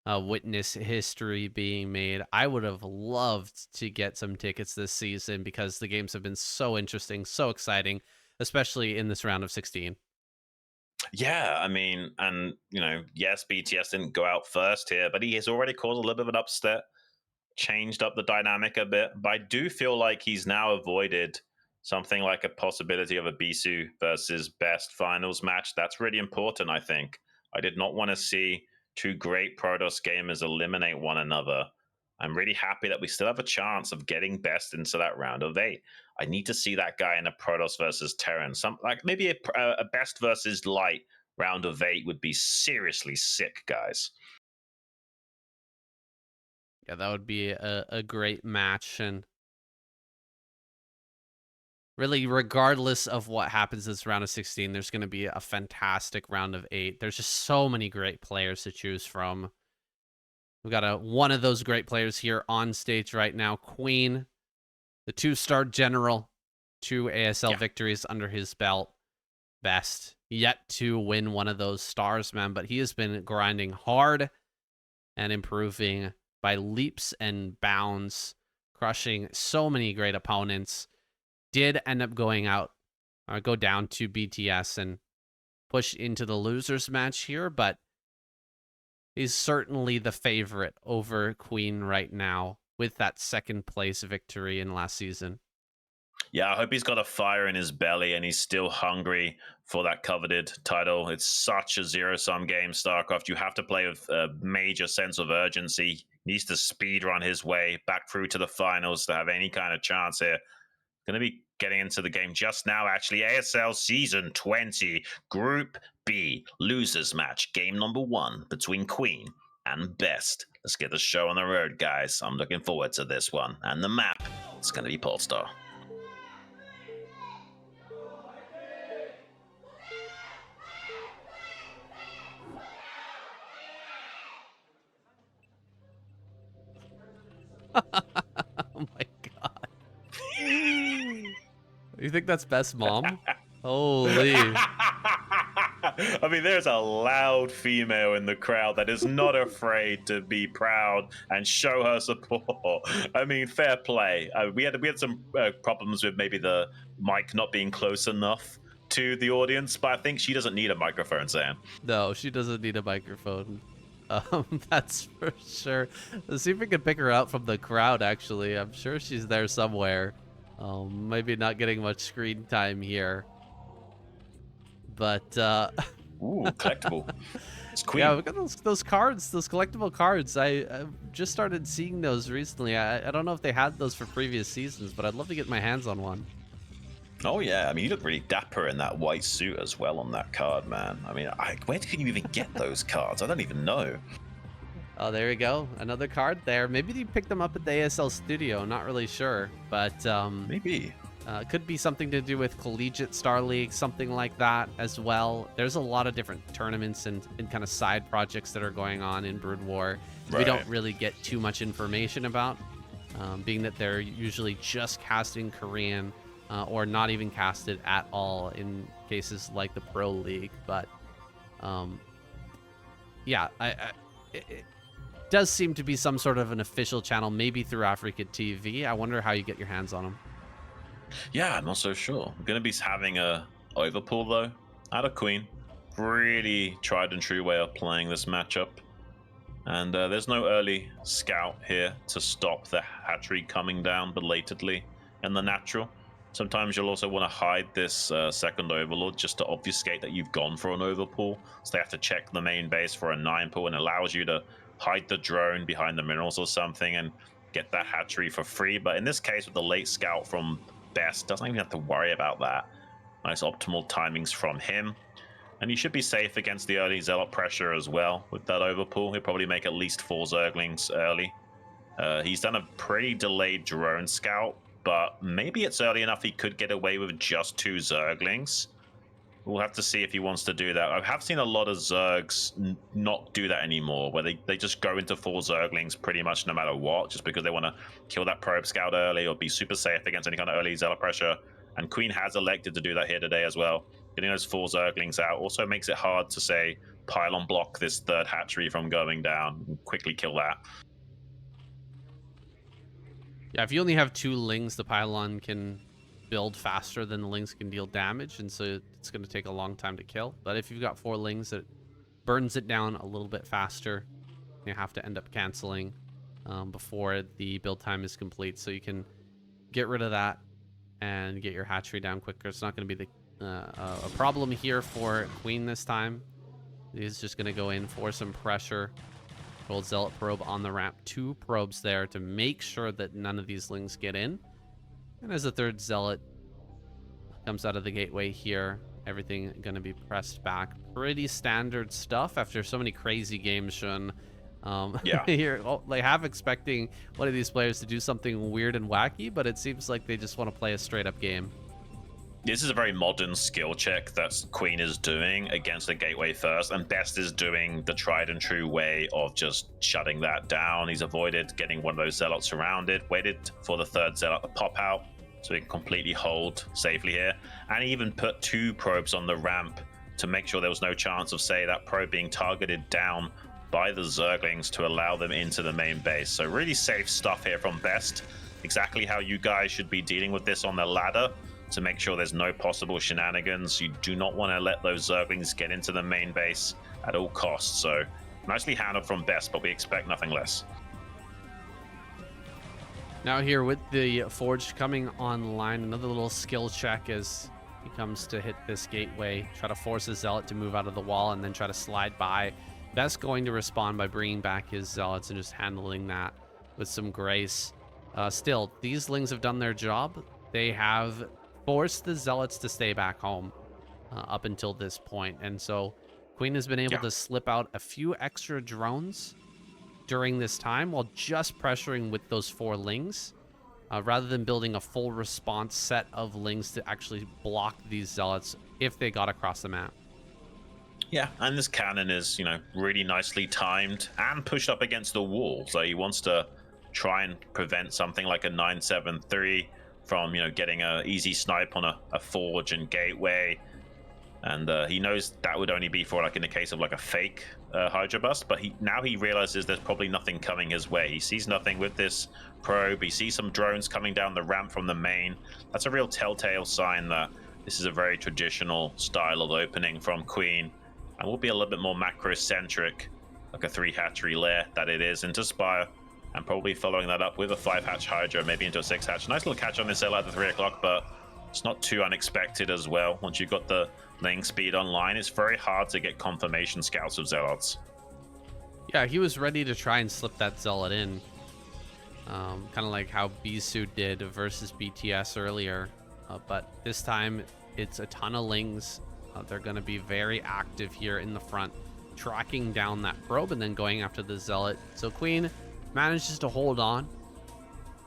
witness history being made. I would have loved to get some tickets this season because the games have been so interesting, so exciting, especially in this round of 16. Yeah, I mean, and, you know, yes, BTS didn't go out first here, but he has already caused a little bit of an upset, changed up the dynamic a bit. But I do feel like he's now avoided something like a possibility of a Bisu versus best finals match. That's really important, I think. I did not want to see two great Protoss gamers eliminate one another. I'm really happy that we still have a chance of getting best into that round of 8. I need to see that guy in a Protoss versus Terran. Some, like, maybe a best versus light round of 8 would be seriously sick, guys. Yeah, that would be a great match. And really, regardless of what happens this round of 16, there's going to be a fantastic round of 8. There's just so many great players to choose from. We've got one of those great players here on stage right now, Queen, the 2-star general, 2 ASL victories under his belt. Best yet to win one of those stars, man, but he has been grinding hard and improving by leaps and bounds, crushing so many great opponents. Did end up going out, or go down to BTS and push into the losers match here, but he's certainly the favorite over Queen right now with that second place victory in last season. Yeah, I hope he's got a fire in his belly and he's still hungry for that coveted title. It's such a zero-sum game, StarCraft. You have to play with a major sense of urgency. He needs to speed run his way back through to the finals to have any kind of chance here. Going to be getting into the game just now, actually. ASL Season 20, Group B, losers match, game number 1 between Queen and Best. Let's get the show on the road, guys. I'm looking forward to this one. And the map, it's going to be Polestar. Oh my god. You think that's Best Mom? Holy. I mean, there's a loud female in the crowd that is not afraid to be proud and show her support. I mean, fair play. We had some problems with maybe the mic not being close enough to the audience, but I think she doesn't need a microphone, Sam. No, she doesn't need a microphone. That's for sure. Let's see if we can pick her out from the crowd, actually. I'm sure she's there somewhere. Maybe not getting much screen time here. But, Ooh, collectible. It's Queen. Yeah, we got those cards, those collectible cards. I just started seeing those recently. I don't know if they had those for previous seasons, but I'd love to get my hands on one. Oh, yeah. I mean, you look really dapper in that white suit as well on that card, man. I mean, where can you even get those cards? I don't even know. Oh, there we go. Another card there. Maybe you picked them up at the ASL studio. Not really sure, but maybe. Could be something to do with Collegiate Star League, something like that as well. There's a lot of different tournaments and kind of side projects that are going on in Brood War. We don't really get too much information about, being that they're usually just casting Korean or not even casted at all in cases like the Pro League. But yeah, does seem to be some sort of an official channel, maybe through Africa TV. I wonder how you get your hands on them. Yeah, I'm not so sure. I'm going to be having a overpull, though. Out of Queen. Really tried and true way of playing this matchup. And there's no early scout here to stop the hatchery coming down belatedly in the natural. Sometimes you'll also want to hide this second overlord just to obfuscate that you've gone for an overpull. So they have to check the main base for a 9 pull, and allows you to hide the drone behind the minerals or something and get that hatchery for free. But in this case, with the late scout from Best, doesn't even have to worry about that. Nice optimal timings from him. And you should be safe against the early Zealot pressure as well with that overpull. He'll probably make at least 4 Zerglings early. He's done a pretty delayed drone scout, but maybe it's early enough he could get away with just 2 Zerglings. We'll have to see if he wants to do that. I have seen a lot of Zergs not do that anymore, where they just go into 4 Zerglings pretty much no matter what, just because they want to kill that probe scout early or be super safe against any kind of early Zealot pressure. And Queen has elected to do that here today as well. Getting those 4 Zerglings out also makes it hard to, say, pylon block this 3rd hatchery from going down and quickly kill that. Yeah, if you only have 2 Lings, the pylon can build faster than the Lings can deal damage, and so it's going to take a long time to kill. But if you've got 4 Lings, it burns it down a little bit faster. You have to end up canceling before the build time is complete, so you can get rid of that and get your hatchery down quicker. It's not going to be a problem here for Queen this time. He's just going to go in for some pressure. Gold Zealot probe on the ramp. 2 probes there to make sure that none of these Lings get in. And as the 3rd Zealot comes out of the gateway here, everything going to be pressed back. Pretty standard stuff after so many crazy games, Xun. Yeah. Here, they have expecting one of these players to do something weird and wacky, but it seems like they just want to play a straight-up game. This is a very modern skill check that Queen is doing against the gateway first, and Best is doing the tried and true way of just shutting that down. He's avoided getting one of those Zealots surrounded, waited for the 3rd Zealot to pop out so he can completely hold safely here, and he even put 2 probes on the ramp to make sure there was no chance of, say, that probe being targeted down by the Zerglings to allow them into the main base. So really safe stuff here from Best. Exactly how you guys should be dealing with this on the ladder, to make sure there's no possible shenanigans. You do not want to let those Zerglings get into the main base at all costs. So nicely handled from Best, but we expect nothing less. Now here with the Forge coming online, another little skill check as he comes to hit this gateway. Try to force his Zealot to move out of the wall and then try to slide by. Best going to respond by bringing back his Zealots and just handling that with some grace. Still, these Lings have done their job. They have forced the Zealots to stay back home up until this point. And so Queen has been able to slip out a few extra drones during this time while just pressuring with those 4 Lings rather than building a full response set of Lings to actually block these Zealots if they got across the map. Yeah, and this cannon is, really nicely timed and pushed up against the wall. So he wants to try and prevent something like a 973 from, getting a easy snipe on a Forge and gateway. And he knows that would only be for, in the case of, a fake Hydra bust. But now he realizes there's probably nothing coming his way. He sees nothing with this probe. He sees some drones coming down the ramp from the main. That's a real telltale sign that this is a very traditional style of opening from Queen. And will be a little bit more macro-centric, like a 3 hatchery lair that it is into Spire. And probably following that up with a 5 hatch Hydra, maybe into a 6 hatch. Nice little catch on this Zealot at the 3 o'clock, but it's not too unexpected as well. Once you've got the laying speed online, it's very hard to get confirmation scouts of Zealots. Yeah, he was ready to try and slip that Zealot in. Kind of like how Bisu did versus BTS earlier. But this time, it's a ton of Lings. They're going to be very active here in the front, tracking down that probe and then going after the Zealot. So Queen manages to hold on,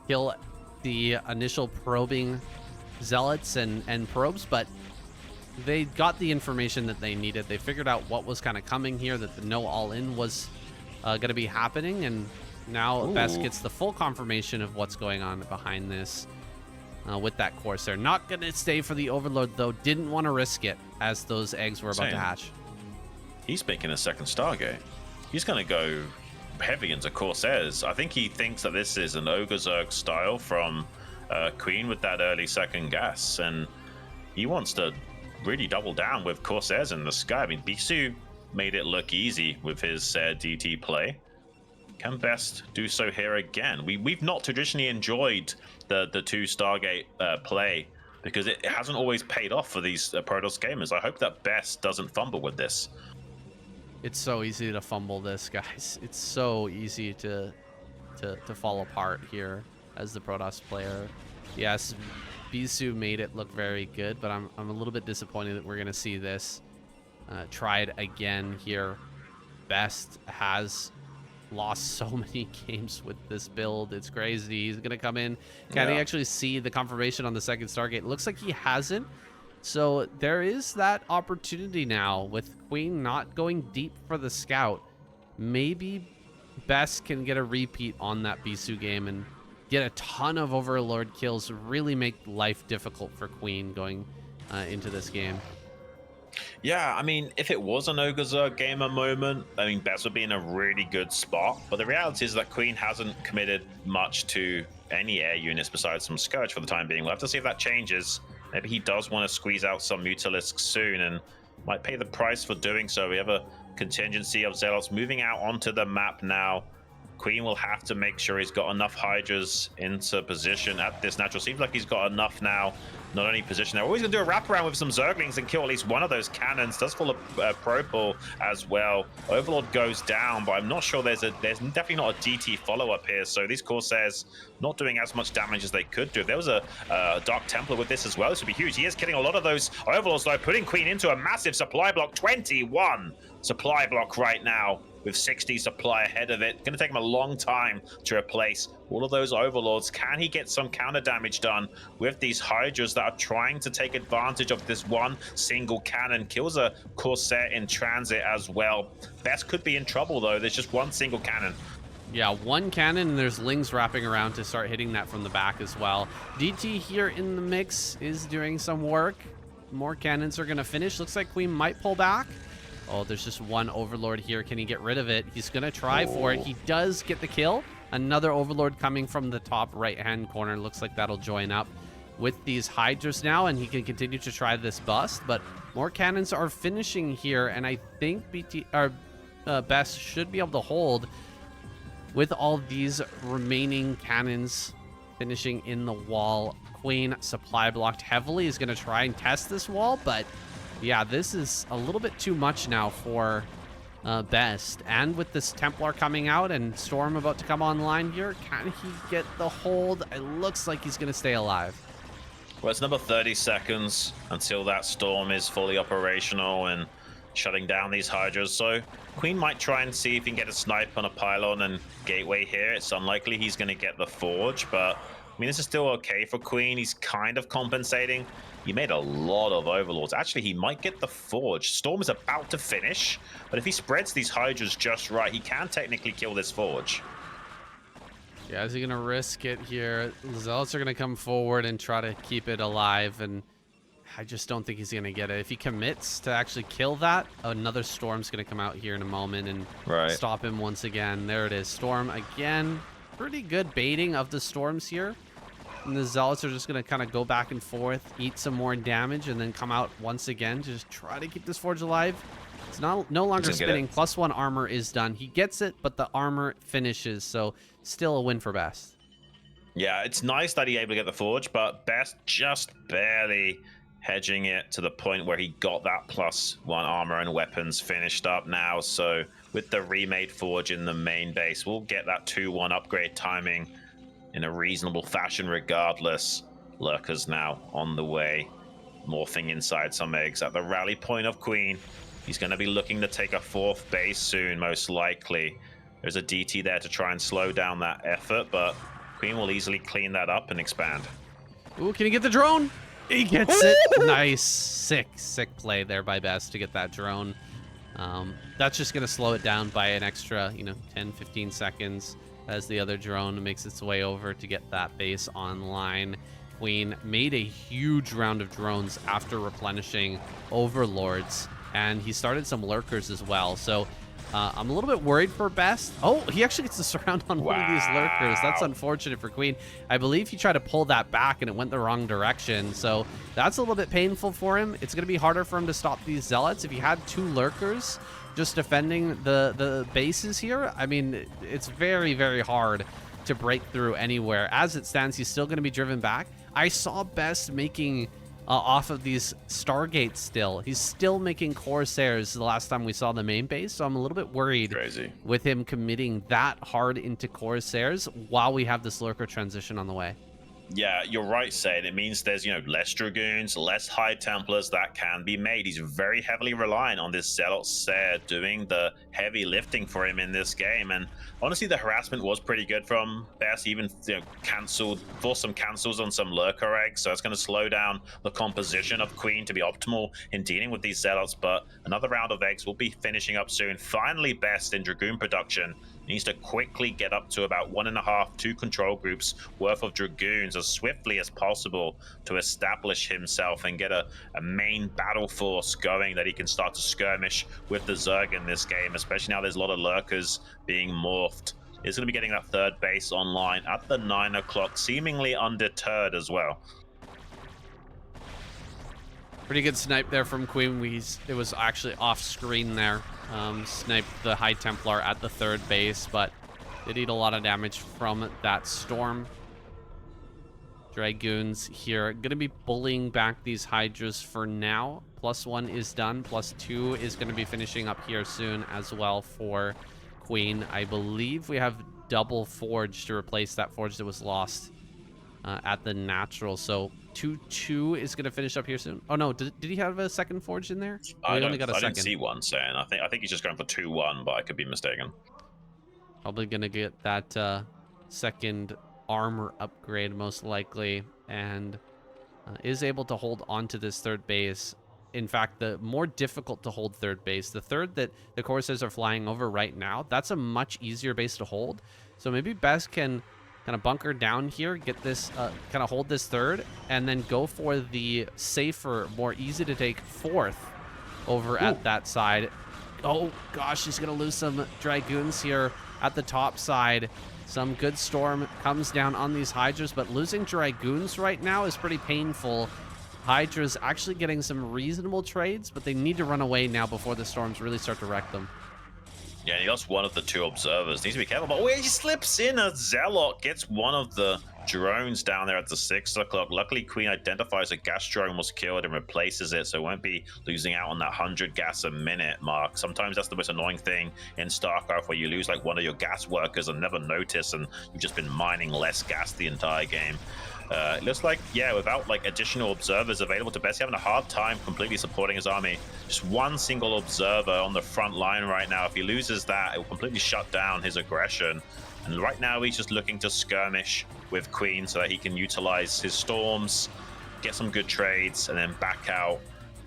kill the initial probing Zealots and probes, but they got the information that they needed. They figured out what was kind of coming here, that the no all-in was going to be happening, and now Best gets the full confirmation of what's going on behind this with that Corsair. Not going to stay for the Overlord, though. Didn't want to risk it as those eggs were about to hatch. He's making a second Stargate. He's going to go heavy into Corsairs. I think he thinks that this is an Ogre Zerg style from Queen with that early second gas, and he wants to really double down with Corsairs in the sky. I mean, Bisu made it look easy with his DT play. Can Best do so here again? We've not traditionally enjoyed the two Stargate play because it hasn't always paid off for these Protoss gamers. I hope that Best doesn't fumble with this. It's so easy to fumble this, guys. It's so easy to fall apart here as the Protoss player. Yes, Bisu made it look very good, but I'm a little bit disappointed that we're gonna see this tried again here. Best has lost so many games with this build. It's crazy. He's gonna come in. Can he actually see the confirmation on the second Stargate? Looks like he hasn't. So there is that opportunity now with Queen not going deep for the scout. Maybe Best can get a repeat on that Bisu game and get a ton of Overlord kills, really make life difficult for Queen going into this game. Yeah, I mean, if it was an Ogre Zerg gamer moment, I mean, Best would be in a really good spot. But the reality is that Queen hasn't committed much to any air units besides some Scourge for the time being. We'll have to see if that changes. Maybe he does want to squeeze out some Mutalisks soon and might pay the price for doing so. We have a contingency of Zealots moving out onto the map now. Queen will have to make sure he's got enough Hydras into position at this natural. Seems like he's got enough now. Not only position, they're always going to do a wraparound with some Zerglings and kill at least one of those cannons. Does fall a Propel as well. Overlord goes down, but I'm not sure there's definitely not a DT follow-up here. So these Corsairs not doing as much damage as they could do. If there was a Dark Templar with this as well, this would be huge. He is killing a lot of those Overlords, though, putting Queen into a massive supply block. 21 supply block right now, with 60 supply ahead of it. Going to take him a long time to replace all of those Overlords. Can he get some counter damage done with these Hydras that are trying to take advantage of this one single cannon? Kills a Corsair in transit as well. Best could be in trouble, though. There's just one single cannon. Yeah, one cannon, and there's Lings wrapping around to start hitting that from the back as well. DT here in the mix is doing some work. More cannons are going to finish. Looks like Queen might pull back. Oh, there's just one Overlord here. Can he get rid of it? He's going to try for it. He does get the kill. Another Overlord coming from the top right-hand corner. Looks like that'll join up with these Hydras now, and he can continue to try this bust. But more cannons are finishing here, and I think Best should be able to hold with all these remaining cannons finishing in the wall. Queen supply blocked heavily, is going to try and test this wall, but yeah, this is a little bit too much now for Best. And with this Templar coming out and Storm about to come online here, can he get the hold? It looks like he's going to stay alive. Well, it's another 30 seconds until that Storm is fully operational and shutting down these Hydras. So Queen might try and see if he can get a snipe on a pylon and gateway here. It's unlikely he's going to get the Forge, but I mean, this is still okay for Queen. He's kind of compensating. He made a lot of Overlords. Actually, he might get the Forge. Storm is about to finish, but if he spreads these Hydras just right, he can technically kill this Forge. Yeah, is he going to risk it here? The Zealots are going to come forward and try to keep it alive, and I just don't think he's going to get it. If he commits to actually kill that, another Storm's going to come out here in a moment and stop him once again. There it is. Storm again. Pretty good baiting of the Storms here. And the Zealots are just going to kind of go back and forth, eat some more damage, and then come out once again to just try to keep this Forge alive. It's no longer spinning. +1 armor is done. He gets it, but the armor finishes. So still a win for Best. Yeah, it's nice that he able to get the Forge, but Best just barely hedging it to the point where he got that +1 armor and weapons finished up now. So with the remade Forge in the main base, we'll get that 2-1 upgrade timing in a reasonable fashion regardless. Lurkers now on the way, morphing inside some eggs at the rally point of Queen. He's going to be looking to take a 4th base soon, most likely. There's a DT there to try and slow down that effort, but Queen will easily clean that up and expand. Ooh, can he get the drone? He gets it. Nice. Sick play there by Best to get that drone. That's just going to slow it down by an extra, 10, 15 seconds as the other drone makes its way over to get that base online. Queen made a huge round of drones after replenishing Overlords, and he started some Lurkers as well. So I'm a little bit worried for Best. Oh, he actually gets to surround on one of these lurkers. That's unfortunate for Queen. I believe he tried to pull that back and it went the wrong direction. So that's a little bit painful for him. It's going to be harder for him to stop these zealots. If he had 2 lurkers just defending the bases here, I mean, it's very, very hard to break through anywhere. As it stands, he's still going to be driven back. I saw Best making... off of these Stargates still. He's still making Corsairs the last time we saw the main base, so I'm a little bit worried with him committing that hard into Corsairs while we have this Lurker transition on the way. Yeah, you're right, Sid. It means there's, less Dragoons, less High Templars that can be made. He's very heavily reliant on this Zealot Sair doing the heavy lifting for him in this game. And honestly, the harassment was pretty good from Best. Even, forced some cancels on some Lurker eggs. So it's going to slow down the composition of Queen to be optimal in dealing with these Zealots. But another round of eggs will be finishing up soon. Finally, Best in Dragoon production needs to quickly get up to about 1.5, 2 control groups worth of Dragoons as swiftly as possible to establish himself and get a main battle force going that he can start to skirmish with the Zerg in this game, especially now there's a lot of lurkers being morphed. He's going to be getting that 3rd base online at the 9 o'clock, seemingly undeterred as well. Pretty good snipe there from Queen. It was actually off screen there. Sniped the High Templar at the 3rd base, but did eat a lot of damage from that storm. Dragoons here going to be bullying back these Hydras for now. +1 is done. +2 is going to be finishing up here soon as well for Queen. I believe we have double Forge to replace that Forge that was lost at the natural. So 2-2 is going to finish up here soon. Oh no, did he have a second Forge in there? I didn't see one, saying. I think he's just going for 2-1, but I could be mistaken. Probably going to get that second armor upgrade most likely, and is able to hold on to this 3rd base. In fact, the more difficult to hold 3rd base, the 3rd that the Corsairs are flying over right now, that's a much easier base to hold. So maybe Best can kind of bunker down here, get this, kind of hold this 3rd, and then go for the safer, more easy to take 4th over at that side. Oh gosh, he's gonna lose some Dragoons here at the top side. Some good storm comes down on these Hydras, but losing Dragoons right now is pretty painful. Hydra's actually getting some reasonable trades, but they need to run away now before the storms really start to wreck them. Yeah, he lost one of the 2 observers. Needs to be careful. But where he slips in a Zealot, gets one of the drones down there at the 6 o'clock. Luckily, Queen identifies a gas drone was killed and replaces it, so won't be losing out on that 100 gas a minute mark. Sometimes that's the most annoying thing in StarCraft, where you lose like one of your gas workers and never notice, and you've just been mining less gas the entire game. It looks like, yeah, without like additional observers available to Best, having a hard time completely supporting his army. Just one single observer on the front line right now. If he loses that, it will completely shut down his aggression. And right now he's just looking to skirmish with Queen so that he can utilize his storms, get some good trades, and then back out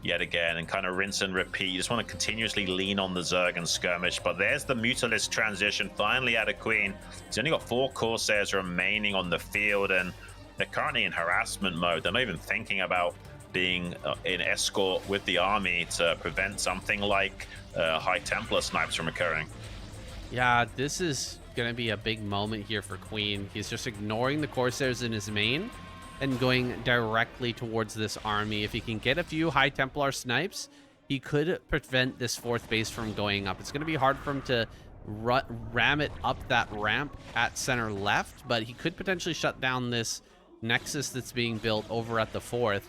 yet again and kind of rinse and repeat. You just want to continuously lean on the Zerg and skirmish. But there's the Mutalist transition finally out of Queen. He's only got 4 Corsairs remaining on the field, and they're currently in harassment mode. They're not even thinking about being in escort with the army to prevent something like High Templar snipes from occurring. Yeah, this is going to be a big moment here for Queen. He's just ignoring the Corsairs in his main and going directly towards this army. If he can get a few High Templar snipes, he could prevent this 4th base from going up. It's going to be hard for him to ram it up that ramp at center left, but he could potentially shut down this Nexus that's being built over at the 4th.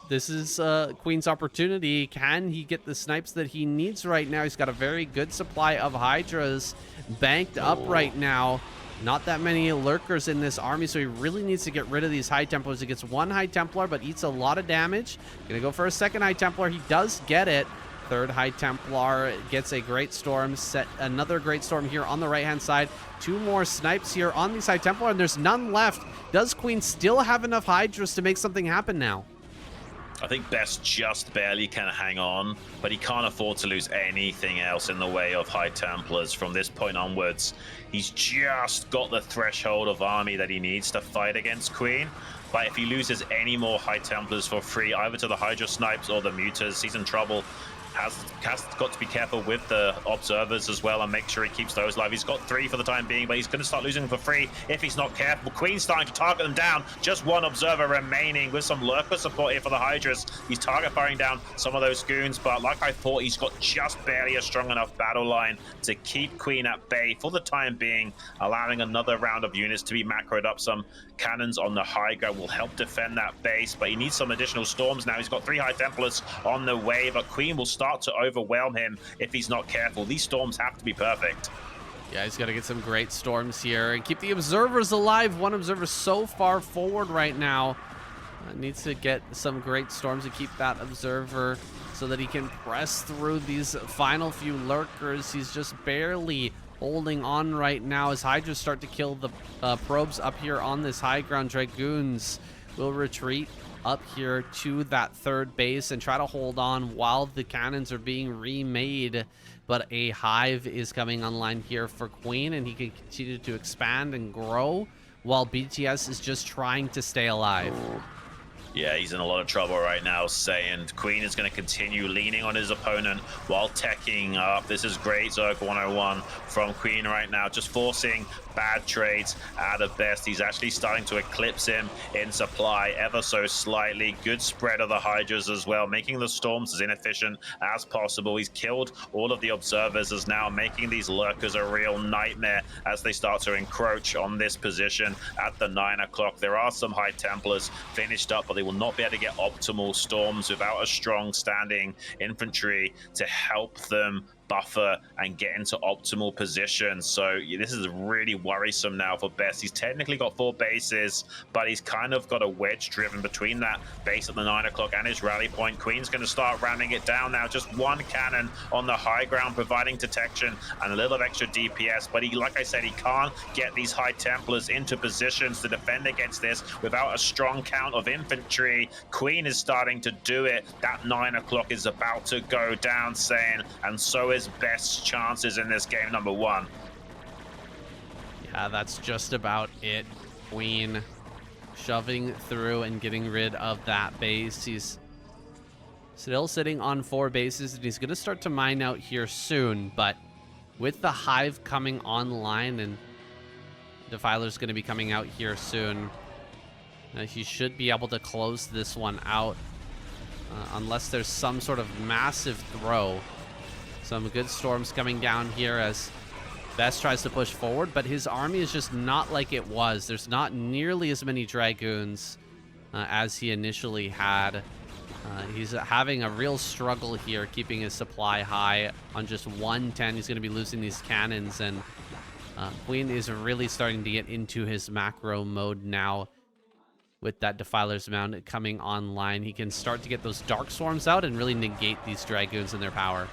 This is Queen's opportunity. Can he get the snipes that he needs right now? He's got a very good supply of Hydras banked up right now. Not that many lurkers in this army, so he really needs to get rid of these High Templars. He gets 1 High Templar, but eats a lot of damage. Gonna go for a 2nd High Templar. He does get it. 3rd High Templar gets a great storm. Set another great storm here on the right-hand side. 2 more snipes here on these High Templar, and there's none left. Does Queen still have enough Hydras to make something happen now? I think Best just barely can hang on, but he can't afford to lose anything else in the way of High Templars from this point onwards. He's just got the threshold of army that he needs to fight against Queen. But if he loses any more High Templars for free, either to the Hydra snipes or the Mutas, he's in trouble. has got to be careful with the observers as well and make sure he keeps those alive. He's got 3 for the time being, but he's going to start losing for free if he's not careful. Queen's starting to target them down. Just 1 observer remaining with some lurker support here for the Hydras. He's target firing down some of those goons, but like I thought, he's got just barely a strong enough battle line to keep Queen at bay for the time being, allowing another round of units to be macroed up. Some cannons on the high ground will help defend that base, but he needs some additional storms now. He's got 3 High Templars on the way, but Queen will start to overwhelm him if he's not careful. These storms have to be perfect. Yeah, he's got to get some great storms here and keep the observers alive. 1 observer so far forward right now. Needs to get some great storms to keep that observer so that he can press through these final few lurkers. He's just barely holding on right now as Hydras start to kill the probes up here on this high ground. Dragoons will retreat up here to that 3rd base and try to hold on while the cannons are being remade. But a hive is coming online here for Queen, and he can continue to expand and grow while BTS is just trying to stay alive. Yeah, he's in a lot of trouble right now, Saiyan. Queen is going to continue leaning on his opponent while teching up. This is great Zerg 101 from Queen right now, just forcing bad trades out of best. He's actually starting to eclipse him in supply ever so slightly. Good spread of the Hydras as well, making the storms as inefficient as possible. He's killed all of the observers, as now making these lurkers a real nightmare as they start to encroach on this position at the 9 o'clock. There are some High Templars finished up, but they will not be able to get optimal storms without a strong standing infantry to help them buffer and get into optimal positions. So this is really worrisome now for Best. He's technically got 4 bases, but he's kind of got a wedge driven between that base at the 9 o'clock and his rally point. Queen's going to start ramming it down now. Just 1 cannon on the high ground, providing detection and a little extra DPS. But he, like I said, he can't get these High Templars into positions to defend against this without a strong count of infantry. Queen is starting to do it. That 9 o'clock is about to go down, saying, and so is Best's chances in this game number 1. Yeah, that's just about it. Queen shoving through and getting rid of that base. He's still sitting on 4 bases, and he's going to start to mine out here soon, but with the hive coming online and Defiler's going to be coming out here soon, he should be able to close this one out unless there's some sort of massive throw. Some good storms coming down here as Best tries to push forward, but his army is just not like it was. There's not nearly as many Dragoons as he initially had. He's having a real struggle here, keeping his supply high on just 110. He's going to be losing these cannons, and Queen is really starting to get into his macro mode now. With that Defiler's Mound coming online, he can start to get those Dark Swarms out and really negate these Dragoons and their power.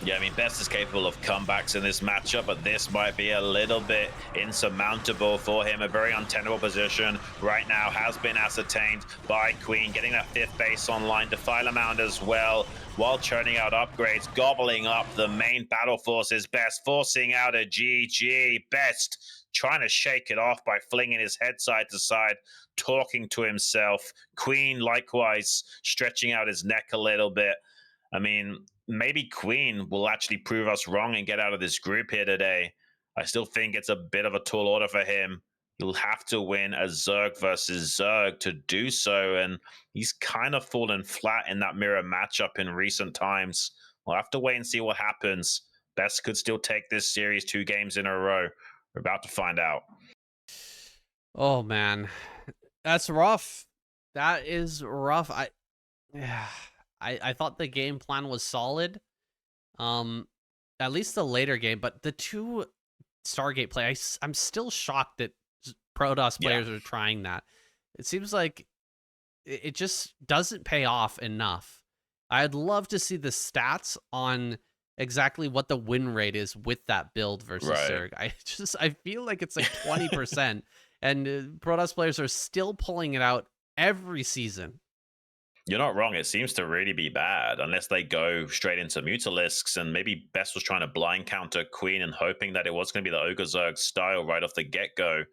Yeah, I mean, Best is capable of comebacks in this matchup, but this might be a little bit insurmountable for him. A very untenable position right now has been ascertained by Queen, getting that 5th base online, Defiler Mound as well, while churning out upgrades, gobbling up the main battle forces. Best forcing out a GG. Best trying to shake it off by flinging his head side to side, talking to himself. Queen likewise stretching out his neck a little bit. I mean, maybe Queen will actually prove us wrong and get out of this group here today. I still think it's a bit of a tall order for him. He'll have to win a Zerg versus Zerg to do so, and he's kind of fallen flat in that mirror matchup in recent times. We'll have to wait and see what happens. Best could still take this series 2 games in a row. We're about to find out. Oh, man. That's rough. That is rough. I thought the game plan was solid. At least the later game, but the 2 Stargate play, I'm still shocked that Protoss players are trying that. It seems like it just doesn't pay off enough. I'd love to see the stats on exactly what the win rate is with that build versus Zerg. I feel like it's like 20%, and Protoss players are still pulling it out every season. You're not wrong. It seems to really be bad unless they go straight into Mutalisks, and maybe Best was trying to blind counter Queen and hoping that it was going to be the Ogre Zerg style right off the get-go.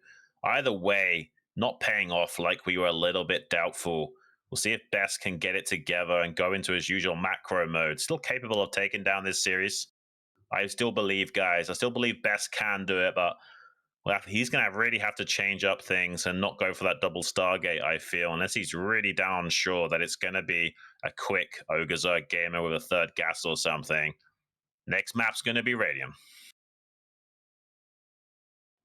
Either way, not paying off like we were a little bit doubtful We'll see if Best can get it together and go into his usual macro mode. Still capable of taking down this series. I still believe, guys. I still believe Best can do it, but well, he's going to really have to change up things and not go for that double Stargate, I feel, unless he's really down sure that it's going to be a quick Ogre gamer with a third gas or something. Next map's going to be Radium.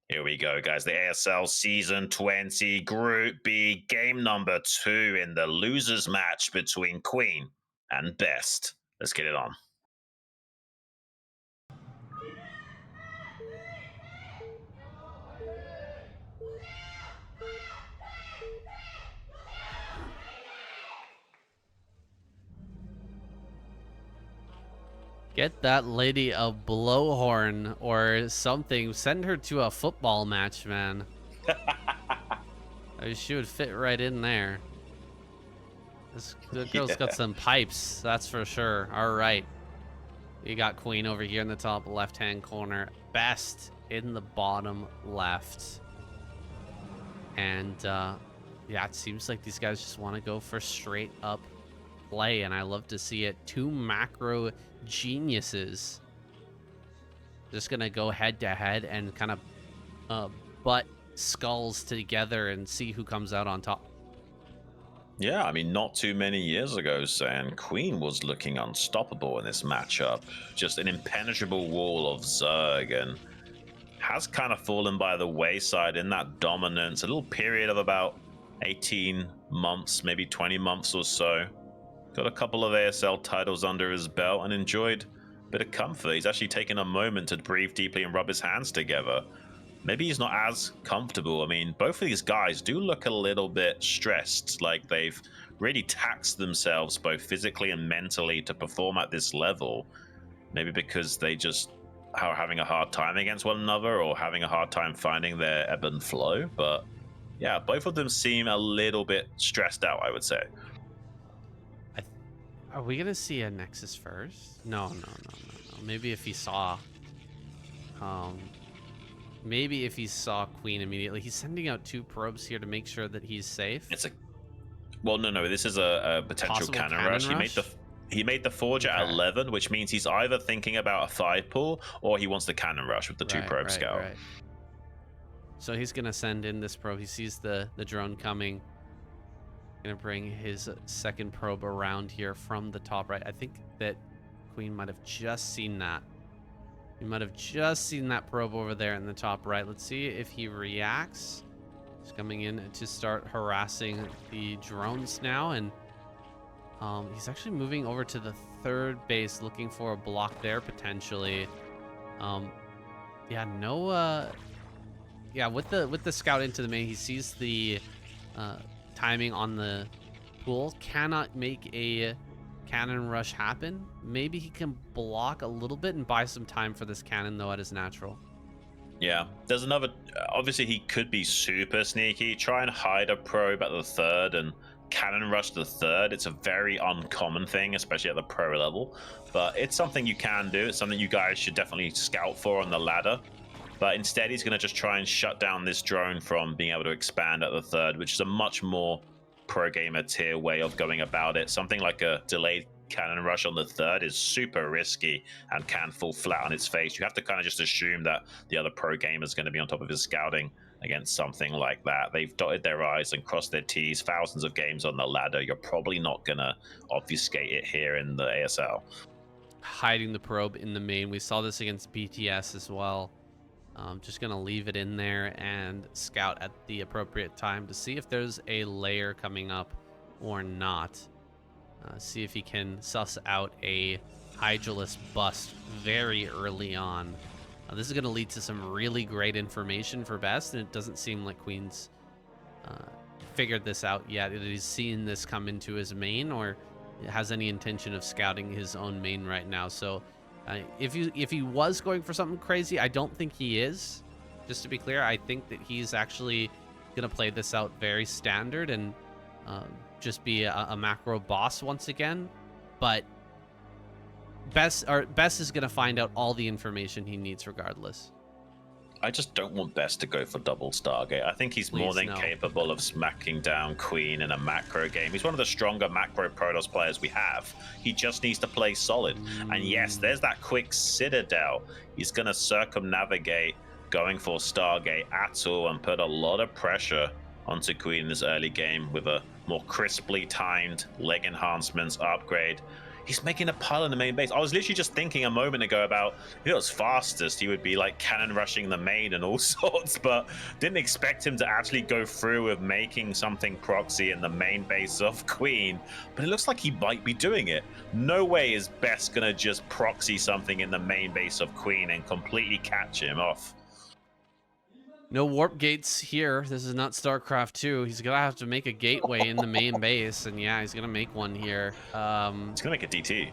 Here we go, guys. The ASL Season 20 Group B, game number 2 in the losers match between Queen and Best. Let's get it on. Get that lady a blowhorn or something. Send her to a football match, man. She would fit right in there. The girl's got some pipes, that's for sure. All right. You got Queen over here in the top left-hand corner. Best in the bottom left. And, yeah, it seems like these guys just want to go for straight-up play, and I love to see it. Two macro geniuses just gonna go head to head and kind of butt skulls together and see who comes out on top. Yeah, I mean, not too many years ago, saying Queen was looking unstoppable in this matchup. Just an impenetrable wall of Zerg, and has kind of fallen by the wayside in that dominance. A little period of about 18 months, maybe 20 months or so. Got a couple of ASL titles under his belt and enjoyed a bit of comfort. He's actually taken a moment to breathe deeply and rub his hands together. Maybe he's not as comfortable. I mean, both of these guys do look a little bit stressed, like they've really taxed themselves both physically and mentally to perform at this level. Maybe because they just are having a hard time against one another or having a hard time finding their ebb and flow. But yeah, both of them seem a little bit stressed out, I would say. Are we gonna see a Nexus first? No. Maybe if he saw, maybe if he saw Queen immediately. He's sending out 2 probes here to make sure that he's safe. It's a, well, no. This is a potential cannon rush. He made the Forge at 11, which means he's either thinking about a 5 pull or he wants the cannon rush with the 2 probe scout. Right. So he's gonna send in this probe. He sees the drone coming. Gonna bring his second probe around here from the top right. I think that Queen might have just seen that. He might have just seen that probe over there in the top right. Let's see if he reacts. He's coming in to start harassing the drones now, and he's actually moving over to the 3rd base, looking for a block there potentially. Yeah, no. Yeah, with the scout into the main, he sees the timing on the pool, cannot make a cannon rush happen. Maybe he can block a little bit and buy some time for this cannon though at his natural. Yeah, there's another, obviously he could be super sneaky, try and hide a probe at the 3rd and cannon rush the 3rd. It's a very uncommon thing, especially at the pro level, but it's something you can do. It's something you guys should definitely scout for on the ladder. But instead, he's going to just try and shut down this drone from being able to expand at the 3rd, which is a much more pro gamer tier way of going about it. Something like a delayed cannon rush on the 3rd is super risky and can fall flat on its face. You have to kind of just assume that the other pro gamer is going to be on top of his scouting against something like that. They've dotted their I's and crossed their T's. Thousands of games on the ladder. You're probably not going to obfuscate it here in the ASL. Hiding the probe in the main. We saw this against BTS as well. Just gonna leave it in there and scout at the appropriate time to see if there's a layer coming up or not. See if he can suss out a Hydralisk bust very early on. This is gonna lead to some really great information for Best, and it doesn't seem like Queen's figured this out yet. He's seen this come into his main or has any intention of scouting his own main right now. So if he was going for something crazy, I don't think he is. Just to be clear, I think that he's actually gonna play this out very standard and just be a macro boss once again. But Best is gonna find out all the information he needs regardless. I just don't want Best to go for double Stargate. I think he's more than capable of smacking down Queen in a macro game. He's one of the stronger macro Protoss players we have. He just needs to play solid. And yes, there's that quick Citadel. He's going to circumnavigate going for Stargate at all and put a lot of pressure onto Queen in this early game with a more crisply timed leg enhancements upgrade. He's making a pile in the main base. I was literally just thinking a moment ago about if it was fastest, he would be like cannon rushing the main and all sorts, but didn't expect him to actually go through with making something proxy in the main base of Queen. But it looks like he might be doing it. No way is Best gonna just proxy something in the main base of Queen and completely catch him off. No warp gates here. This is not StarCraft 2. He's gonna have to make a gateway in the main base, and yeah, he's gonna make one here. He's gonna make a DT.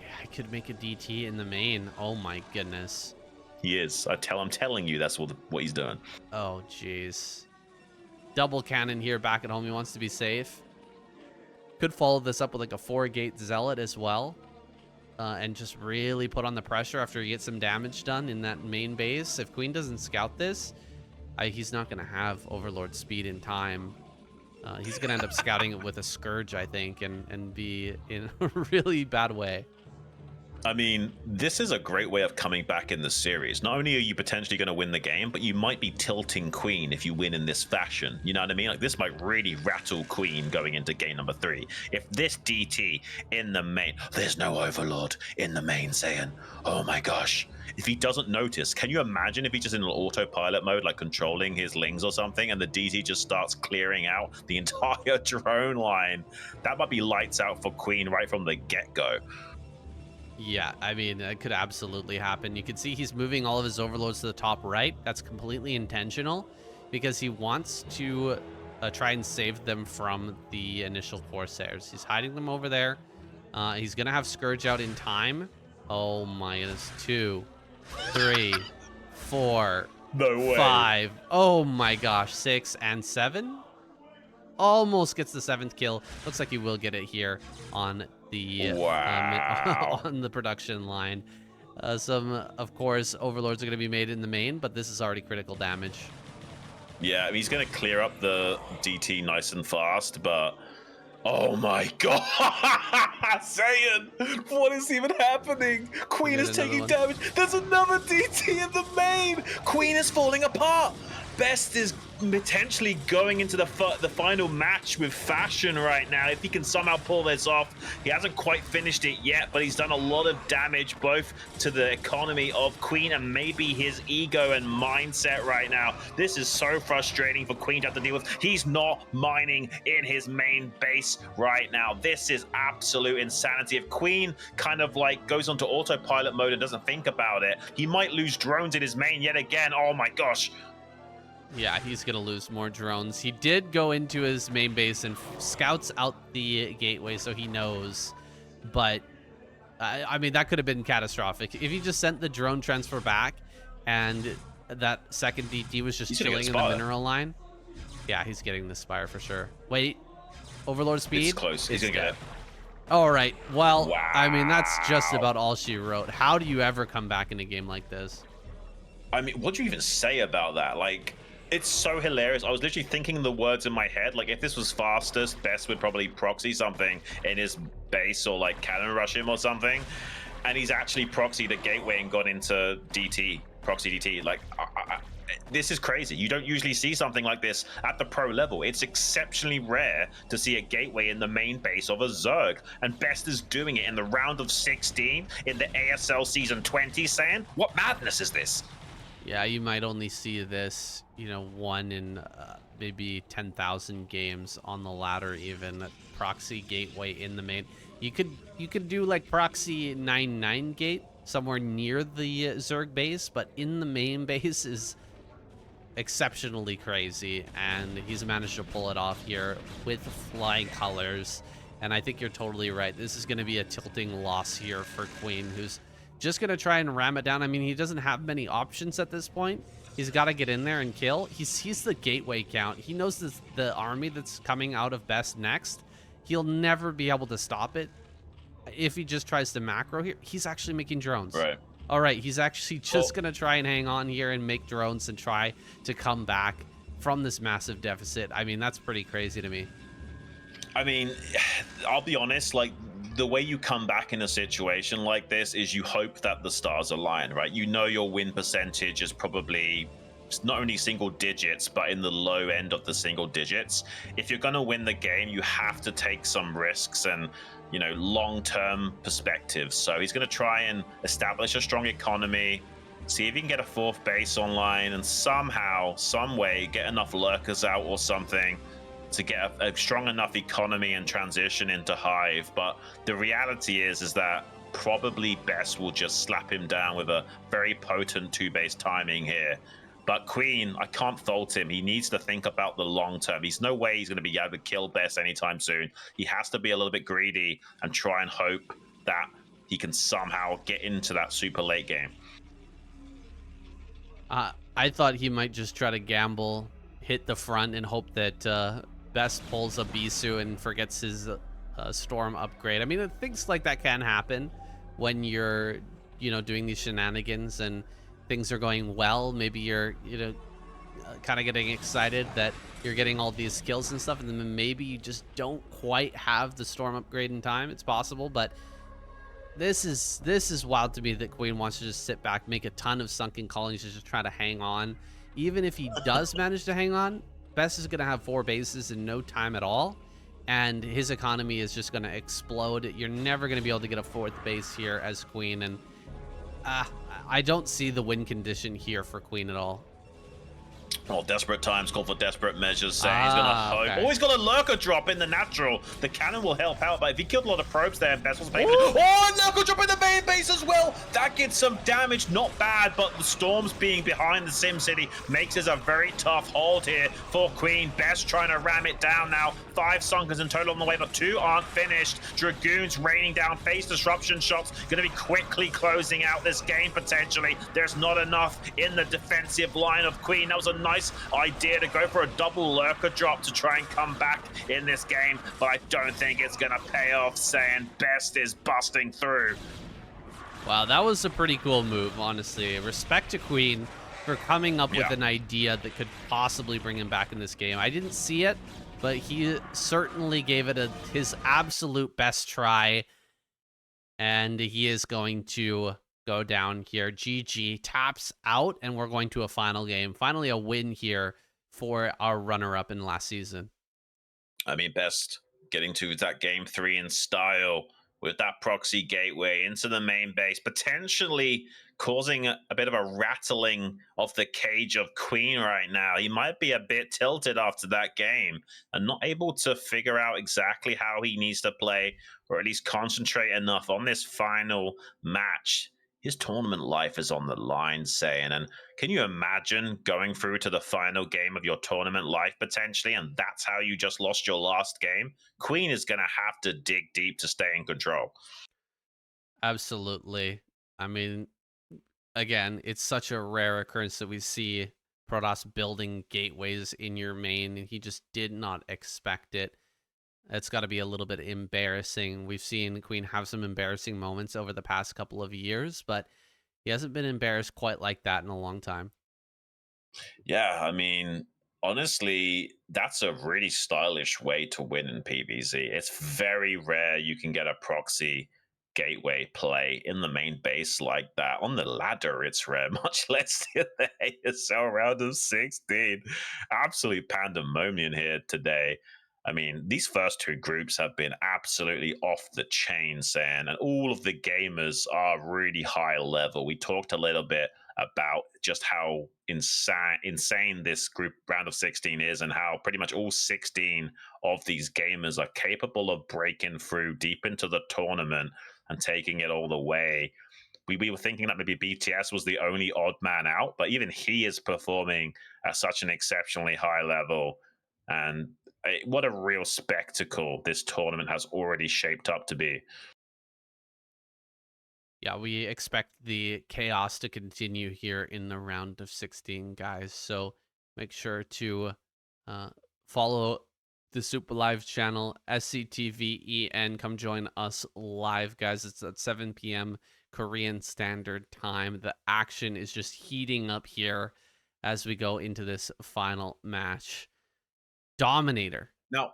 Yeah, I could make a DT in the main. Oh my goodness. He is. I'm telling you, that's what he's doing. Oh jeez. Double cannon here back at home. He wants to be safe. Could follow this up with like a 4-gate zealot as well. And just really put on the pressure after he gets some damage done in that main base. If Queen doesn't scout this, he's not going to have Overlord speed in time. He's going to end up scouting it with a Scourge, I think, and be in a really bad way. I mean, this is a great way of coming back in the series. Not only are you potentially going to win the game, but you might be tilting Queen if you win in this fashion. You know what I mean? Like, this might really rattle Queen going into game number 3. If this DT in the main... There's no Overlord in the main, Saiyan. Oh my gosh. If he doesn't notice, can you imagine if he's just in an autopilot mode, like controlling his lings or something, and the DT just starts clearing out the entire drone line? That might be lights out for Queen right from the get-go. Yeah, I mean, it could absolutely happen. You can see he's moving all of his overlords to the top right. That's completely intentional because he wants to try and save them from the initial Corsairs. He's hiding them over there. He's going to have Scourge out in time. Oh my goodness. 2, 3, 4, no way. 5. Oh my gosh. 6 and 7. Almost gets the 7th kill. Looks like he will get it here on the on the production line. Some, of course, overlords are going to be made in the main, but this is already critical damage. Yeah, I mean, he's going to clear up the DT nice and fast, but oh my god, Saiyan, what is even happening? Queen is taking damage. There's another DT in the main. Queen is falling apart. Best is potentially going into the final match with fashion right now. If he can somehow pull this off, he hasn't quite finished it yet, but he's done a lot of damage both to the economy of Queen and maybe his ego and mindset right now. This is so frustrating for Queen to have to deal with. He's not mining in his main base right now. This is absolute insanity. If Queen kind of like goes onto autopilot mode and doesn't think about it, he might lose drones in his main yet again. Oh my gosh. Yeah, he's going to lose more drones. He did go into his main base and scouts out the gateway so he knows. But, I mean, that could have been catastrophic. If he just sent the drone transfer back and that second DT was just chilling in the mineral line. Yeah, he's getting the Spire for sure. Wait, Overlord speed? It's close. He's going to get it. All right. Well, wow. I mean, that's just about all she wrote. How do you ever come back in a game like this? I mean, what do you even say about that? Like... It's so hilarious. I was literally thinking the words in my head. Like, if this was fastest, Best would probably proxy something in his base or, like, cannon rush him or something. And he's actually proxied the gateway and got into DT, proxy DT. Like, this is crazy. You don't usually see something like this at the pro level. It's exceptionally rare to see a gateway in the main base of a Zerg. And Best is doing it in the round of 16 in the ASL Season 20, Saiyan. What madness is this? Yeah, you might only see this, you know, one in maybe 10,000 games on the ladder, even proxy gateway in the main. You could do like proxy 9-9 gate somewhere near the Zerg base, but in the main base is exceptionally crazy, and he's managed to pull it off here with flying colors. And I think you're totally right. This is going to be a tilting loss here for Queen, who's just going to try and ram it down. I mean, he doesn't have many options at this point. He's got to get in there and kill. He sees the gateway count. He knows the army that's coming out of Best next. He'll never be able to stop it. If he just tries to macro here, he's actually making drones. Right. All right, he's actually just going to try and hang on here and make drones and try to come back from this massive deficit. I mean, that's pretty crazy to me. I mean, I'll be honest, like, the way you come back in a situation like this is you hope that the stars align, right? You know your win percentage is probably not only single digits, but in the low end of the single digits. If you're going to win the game, you have to take some risks and, you know, long-term perspectives. So he's going to try and establish a strong economy, see if he can get a 4th base online, and somehow, some way, get enough lurkers out or something to get a strong enough economy and transition into Hive. But the reality is that probably Best will just slap him down with a very potent 2-base timing here. But Queen, I can't fault him. He needs to think about the long term. He's no way he's going to be able to kill Best anytime soon. He has to be a little bit greedy and try and hope that he can somehow get into that super late game. I thought he might just try to gamble, hit the front, and hope that Best pulls a Bisu and forgets his Storm upgrade. I mean, things like that can happen when you're, you know, doing these shenanigans and things are going well. Maybe you're, you know, kind of getting excited that you're getting all these skills and stuff, and then maybe you just don't quite have the Storm upgrade in time. It's possible, but this is wild to me that Queen wants to just sit back, make a ton of sunken colonies, just try to hang on. Even if he does manage to hang on, Best is going to have 4 bases in no time at all, and his economy is just going to explode. You're never going to be able to get a 4th base here as Queen, and I don't see the win condition here for Queen at all. Well, desperate times call for desperate measures. Saying he's gonna hope. Okay. Oh, he's got a lurker drop in the natural. The cannon will help out, but if he killed a lot of probes there, Vessel's paying. Oh, lurker drop in the main base as well. That gets some damage. Not bad, but the storms being behind the Sim City makes this a very tough hold here for Queen. Best trying to ram it down now. 5 sunkers in total on the way, but 2 aren't finished. Dragoons raining down face disruption shots. Going to be quickly closing out this game potentially. There's not enough in the defensive line of Queen. That was a nice idea to go for a double lurker drop to try and come back in this game, but I don't think it's going to pay off. Saying Best is busting through. Wow, that was a pretty cool move, honestly. Respect to Queen for coming up with an idea that could possibly bring him back in this game. I didn't see it, but he certainly gave it his absolute best try, and he is going to go down here. GG taps out, and we're going to a final game. Finally, a win here for our runner-up in last season. I mean, Best getting to that game 3 in style with that proxy gateway into the main base, potentially causing a bit of a rattling of the cage of Queen right now. He might be a bit tilted after that game and not able to figure out exactly how he needs to play, or at least concentrate enough on this final match. His tournament life is on the line, saying, and can you imagine going through to the final game of your tournament life potentially, and that's how you just lost your last game? Queen is going to have to dig deep to stay in control. Absolutely. I mean, again, it's such a rare occurrence that we see Protoss building gateways in your main, and he just did not expect it. It's got to be a little bit embarrassing. We've seen Queen have some embarrassing moments over the past couple of years, but he hasn't been embarrassed quite like that in a long time. Yeah, I mean, honestly, that's a really stylish way to win in PvZ. It's very rare you can get a proxy gateway play in the main base like that. On the ladder, it's rare, much less in the ASL round of 16. Absolute pandemonium here today. I mean, these first 2 groups have been absolutely off the chain, Sam, and all of the gamers are really high level. We talked a little bit about just how insane this group round of 16 is, and how pretty much all 16 of these gamers are capable of breaking through deep into the tournament and taking it all the way. We were thinking that maybe BTS was the only odd man out, but even he is performing at such an exceptionally high level. And what a real spectacle this tournament has already shaped up to be. Yeah, we expect the chaos to continue here in the round of 16, guys. So make sure to follow the Super Live channel, SCTVEN. Come join us live, guys. It's at 7 p.m. Korean Standard Time. The action is just heating up here as we go into this final match. Dominator. Now,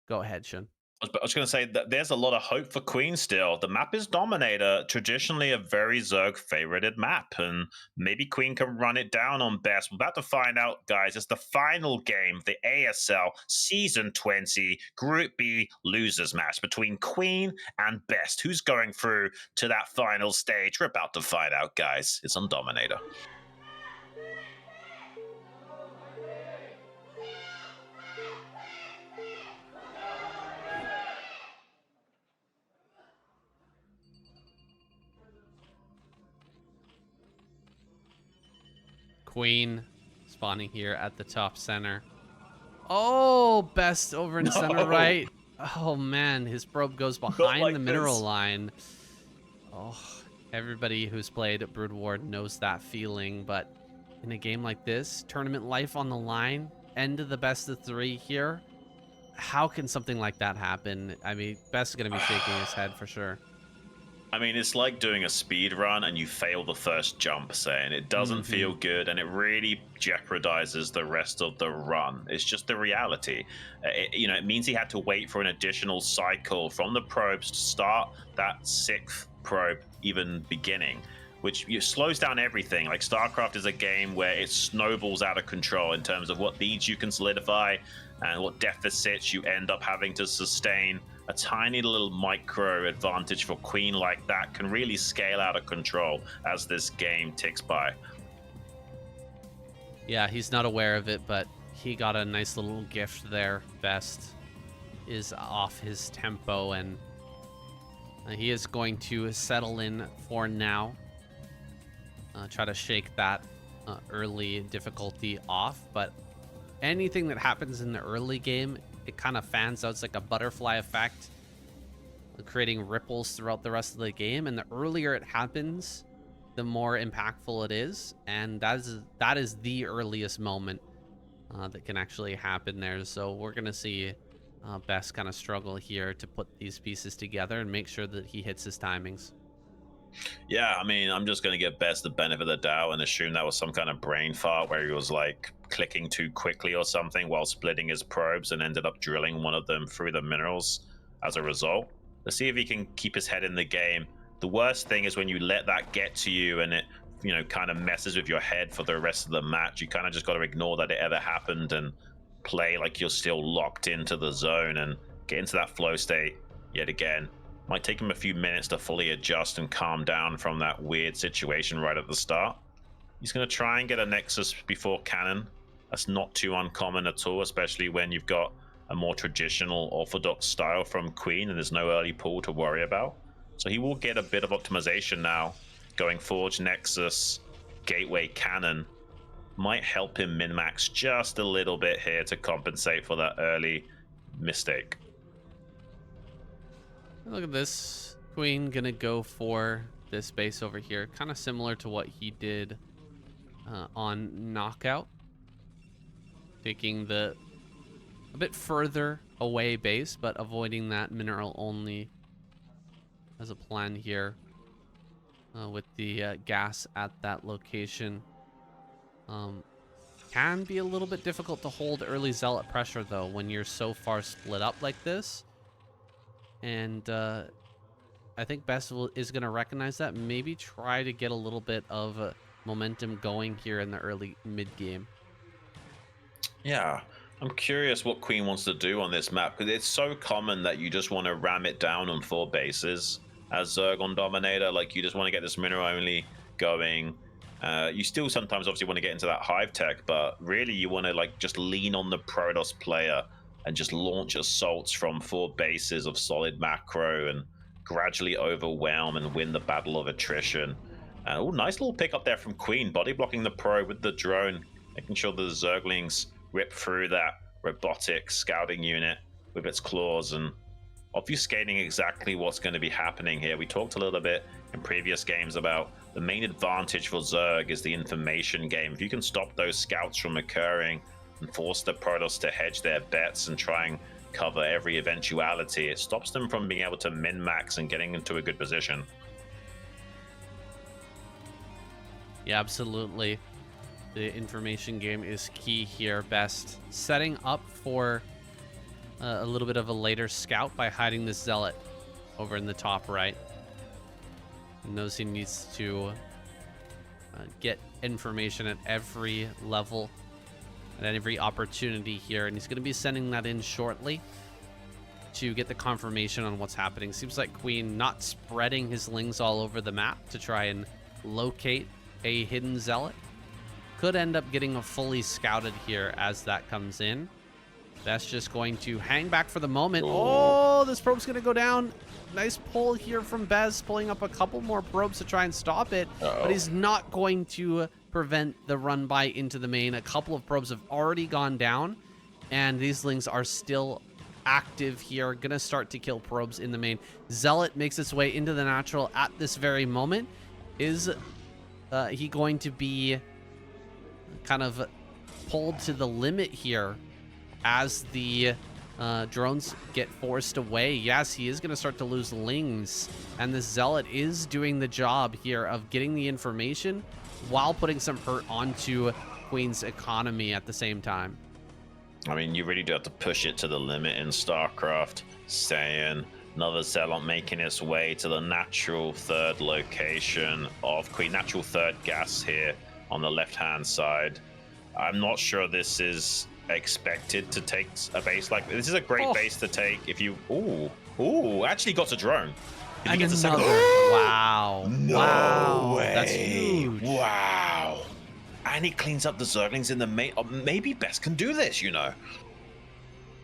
go ahead, Xun. I was going to say that there's a lot of hope for Queen still. The map is Dominator, traditionally a very Zerg favorited map, and maybe Queen can run it down on Best. We're about to find out, guys. It's the final game, the ASL Season 20 Group B losers match between Queen and Best. Who's going through to that final stage? We're about to find out, guys. It's on Dominator. Queen spawning here at the top center. Oh, Best over in center right. Oh man, his probe goes behind the mineral line. Oh, everybody who's played Brood War knows that feeling, but in a game like this, tournament life on the line, end of the best of 3 here, how can something like that happen? I mean, Best is going to be shaking his head for sure. I mean, it's like doing a speed run and you fail the first jump, saying it doesn't feel good and it really jeopardizes the rest of the run. It's just the reality. It means he had to wait for an additional cycle from the probes to start that 6th probe even beginning, which slows down everything. Like StarCraft is a game where it snowballs out of control in terms of what leads you can solidify and what deficits you end up having to sustain. A tiny little micro advantage for Queen like that can really scale out of control as this game ticks by. Yeah, he's not aware of it, but he got a nice little gift there. Best is off his tempo, and he is going to settle in for now. Try to shake that early difficulty off, but anything that happens in the early game, it kind of fans out. It's like a butterfly effect, creating ripples throughout the rest of the game. And the earlier it happens, the more impactful it is. And that is the earliest moment that can actually happen there. So we're going to see Best kind of struggle here to put these pieces together and make sure that he hits his timings. Yeah, I mean, I'm just going to give Best the benefit of the doubt and assume that was some kind of brain fart where he was like clicking too quickly or something while splitting his probes and ended up drilling one of them through the minerals as a result. Let's see if he can keep his head in the game. The worst thing is when you let that get to you and it, kind of messes with your head for the rest of the match. You kind of just got to ignore that it ever happened and play like you're still locked into the zone and get into that flow state yet again. Might take him a few minutes to fully adjust and calm down from that weird situation right at the start. He's going to try and get a Nexus before cannon. That's not too uncommon at all, especially when you've got a more traditional orthodox style from Queen and there's no early pull to worry about. So he will get a bit of optimization now. Going Forge, Nexus, Gateway, Cannon might help him min-max just a little bit here to compensate for that early mistake. Look at this. Queen gonna go for this base over here. Kind of similar to what he did on Knockout. Taking a bit further away base, but avoiding that mineral only as a plan here with the gas at that location. Can be a little bit difficult to hold early zealot pressure though when you're so far split up like this. And I think Best is going to recognize that. Maybe try to get a little bit of momentum going here in the early mid game. Yeah, I'm curious what Queen wants to do on this map, because it's so common that you just want to ram it down on 4 bases as Zerg on Dominator. Like, you just want to get this mineral only going. You still sometimes obviously want to get into that hive tech, but really you want to like just lean on the Protoss player and just launch assaults from 4 bases of solid macro and gradually overwhelm and win the battle of attrition. Oh, nice little pick up there from Queen, body blocking the probe with the drone, making sure the Zerglings rip through that robotic scouting unit with its claws and obfuscating exactly what's going to be happening here. We talked a little bit in previous games about the main advantage for Zerg is the information game. If you can stop those scouts from occurring and force the Protoss to hedge their bets and try and cover every eventuality, it stops them from being able to min-max and getting into a good position. Yeah, absolutely. The information game is key here. Best setting up for a little bit of a later scout by hiding the Zealot over in the top right. He knows he needs to get information at every level and at every opportunity here, and he's going to be sending that in shortly to get the confirmation on what's happening. Seems like Queen not spreading his lings all over the map to try and locate a hidden Zealot. Could end up getting a fully scouted here as that comes in. That's just going to hang back for the moment. Oh, this probe's going to go down. Nice pull here from Bez, pulling up a couple more probes to try and stop it. But he's not going to prevent the run by into the main. A couple of probes have already gone down, and these lings are still active here. Going to start to kill probes in the main. Zealot makes its way into the natural at this very moment. Is he going to be kind of pulled to the limit here as the drones get forced away? Yes, he is going to start to lose lings, and the Zealot is doing the job here of getting the information while putting some hurt onto Queen's economy at the same time. I mean, you really do have to push it to the limit in StarCraft. Saiyan, another Zealot making its way to the natural third location of Queen, natural third gas here on the left-hand side. I'm not sure this is expected to take a base like this. Is a great base to take if you actually got a drone. If and he gets another. Wow. No way. That's huge. Wow. And he cleans up the Zerglings in the main. Maybe Best can do this, you know.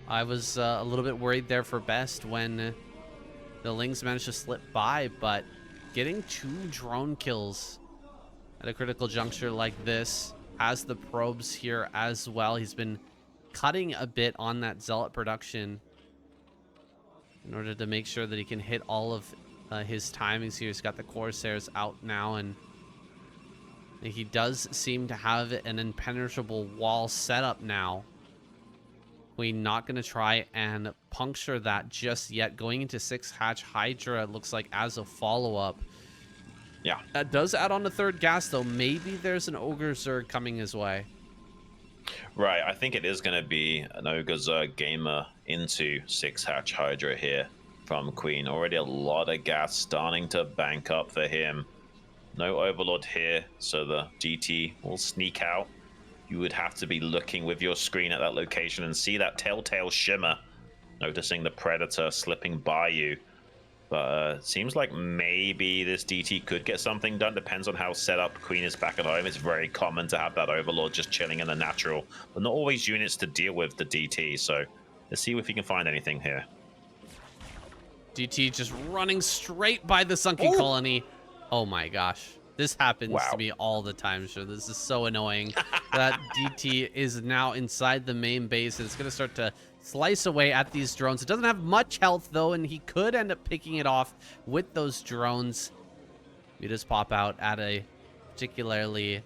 I was a little bit worried there for Best when the Lings managed to slip by, but getting 2 drone kills at a critical juncture like this has the probes here as well. He's been cutting a bit on that Zealot production in order to make sure that he can hit all of his timings here. He's got the Corsairs out now, and he does seem to have an impenetrable wall set up now. Queen not going to try and puncture that just yet. Going into 6-hatch Hydra, it looks like, as a follow-up. Yeah. That does add on the third gas, though. Maybe there's an Ogre Zerg coming his way. Right, I think it is going to be an Ogre Zerg gamer into 6-hatch Hydra here from Queen. Already a lot of gas starting to bank up for him. No Overlord here, so the GT will sneak out. You would have to be looking with your screen at that location and see that telltale shimmer, noticing the Predator slipping by you. But it seems like maybe this DT could get something done. Depends on how set up Queen is back at home. It's very common to have that Overlord just chilling in the natural, but not always units to deal with the DT. So let's see if we can find anything here. DT just running straight by the sunken colony. Oh my gosh. This happens to me all the time. Sure, this is so annoying. That DT is now inside the main base, and it's going to start to slice away at these drones. It doesn't have much health, though, and he could end up picking it off with those drones. We just pop out at a particularly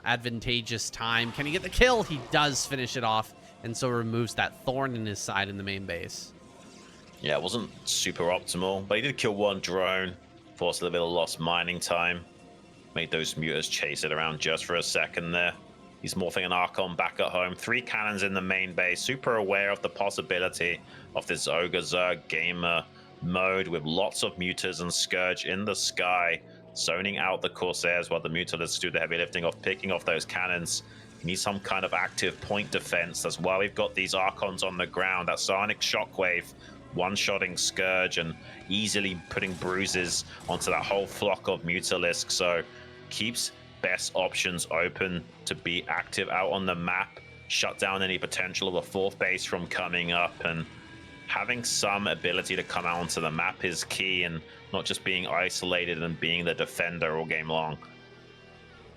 advantageous time. Can he get the kill? He does finish it off, and so removes that thorn in his side in the main base. Yeah, it wasn't super optimal, but he did kill 1 drone, forced a little bit of lost mining time. Made those mutas chase it around just for a second there. He's morphing an Archon back at home. 3 cannons in the main base. Super aware of the possibility of this Ogre Zerg gamer mode with lots of mutas and Scourge in the sky, zoning out the Corsairs while the mutalists do the heavy lifting of picking off those cannons. You need some kind of active point defense. That's why we've got these Archons on the ground. That Sonic Shockwave one-shotting Scourge and easily putting bruises onto that whole flock of mutalisks. So keeps best options open to be active out on the map, shut down any potential of a 4th base from coming up, and having some ability to come out onto the map is key, and not just being isolated and being the defender all game long.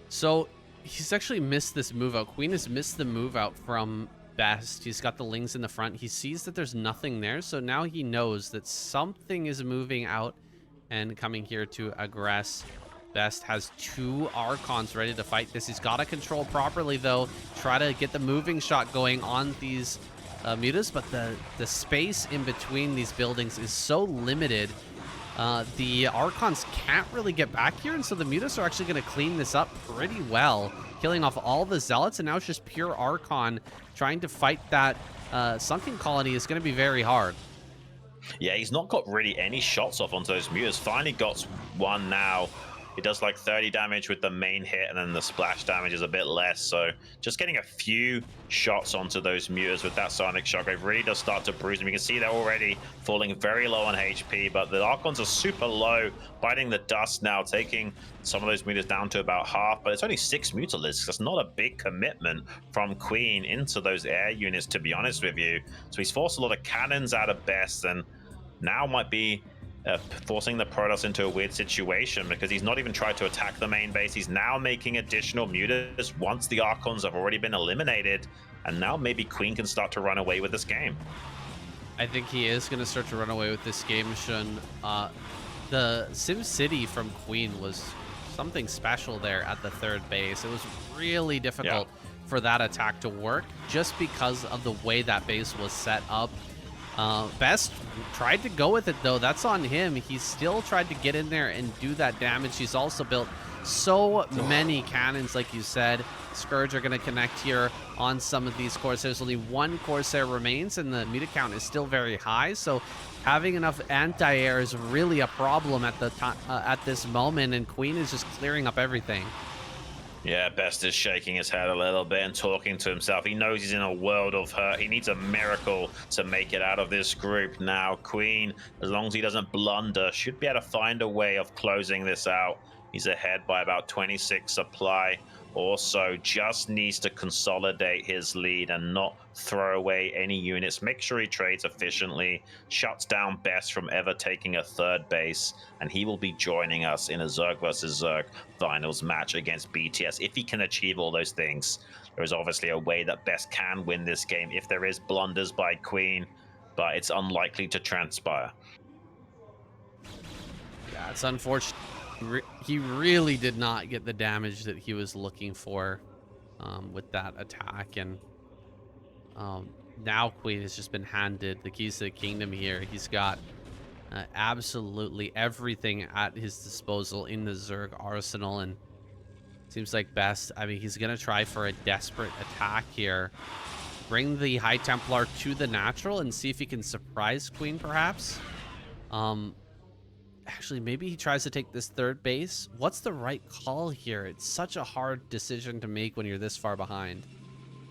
So he's actually missed this move out. Queen has missed the move out from Best. He's got the Lings in the front. He sees that there's nothing there, so now he knows that something is moving out and coming here to aggress. Best has 2 Archons ready to fight this. He's got to control properly, though. Try to get the moving shot going on these mutas, but the space in between these buildings is so limited The Archons can't really get back here, and so the Mutas are actually going to clean this up pretty well, killing off all the Zealots, and now it's just pure Archon trying to fight that Sunken Colony is going to be very hard. Yeah, he's not got really any shots off onto those Mutas. Finally got one now. It does like 30 damage with the main hit, and then the splash damage is a bit less. So just getting a few shots onto those Mutas with that Sonic Shockwave really does start to bruise them. You can see they're already falling very low on HP, but the Archons are super low, biting the dust now, taking some of those Mutas down to about half. But it's only 6 Mutalisks. That's not a big commitment from Queen into those air units, to be honest with you. So he's forced a lot of cannons out of Best, and now might be forcing the Protoss into a weird situation because he's not even tried to attack the main base. He's now making additional Mutas once the Archons have already been eliminated, and now maybe Queen can start to run away with this game. I think he is going to start to run away with this game, Xun. The Sim City from Queen was something special there at the third base. It was really difficult for that attack to work just because of the way that base was set up. Best tried to go with it, though. That's on him. He still tried to get in there and do that damage. He's also built so many cannons, like you said. Scourge are going to connect here on some of these Corsairs. Only one Corsair remains, and the Muta count is still very high. So having enough anti-air is really a problem at the at this moment, and Queen is just clearing up everything. Yeah, Best is shaking his head a little bit and talking to himself. He knows he's in a world of hurt. He needs a miracle to make it out of this group now. Queen, as long as he doesn't blunder, should be able to find a way of closing this out. He's ahead by about 26 supply. Also, just needs to consolidate his lead and not throw away any units. Make sure he trades efficiently, shuts down Best from ever taking a third base, and he will be joining us in a Zerg versus Zerg finals match against BTS. If he can achieve all those things, there is obviously a way that Best can win this game if there is blunders by Queen, but it's unlikely to transpire. Yeah, it's unfortunate. He really did not get the damage that he was looking for with that attack, and now Queen has just been handed the keys to the kingdom here. He's got absolutely everything at his disposal in the Zerg arsenal, and seems like Best, I mean, he's gonna try for a desperate attack here, bring the High Templar to the natural and see if he can surprise Queen, perhaps. Actually, maybe he tries to take this third base. What's the right call here? It's such a hard decision to make when you're this far behind.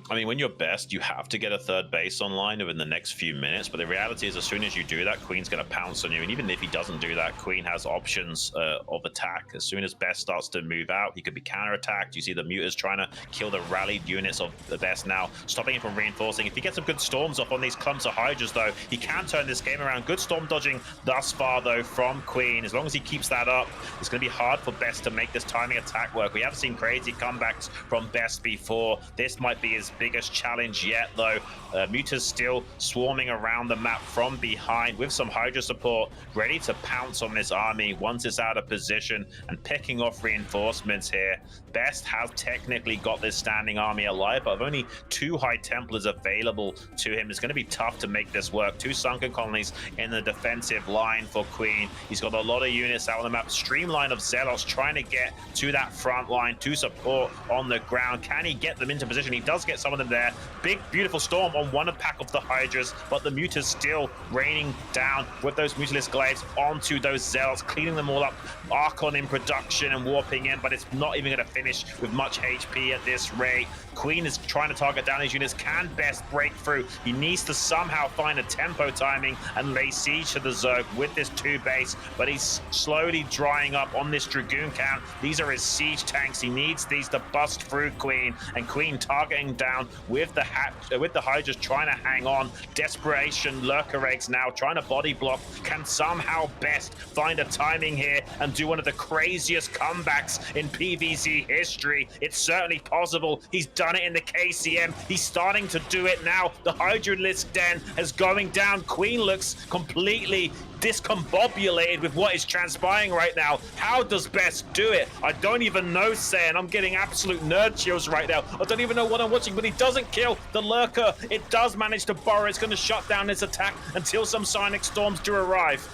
I mean, when you're Best, you have to get a third base online within the next few minutes. But the reality is, as soon as you do that, Queen's going to pounce on you. And even if he doesn't do that, Queen has options of attack. As soon as Best starts to move out, he could be counterattacked. You see the Mutas trying to kill the rallied units of the Best now, stopping him from reinforcing. If he gets some good storms off on these clumps of Hydras, though, he can turn this game around. Good storm dodging thus far, though, from Queen. As long as he keeps that up, it's going to be hard for Best to make this timing attack work. We have seen crazy comebacks from Best before. This might be his biggest challenge yet, though. Mutas still swarming around the map from behind with some Hydra support, ready to pounce on this army once it's out of position and picking off reinforcements here. Best has technically got this standing army alive, but only 2 High Templars available to him. It's going to be tough to make this work. 2 sunken colonies in the defensive line for Queen. He's got a lot of units out on the map. Streamline of Zealots trying to get to that front line to support on the ground. Can he get them into position? He does get some of them there. Big, beautiful storm on one pack of the Hydras, but the Mutas still raining down with those Mutalisk Glaives onto those Zealots, cleaning them all up. Archon in production and warping in, but it's not even going to finish with much HP at this rate. Queen is trying to target down his units. Can Best break through? He needs to somehow find a tempo timing and lay siege to the Zerg with this 2 base, but he's slowly drying up on this Dragoon count. These are his siege tanks. He needs these to bust through Queen, and Queen targeting down with the Hydras trying to hang on. Desperation Lurker Eggs now trying to body block. Can somehow Best find a timing here and do one of the craziest comebacks in PvZ history? It's certainly possible. He's done it in the KCM. He's starting to do it now. The Hydralisk Den is going down. Queen looks completely discombobulated with what is transpiring right now. How does Best do it? I don't even know, Saiyan. I'm getting absolute nerd chills right now. I don't even know what I'm watching, but he doesn't kill the Lurker. It does manage to burrow. It's going to shut down his attack until some Sonic Storms do arrive.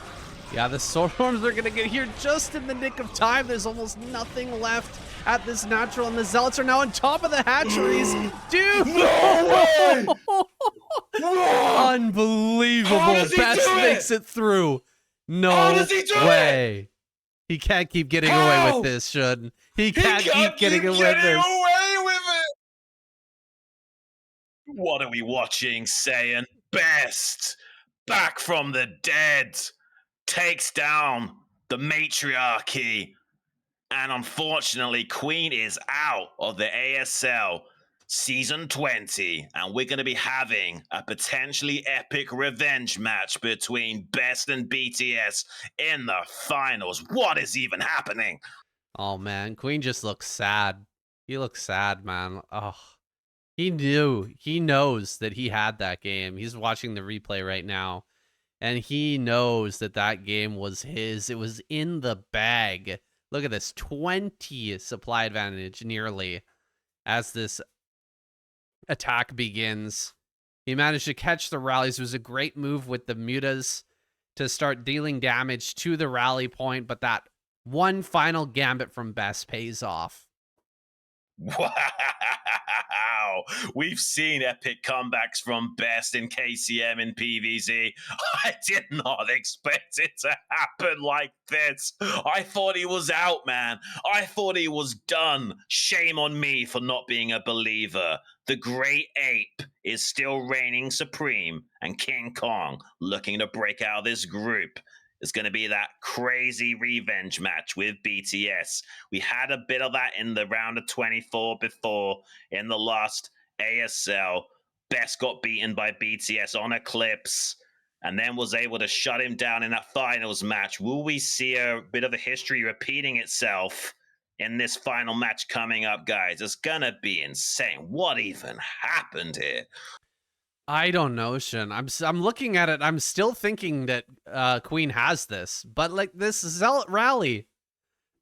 Yeah, the Storms are going to get here just in the nick of time. There's almost nothing left at this natural, and the Zealots are now on top of the hatcheries. Dude! No way! Unbelievable. Best makes it through. No way. He can't keep getting away with this, Xun. He can't keep getting away with this. What are we watching, Saiyan? Best, back from the dead, takes down the matriarchy. And unfortunately, Queen is out of the ASL Season 20. And we're going to be having a potentially epic revenge match between Best and BTS in the finals. What is even happening? Oh, man. Queen just looks sad. He looks sad, man. Oh, he knows that he had that game. He's watching the replay right now. And he knows that that game was his. It was in the bag. Look at this, 20 supply advantage nearly as this attack begins. He managed to catch the rallies. It was a great move with the mutas to start dealing damage to the rally point, but that one final gambit from Best pays off. Wow, we've seen epic comebacks from Best in KCM in PvZ. I did not expect it to happen like this. I thought he was out, man. I thought he was done. Shame on me for not being a believer. The Great Ape is still reigning supreme, and King Kong looking to break out of this group. It's going to be that crazy revenge match with BTS. We had a bit of that in the round of 24 before in the last ASL. Best got beaten by BTS on Eclipse and then was able to shut him down in that finals match. Will we see a bit of a history repeating itself in this final match coming up, guys? It's going to be insane. What even happened here? I don't know, Xun. I'm looking at it. I'm still thinking that Queen has this, but like this Zealot rally,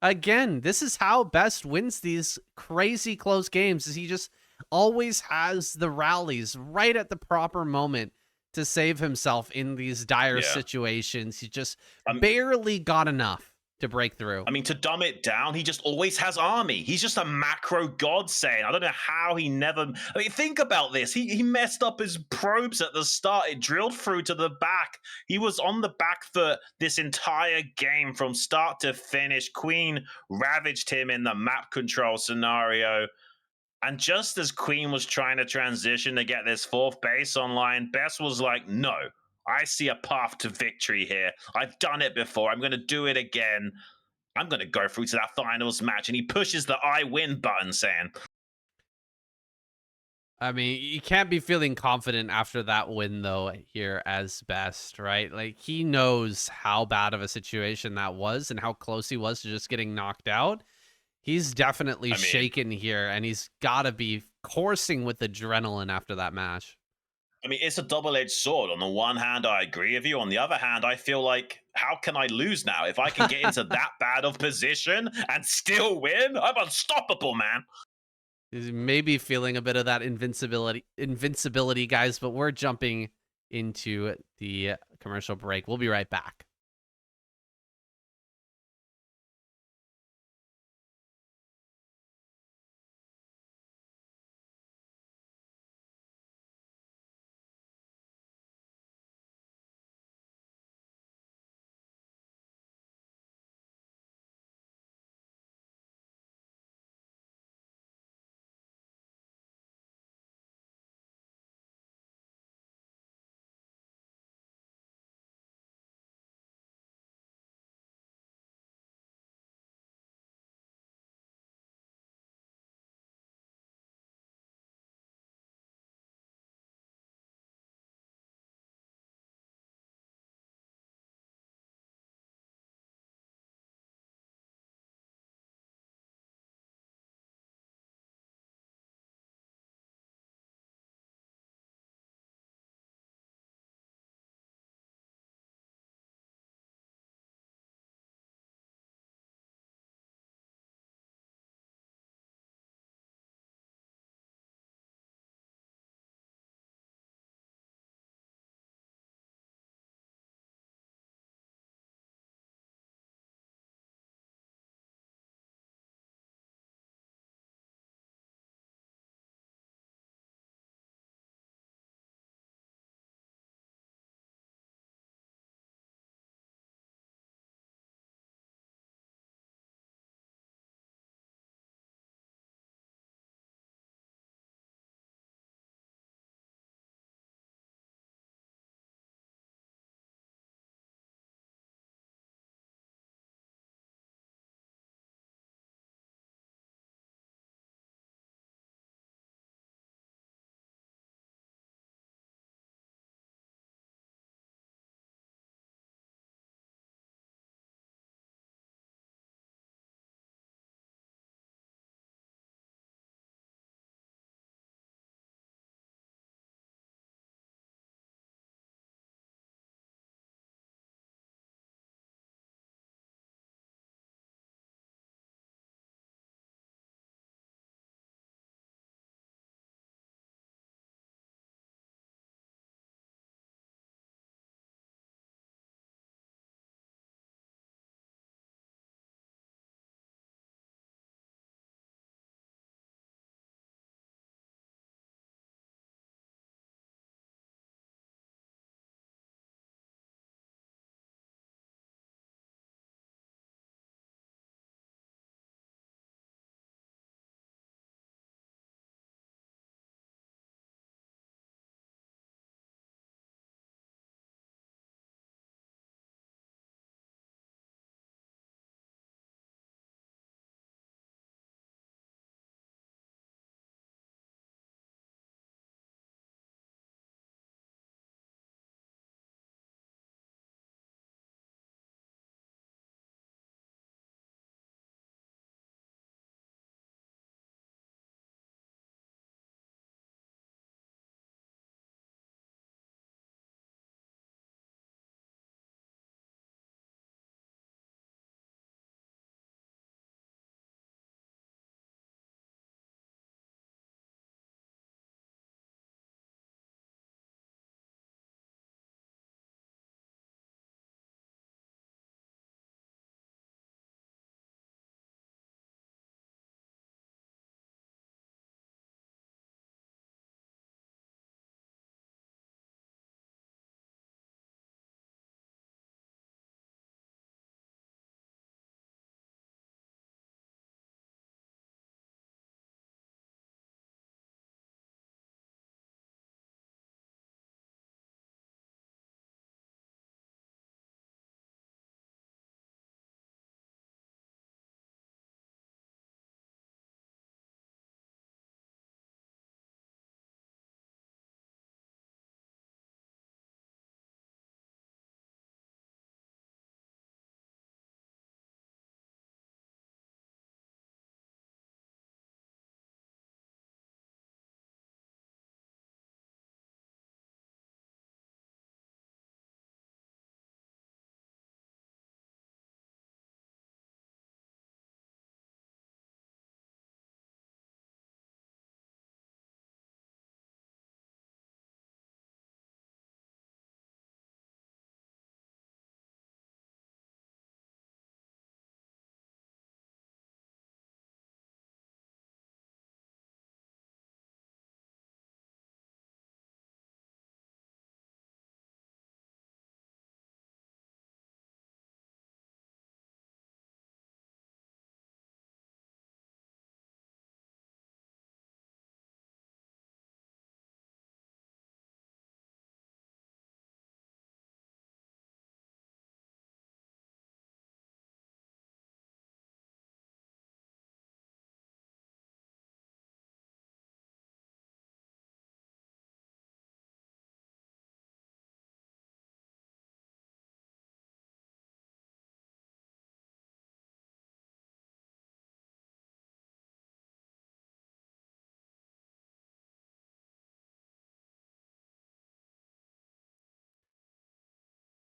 again, this is how Best wins these crazy close games. Is he just always has the rallies right at the proper moment to save himself in these dire situations. He just barely got enough to break through. I mean, to dumb it down, he just always has army. He's just a macro god saying. I don't know how he never... I mean, think about this. He messed up his probes at the start. It drilled through to the back. He was on the back foot this entire game from start to finish. Queen ravaged him in the map control scenario. And just as Queen was trying to transition to get this fourth base online, Best was like, no, I see a path to victory here. I've done it before. I'm going to do it again. I'm going to go through to that finals match. And he pushes the I win button, saying, I mean, you can't be feeling confident after that win, though, here as Best, right? Like, he knows how bad of a situation that was and how close he was to just getting knocked out. He's definitely shaken here, and he's got to be coursing with adrenaline after that match. I mean, it's a double-edged sword. On the one hand, I agree with you. On the other hand, I feel like, how can I lose now? If I can get into that bad of position and still win, I'm unstoppable, man. He's maybe feeling a bit of that invincibility, guys, but we're jumping into the commercial break. We'll be right back.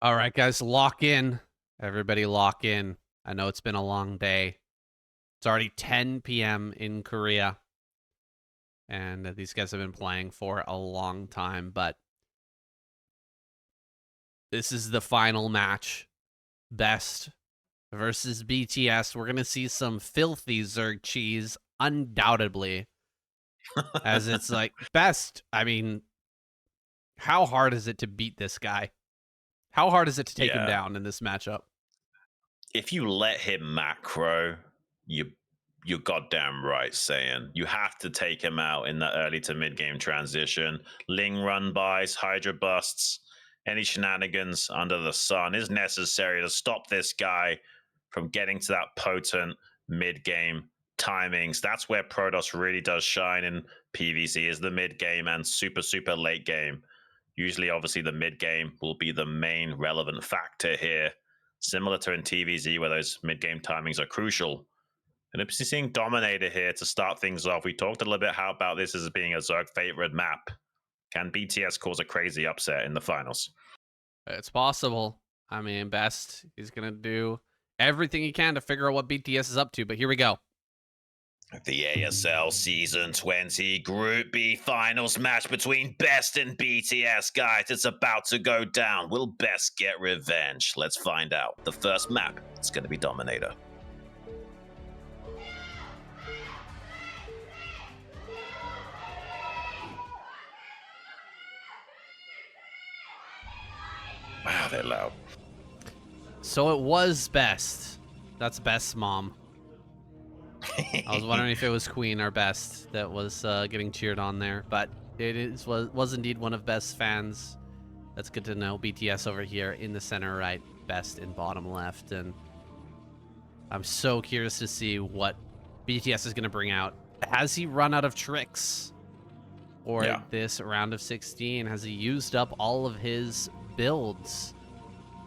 All right, guys, lock in. Everybody lock in. I know it's been a long day. It's already 10 p.m. in Korea. And these guys have been playing for a long time, but this is the final match. Best versus BTS. We're going to see some filthy Zerg cheese, undoubtedly. As it's like, Best, I mean, how hard is it to beat this guy? How hard is it to take him down in this matchup? If you let him macro, you're goddamn right, Saiyan. You have to take him out in the early to mid game transition. Ling run bys, Hydra busts, any shenanigans under the sun is necessary to stop this guy from getting to that potent mid game timings. That's where Protoss really does shine in PvZ, is the mid game and super late game. Usually, obviously, the mid game will be the main relevant factor here, similar to in TVZ where those mid game timings are crucial. And if you're seeing Dominator here to start things off, we talked a little bit about this as being a Zerg favorite map. Can BTS cause a crazy upset in the finals? It's possible. I mean, Best, he's going to do everything he can to figure out what BTS is up to, but here we go. The ASL Season 20 Group B finals match between Best and BTS. Guys, it's about to go down. Will Best get revenge? Let's find out. The first map, it's going to be Dominator. Wow, they're loud. So it was Best. That's Best's mom. I was wondering if it was Queen or Best that was getting cheered on there, but it was indeed one of Best's fans. That's good to know. BTS over here in the center right, Best in bottom left, and I'm so curious to see what BTS is going to bring out. Has he run out of tricks for this round of 16? Has he used up all of his builds?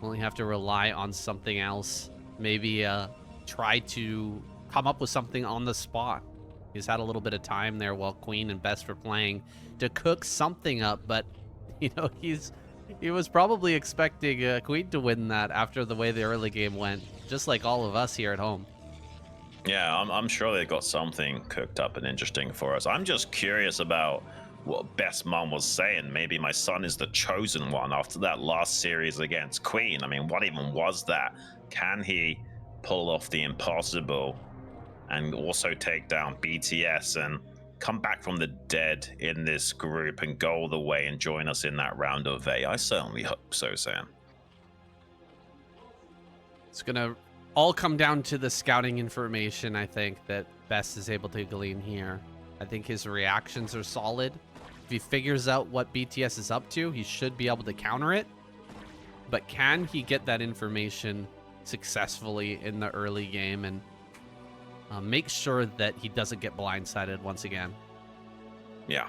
Will he have to rely on something else? Maybe try to come up with something on the spot. He's had a little bit of time there while Queen and Best were playing to cook something up, but you know, he was probably expecting Queen to win that after the way the early game went, just like all of us here at home. Yeah, I'm sure they got something cooked up and interesting for us. I'm just curious about what Best Mom was saying. Maybe my son is the chosen one after that last series against Queen. I mean, what even was that? Can he pull off the impossible and also take down BTS and come back from the dead in this group and go all the way and join us in that round of A? I certainly hope so, Sam. It's gonna all come down to the scouting information, I think, that Best is able to glean here. I think his reactions are solid. If he figures out what BTS is up to, he should be able to counter it. But can he get that information successfully in the early game and make sure that he doesn't get blindsided once again? Yeah.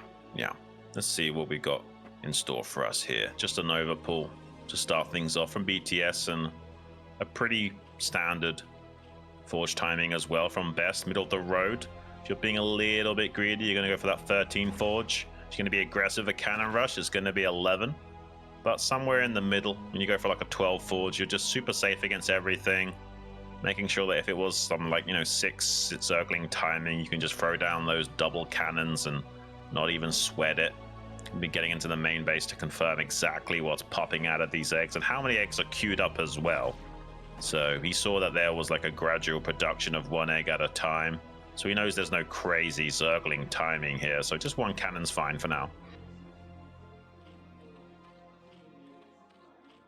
Let's see what we got in store for us here. Just an overpull to start things off from BTS and a pretty standard forge timing as well from Best, middle of the road. If you're being a little bit greedy, you're going to go for that 13 forge. If you're going to be aggressive, a cannon rush is going to be 11. But somewhere in the middle, when you go for like a 12 forge, you're just super safe against everything. Making sure that if it was something like, 6 circling timing, you can just throw down those double cannons and not even sweat it. You'll be getting into the main base to confirm exactly what's popping out of these eggs and how many eggs are queued up as well. So he saw that there was like a gradual production of 1 egg at a time. So he knows there's no crazy circling timing here. So just 1 cannon's fine for now.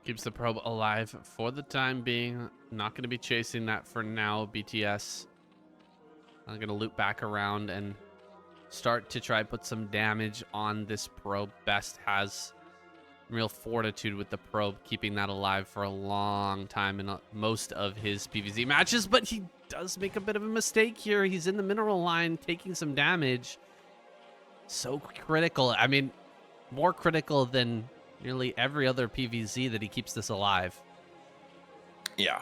Keeps the probe alive for the time being. Not going to be chasing that for now, BTS. I'm going to loop back around and start to try put some damage on this probe. Best has real fortitude with the probe, keeping that alive for a long time in most of his PvZ matches, but he does make a bit of a mistake here. He's in the mineral line taking some damage. So critical. I mean, more critical than nearly every other PvZ that he keeps this alive. Yeah.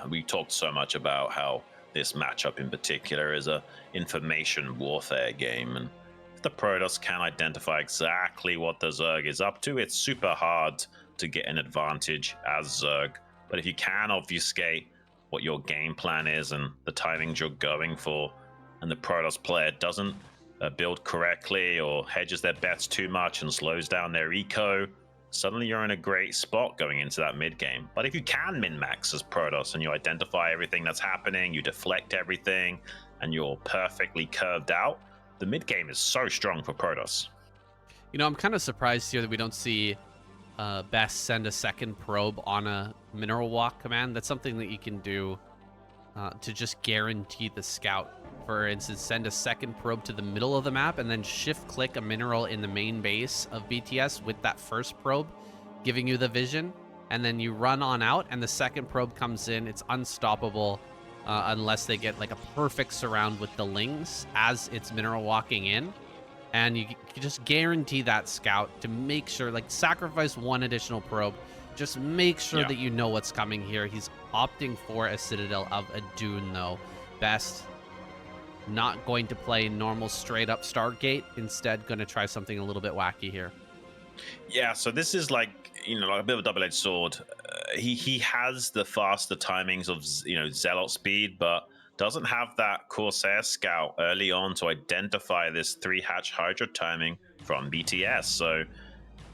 We talked so much about how this matchup in particular is a information warfare game, and if the Protoss can identify exactly what the Zerg is up to, it's super hard to get an advantage as Zerg. But if you can obfuscate what your game plan is and the timings you're going for, and the Protoss player doesn't build correctly or hedges their bets too much and slows down their eco, suddenly you're in a great spot going into that mid game. But if you can min-max as Protoss and you identify everything that's happening, you deflect everything, and you're perfectly curved out, the mid game is so strong for Protoss. You know, I'm kind of surprised here that we don't see Best send a second probe on a mineral walk command. That's something that you can do to just guarantee the scout. For instance, send a second probe to the middle of the map and then shift click a mineral in the main base of BTS with that first probe, giving you the vision. And then you run on out and the second probe comes in. It's unstoppable unless they get like a perfect surround with the Lings as it's mineral walking in. And you just guarantee that scout to make sure, like, sacrifice one additional probe. Just make sure that you know what's coming here. He's opting for a Citadel of Adun, though. Best not going to play normal straight-up Stargate. Instead, going to try something a little bit wacky here. Yeah, so this is like, you know, like a bit of a double-edged sword. He has the faster timings of, you know, Zealot speed, but doesn't have that Corsair scout early on to identify this 3-hatch Hydra timing from BTS. So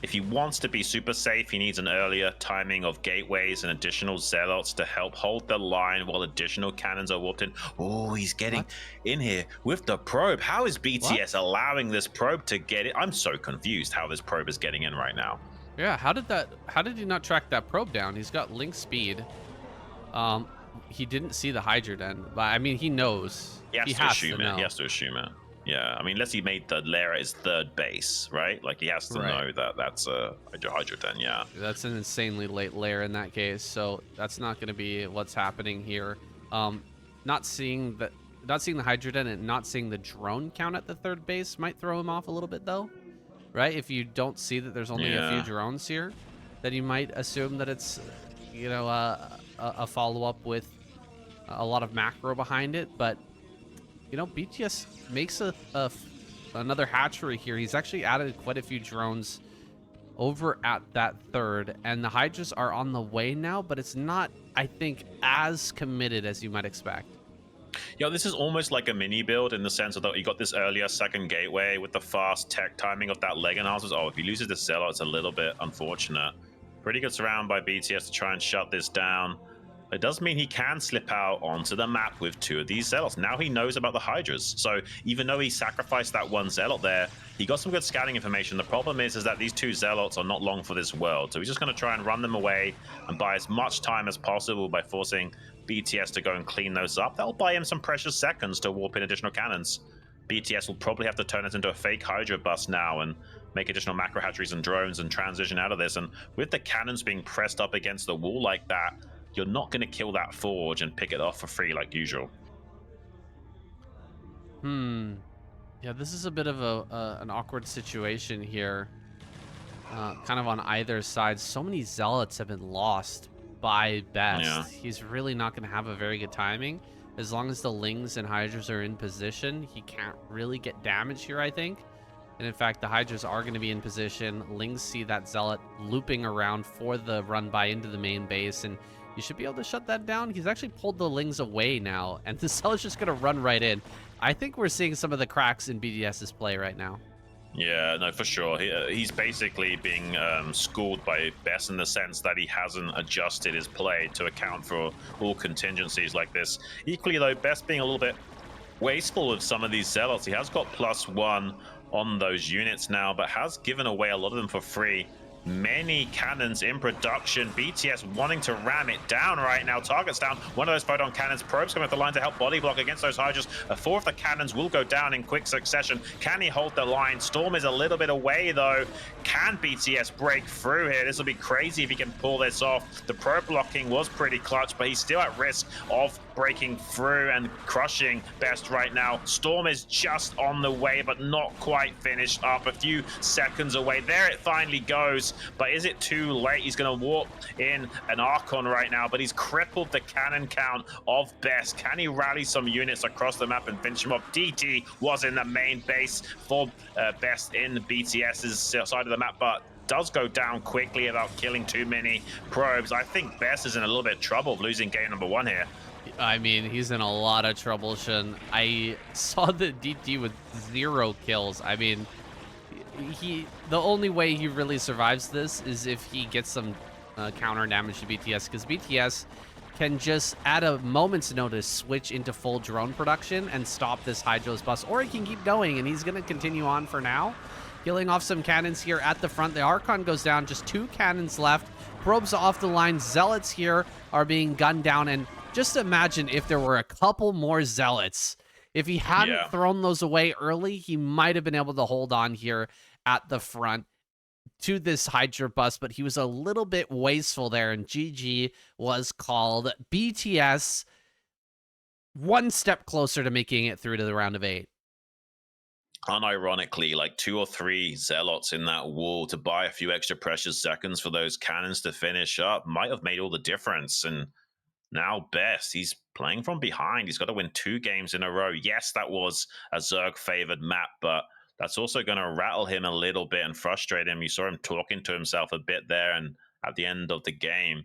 if he wants to be super safe, he needs an earlier timing of gateways and additional Zealots to help hold the line while additional cannons are warped in. Oh, he's getting in here with the probe. How is BTS allowing this probe to get it? I'm so confused how this probe is getting in right now. Yeah, how did he not track that probe down? He's got link speed. He didn't see the Hydra then, but I mean, he knows. He has to assume it. Yeah, I mean, unless he made the lair his third base, right? Like, he has to know that that's a Hydra den, yeah. That's an insanely late lair in that case, so that's not going to be what's happening here. Not seeing the Hydra den and not seeing the drone count at the third base might throw him off a little bit, though, right? If you don't see that there's only a few drones here, then you might assume that it's, you know, a follow-up with a lot of macro behind it. But, you know, BTS makes another hatchery here. He's actually added quite a few drones over at that third, and the Hydras are on the way now, but it's not, I think, as committed as you might expect. Yeah, this is almost like a mini build in the sense that you got this earlier second gateway with the fast tech timing of that leg enhancers. Oh, if he loses the Zealot, it's a little bit unfortunate. Pretty good surround by BTS to try and shut this down. It does mean he can slip out onto the map with 2 of these Zealots. Now he knows about the Hydras. So even though he sacrificed that 1 Zealot there, he got some good scouting information. The problem is that these 2 Zealots are not long for this world. So he's just going to try and run them away and buy as much time as possible by forcing BTS to go and clean those up. That'll buy him some precious seconds to warp in additional cannons. BTS will probably have to turn it into a fake Hydra bust now and make additional macro hatcheries and drones and transition out of this. And with the cannons being pressed up against the wall like that, you're not going to kill that forge and pick it off for free like usual. Yeah, this is a bit of an awkward situation here. Kind of on either side. So many Zealots have been lost by Best. Yeah. He's really not going to have a very good timing. As long as the Lings and Hydras are in position, he can't really get damage here, I think. And in fact, the Hydras are going to be in position. Lings see that Zealot looping around for the run by into the main base, and you should be able to shut that down. He's actually pulled the Lings away now, and the Zealot's just going to run right in. I think we're seeing some of the cracks in BDS's play right now. Yeah, no, for sure. He's basically being schooled by Best in the sense that he hasn't adjusted his play to account for all contingencies like this. Equally, though, Best being a little bit wasteful with some of these Zealots. He has got +1 on those units now, but has given away a lot of them for free. Many cannons in production. BTS wanting to ram it down right now. Target's down. One of those photon cannons. Probes coming off the line to help body block against those Hydras. 4 of the cannons will go down in quick succession. Can he hold the line? Storm is a little bit away, though. Can BTS break through here? This will be crazy if he can pull this off. The probe blocking was pretty clutch, but he's still at risk of breaking through and crushing Best right now. Storm is just on the way, but not quite finished up. A few seconds away. There it finally goes. But is it too late? He's going to warp in an Archon right now, but he's crippled the cannon count of Best. Can he rally some units across the map and finish him off? DT was in the main base for Best in BTS's side of the map, but does go down quickly without killing too many probes. I think Best is in a little bit of trouble of losing game number 1 here. I mean, he's in a lot of trouble, Xun. I saw the DT with 0 kills. I mean, the only way he really survives this is if he gets some counter damage to BTS, because BTS can just, at a moment's notice, switch into full drone production and stop this Hydro's bust, or he can keep going, and he's going to continue on for now. Killing off some cannons here at the front. The Archon goes down, just 2 cannons left. Probes off the line. Zealots here are being gunned down, and just imagine if there were a couple more Zealots. If he hadn't thrown those away early, he might have been able to hold on here at the front to this Hydra bust, but he was a little bit wasteful there, and GG was called. BTS one step closer to making it through to the round of 8. Unironically, like 2 or 3 Zealots in that wall to buy a few extra precious seconds for those cannons to finish up might have made all the difference. And now Best, he's playing from behind. He's got to win 2 games in a row. Yes, that was a Zerg favored map, but that's also going to rattle him a little bit and frustrate him. You saw him talking to himself a bit there, and at the end of the game,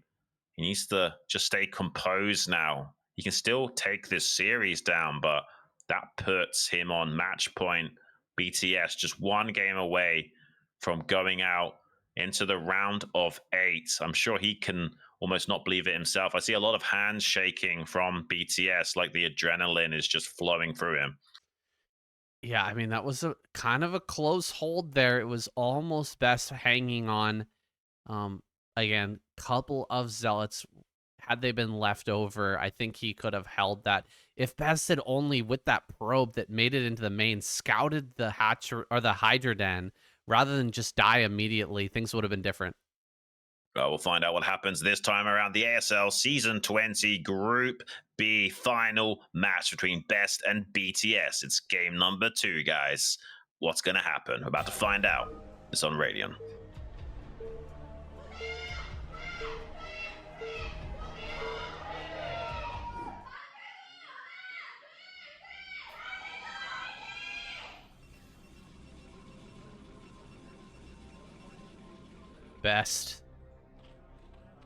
he needs to just stay composed now. He can still take this series down, but that puts him on match point. BTS just 1 game away from going out into the round of 8. I'm sure he can almost not believe it himself. I see a lot of hands shaking from BTS, like the adrenaline is just flowing through him. Yeah, I mean, that was a kind of a close hold there. It was almost Best hanging on. Again, couple of Zealots, had they been left over, I think he could have held that. If Best had only, with that probe that made it into the main, scouted the hatcher or the Hydra den rather than just die immediately, things would have been different. Well, we'll find out what happens this time around the ASL Season 20 Group B final match between Best and BTS. It's game number 2, guys. What's going to happen? We're about to find out. It's on Radiant. Best.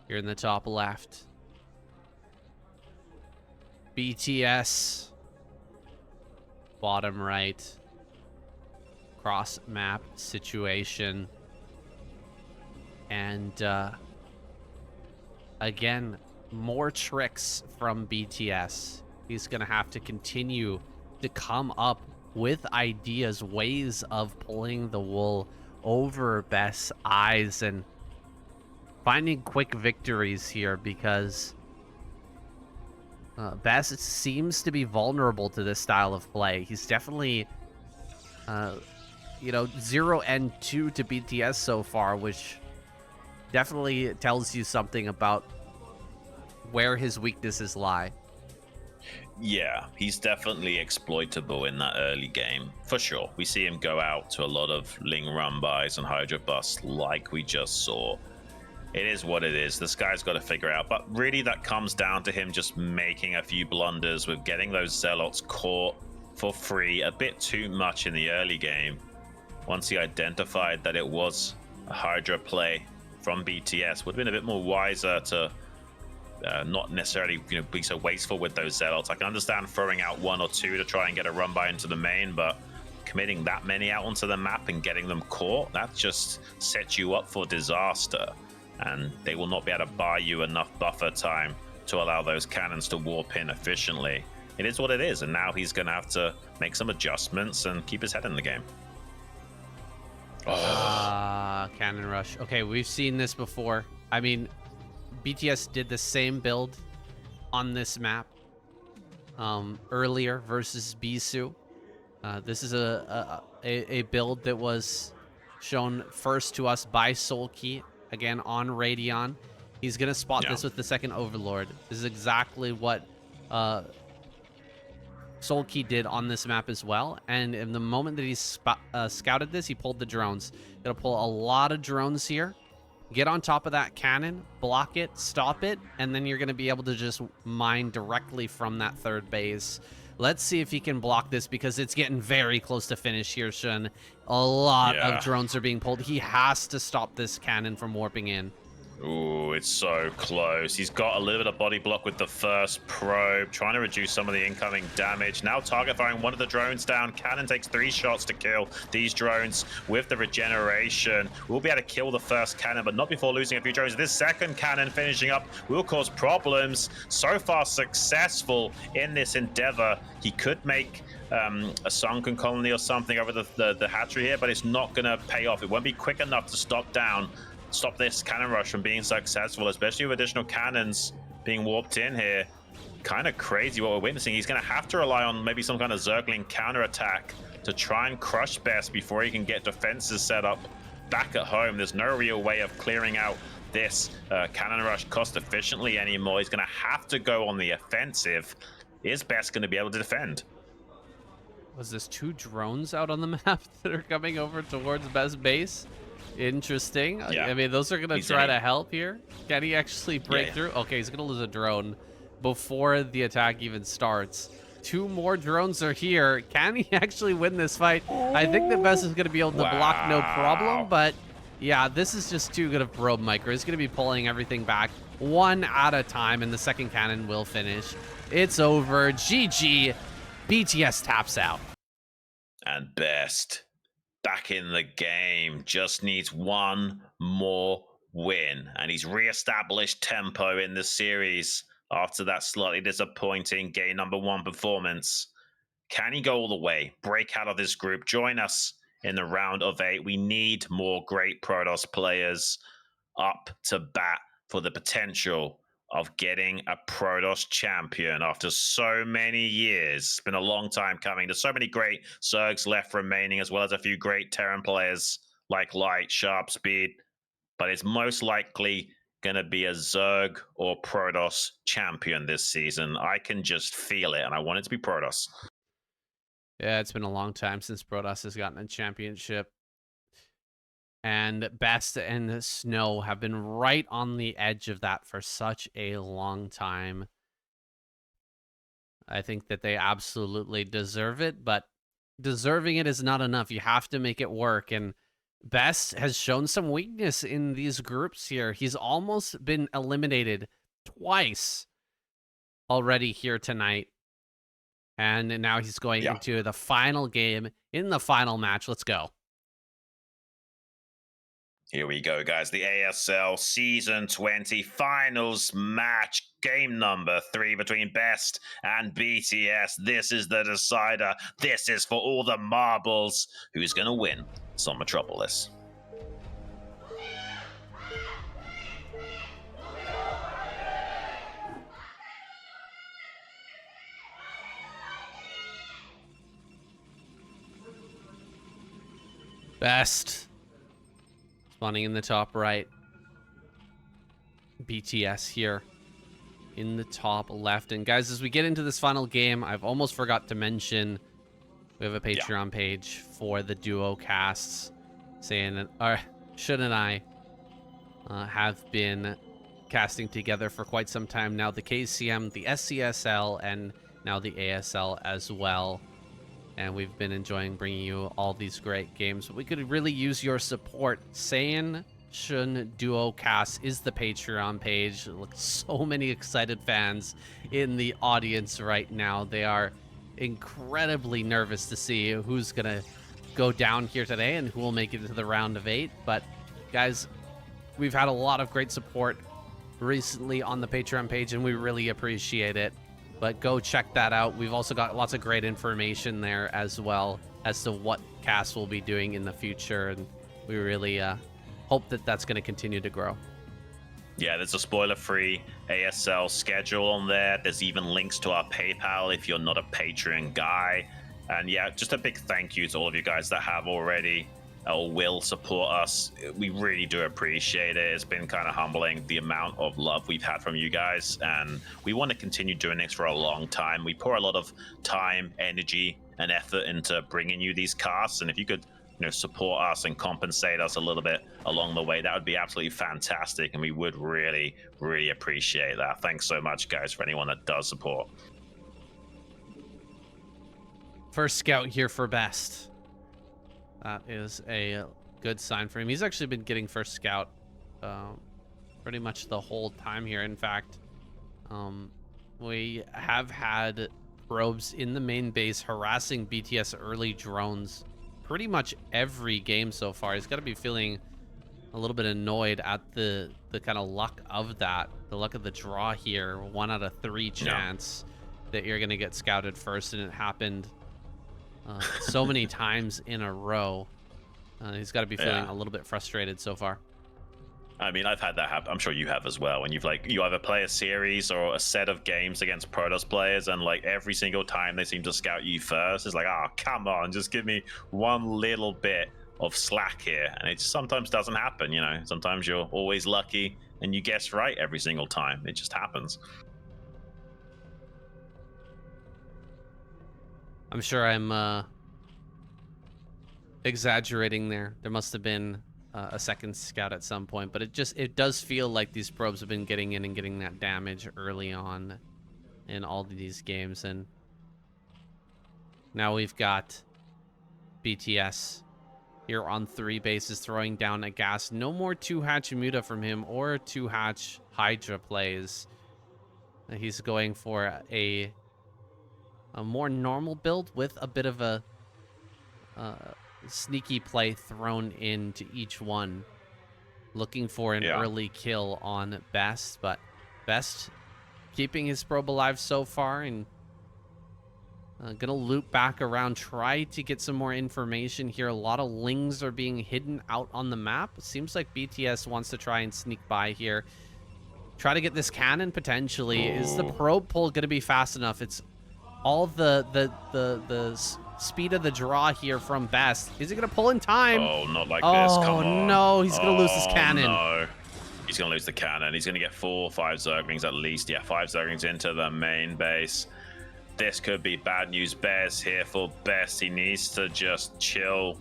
Here in the top left. BTS. Bottom right. Cross map situation. And again, more tricks from BTS. He's going to have to continue to come up with ideas, ways of pulling the wool over Best's eyes and finding quick victories here, because Best seems to be vulnerable to this style of play. He's definitely, 0 and 2 to BTS so far, which definitely tells you something about where his weaknesses lie. Yeah, he's definitely exploitable in that early game, for sure. We see him go out to a lot of Ling run bys and Hydra busts like we just saw. It is what it is. This guy's got to figure out. But really, that comes down to him just making a few blunders with getting those Zealots caught for free a bit too much in the early game. Once he identified that it was a Hydra play from BTS, would have been a bit more wiser to not necessarily be so wasteful with those Zealots. I can understand throwing out 1 or 2 to try and get a run by into the main, but committing that many out onto the map and getting them caught, that just sets you up for disaster. And they will not be able to buy you enough buffer time to allow those cannons to warp in efficiently. It is what it is, and now he's going to have to make some adjustments and keep his head in the game. Cannon rush. Okay, we've seen this before. I mean, BTS did the same build on this map earlier versus Bisu. This is a build that was shown first to us by SoulKey, again on Radeon. He's going to spot this with the second Overlord. This is exactly what SoulKey did on this map as well. And in the moment that he scouted this, he pulled the drones. Gonna pull a lot of drones here. Get on top of that cannon, block it, stop it, and then you're going to be able to just mine directly from that third base Let's see if he can block this because it's getting very close to finish here, Xun. A lot of drones are being pulled. He has to stop this cannon from warping in. Ooh, it's so close. He's got a little bit of body block with the first probe, trying to reduce some of the incoming damage. Now target firing one of the drones down. Cannon takes 3 shots to kill these drones with the regeneration. We'll be able to kill the first cannon, but not before losing a few drones. This second cannon finishing up will cause problems. So far successful in this endeavor. He could make a sunken colony or something over the hatchery here, but it's not going to pay off. It won't be quick enough to stop this cannon rush from being successful, especially with additional cannons being warped in here. Kind of crazy what we're witnessing. He's going to have to rely on maybe some kind of Zergling counterattack to try and crush Best before he can get defenses set up back at home. There's no real way of clearing out this cannon rush cost efficiently anymore. He's going to have to go on the offensive. Is Best going to be able to defend? Was this 2 drones out on the map that are coming over towards Best base? Interesting. Yeah. I mean, those are going to try to help here. Can he actually break through? Okay, he's going to lose a drone before the attack even starts. 2 more drones are here. Can he actually win this fight? I think the Best is going to be able to block no problem, but yeah, this is just too good of probe micro. He's going to be pulling everything back one at a time, and the second cannon will finish. It's over. GG. BTS taps out. And Best back in the game, just needs one more win, and he's re-established tempo in the series after that slightly disappointing game number 1 performance. Can he go all the way, break out of this group, join us in the round of 8? We need more great Protoss players up to bat for the potential of getting a Protoss champion after so many years. It's been a long time coming. There's so many great Zergs left remaining, as well as a few great Terran players like Light, Sharp, Speed. But it's most likely going to be a Zerg or Protoss champion this season. I can just feel it, and I want it to be Protoss. Yeah, it's been a long time since Protoss has gotten a championship. And Best and Snow have been right on the edge of that for such a long time. I think that they absolutely deserve it, but deserving it is not enough. You have to make it work, and Best has shown some weakness in these groups here. He's almost been eliminated twice already here tonight. And now he's going into the final game in the final match. Let's go. Here we go, guys. The ASL Season 20 Finals match. Game number 3 between Best and BTS. This is the decider. This is for all the marbles. Who's going to win? It's on Metropolis. Best. Spawning in the top right. BTS here in the top left. And guys, as we get into this final game, I've almost forgot to mention we have a Patreon page for the duo casts. Xun and I have been casting together for quite some time now. The KCM, the SCSL, and now the ASL as well. And we've been enjoying bringing you all these great games. We could really use your support. Saiyan Xun Duo Cast is the Patreon page. Look, so many excited fans in the audience right now. They are incredibly nervous to see who's going to go down here today and who will make it to the round of 8. But guys, we've had a lot of great support recently on the Patreon page, and we really appreciate it. But go check that out. We've also got lots of great information there as well as to what cast we'll be doing in the future. And we really hope that that's going to continue to grow. Yeah, there's a spoiler-free ASL schedule on there. There's even links to our PayPal if you're not a Patreon guy. And yeah, just a big thank you to all of you guys that have already or will support us. We really do appreciate it. It's been kind of humbling, the amount of love we've had from you guys, and we want to continue doing this for a long time. We pour a lot of time, energy, and effort into bringing you these casts, and if you could support us and compensate us a little bit along the way, that would be absolutely fantastic, and we would really, really appreciate that. Thanks so much, guys, for anyone that does support. First scout here for Best. That is a good sign for him. He's actually been getting first scout pretty much the whole time here. In fact, we have had probes in the main base harassing BTS early drones pretty much every game so far. He's got to be feeling a little bit annoyed at the kind of luck of that, the luck of the draw here. 1 out of 3 chance that you're going to get scouted first, and it happened so many times in a row. He's got to be feeling a little bit frustrated so far. I mean, I've had that happen. I'm sure you have as well. When you either play a series or a set of games against Protoss players, and like every single time they seem to scout you first, it's like, oh, come on, just give me one little bit of slack here. And it just sometimes doesn't happen, you know. Sometimes you're always lucky and you guess right every single time. It just happens. I'm sure I'm exaggerating there. There must have been a second scout at some point, but it does feel like these probes have been getting in and getting that damage early on in all of these games. And now we've got BTS here on 3 bases throwing down a gas. No more 2-hatch Muta from him or 2-hatch Hydra plays. He's going for a more normal build with a bit of a sneaky play thrown into each one, looking for an early kill on Best. But Best keeping his probe alive so far, and gonna loop back around, try to get some more information here. A lot of lings are being hidden out on the map. It seems like BTS wants to try and sneak by here, try to get this cannon potentially. Is the probe pull gonna be fast enough? It's all the speed of the draw here from Best. Is he gonna pull in time? Oh, not like this. Come on. Oh no, he's gonna lose his cannon. No. He's gonna lose the cannon. He's gonna get 4 or 5 Zerglings at least. Yeah, 5 Zerglings into the main base. This could be bad news bears here for Best. He needs to just chill,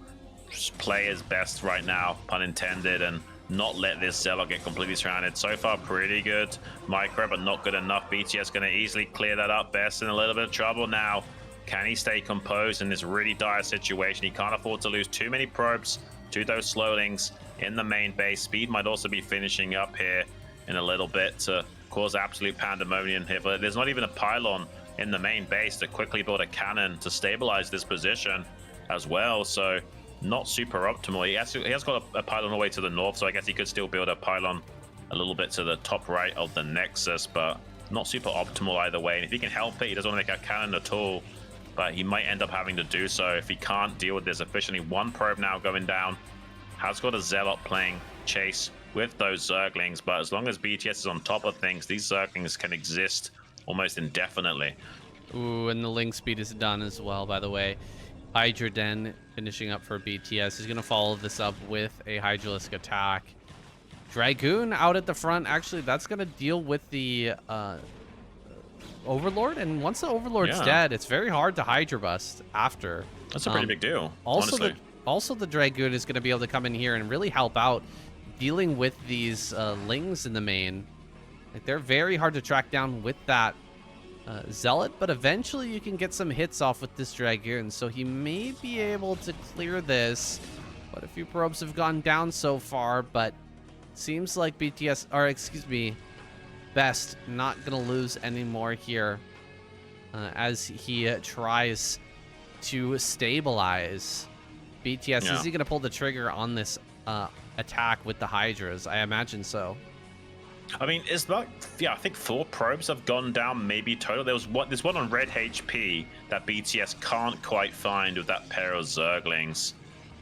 just play his best right now, pun intended, and not let this Zealot get completely surrounded. So far, pretty good micro, but not good enough. BTS going to easily clear that up. Best in a little bit of trouble now. Can he stay composed in this really dire situation? He can't afford to lose too many probes to those slowlings in the main base. Speed might also be finishing up here in a little bit to cause absolute pandemonium here, but there's not even a pylon in the main base to quickly build a cannon to stabilize this position as well. So not super optimal. He has got a pylon all the way to the north, so I guess he could still build a pylon a little bit to the top right of the Nexus, but not super optimal either way. And if he can help it, he doesn't want to make a cannon at all, but he might end up having to do so if he can't deal with this efficiently. 1 probe now going down. Has got a Zealot playing chase with those Zerglings, but as long as BTS is on top of things, these Zerglings can exist almost indefinitely. Ooh, and the link speed is done as well, by the way. Hydra Den finishing up for BTS. He's going to follow this up with a Hydralisk attack. Dragoon out at the front. Actually, that's going to deal with the Overlord. And once the Overlord's dead, it's very hard to Hydra bust after. That's a pretty big deal, also, honestly. the Dragoon is going to be able to come in here and really help out dealing with these lings in the main. Like, they're very hard to track down with that Zealot, but eventually you can get some hits off with this Dragoon, so he may be able to clear this. But a few probes have gone down so far, but seems like BTS, or excuse me, Best not gonna lose anymore here as he tries to stabilize BTS. Is he gonna pull the trigger on this attack with the Hydras? I imagine so. I mean, it's like, I think 4 probes have gone down maybe total. There's one on red HP that BTS can't quite find with that pair of Zerglings.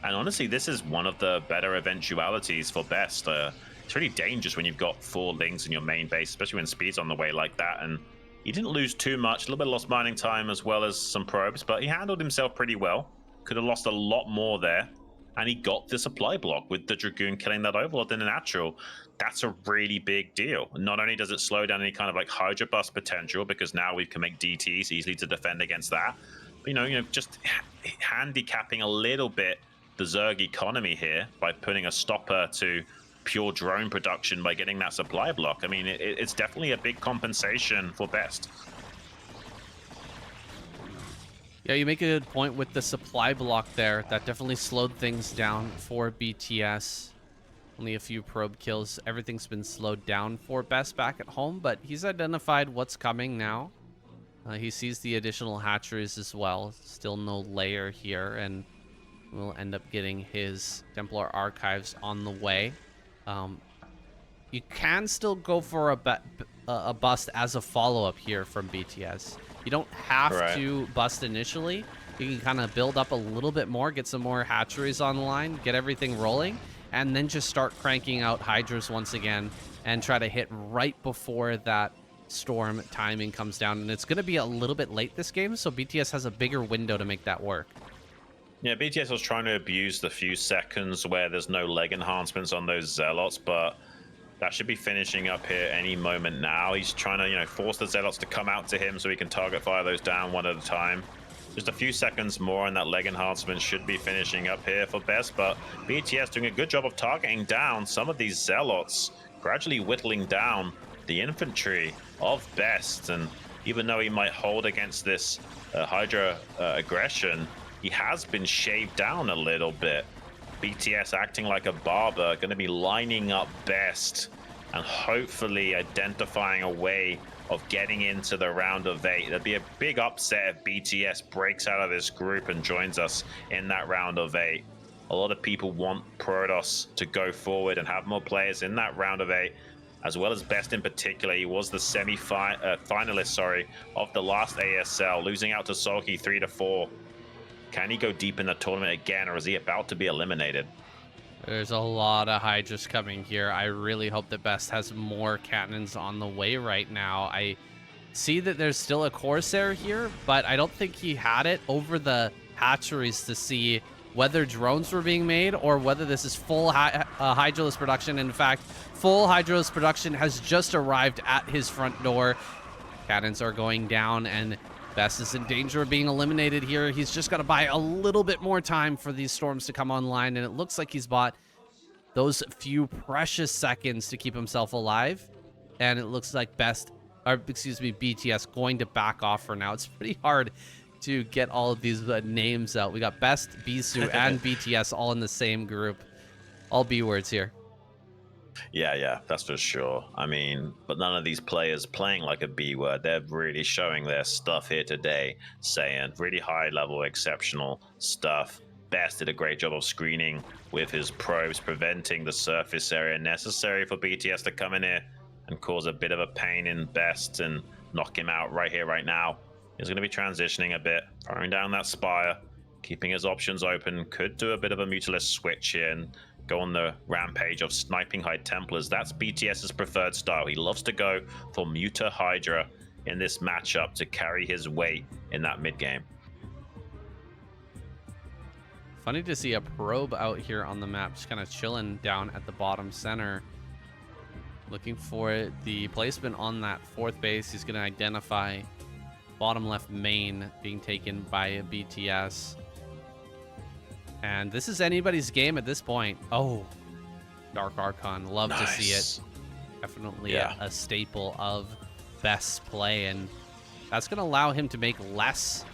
And honestly, this is one of the better eventualities for Best. It's really dangerous when you've got 4 lings in your main base, especially when speed's on the way like that. And he didn't lose too much, a little bit of lost mining time as well as some probes, but he handled himself pretty well. Could have lost a lot more there. And he got the supply block with the Dragoon killing that Overlord in a natural. That's a really big deal. Not only does it slow down any kind of like Hydra bust potential, because now we can make DTs easily to defend against that, but you know, just handicapping a little bit the Zerg economy here by putting a stopper to pure drone production by getting that supply block. I mean, it's definitely a big compensation for Best. Yeah, you make a good point with the supply block there. That definitely slowed things down for BTS. Only a few probe kills. Everything's been slowed down for Best back at home, but he's identified what's coming now. He sees the additional hatcheries as well. Still no layer here, and we'll end up getting his Templar Archives on the way. You can still go for a bust as a follow-up here from BTS. You don't have to bust initially. You can kind of build up a little bit more, get some more hatcheries online, get everything rolling, and then just start cranking out Hydras once again and try to hit right before that storm timing comes down. And it's going to be a little bit late this game, so BTS has a bigger window to make that work. Yeah, BTS was trying to abuse the few seconds where there's no leg enhancements on those Zealots, but that should be finishing up here any moment now. He's trying to, you know, force the Zealots to come out to him so he can target fire those down one at a time. Just a few seconds more and that leg enhancement should be finishing up here for Best, but BTS doing a good job of targeting down some of these Zealots, gradually whittling down the infantry of Best. And even though he might hold against this Hydra aggression, he has been shaved down a little bit. BTS acting like a barber, going to be lining up Best and hopefully identifying a way of getting into the round of 8. There'd be a big upset if BTS breaks out of this group and joins us in that round of 8. A lot of people want Protoss to go forward and have more players in that round of 8, as well as Best in particular. He was the finalist, of the last ASL, losing out to Sulky 3-4. Can he go deep in the tournament again, or is he about to be eliminated? There's a lot of Hydras coming here. I really hope that Best has more cannons on the way right now. I see that there's still a Corsair here, but I don't think he had it over the hatcheries to see whether drones were being made or whether this is full Hydralis production. In fact, full Hydralis production has just arrived at his front door. Cannons are going down, and Best is in danger of being eliminated here. He's just got to buy a little bit more time for these storms to come online, and it looks like he's bought those few precious seconds to keep himself alive. And it looks like BTS going to back off for now. It's pretty hard to get all of these names out. We got Best, Bisu, and BTS all in the same group. All B words here. Yeah, that's for sure. I mean, but none of these players playing like a B word. They're really showing their stuff here today, saying really high level, exceptional stuff. Best did a great job of screening with his probes, preventing the surface area necessary for BTS to come in here and cause a bit of a pain in Best and knock him out right here, right now. He's going to be transitioning a bit, firing down that spire, keeping his options open. Could do a bit of a Mutalist switch here and go on the rampage of sniping High Templars. That's BTS's preferred style. He loves to go for Muta Hydra in this matchup to carry his weight in that mid game. Funny to see a probe out here on the map, just kind of chilling down at the bottom center, looking for the placement on that 4th base. He's going to identify bottom left main being taken by a BTS. And this is anybody's game at this point. Oh, Dark Archon. Love to see it. Definitely a staple of Best's play. And that's going to allow him to make less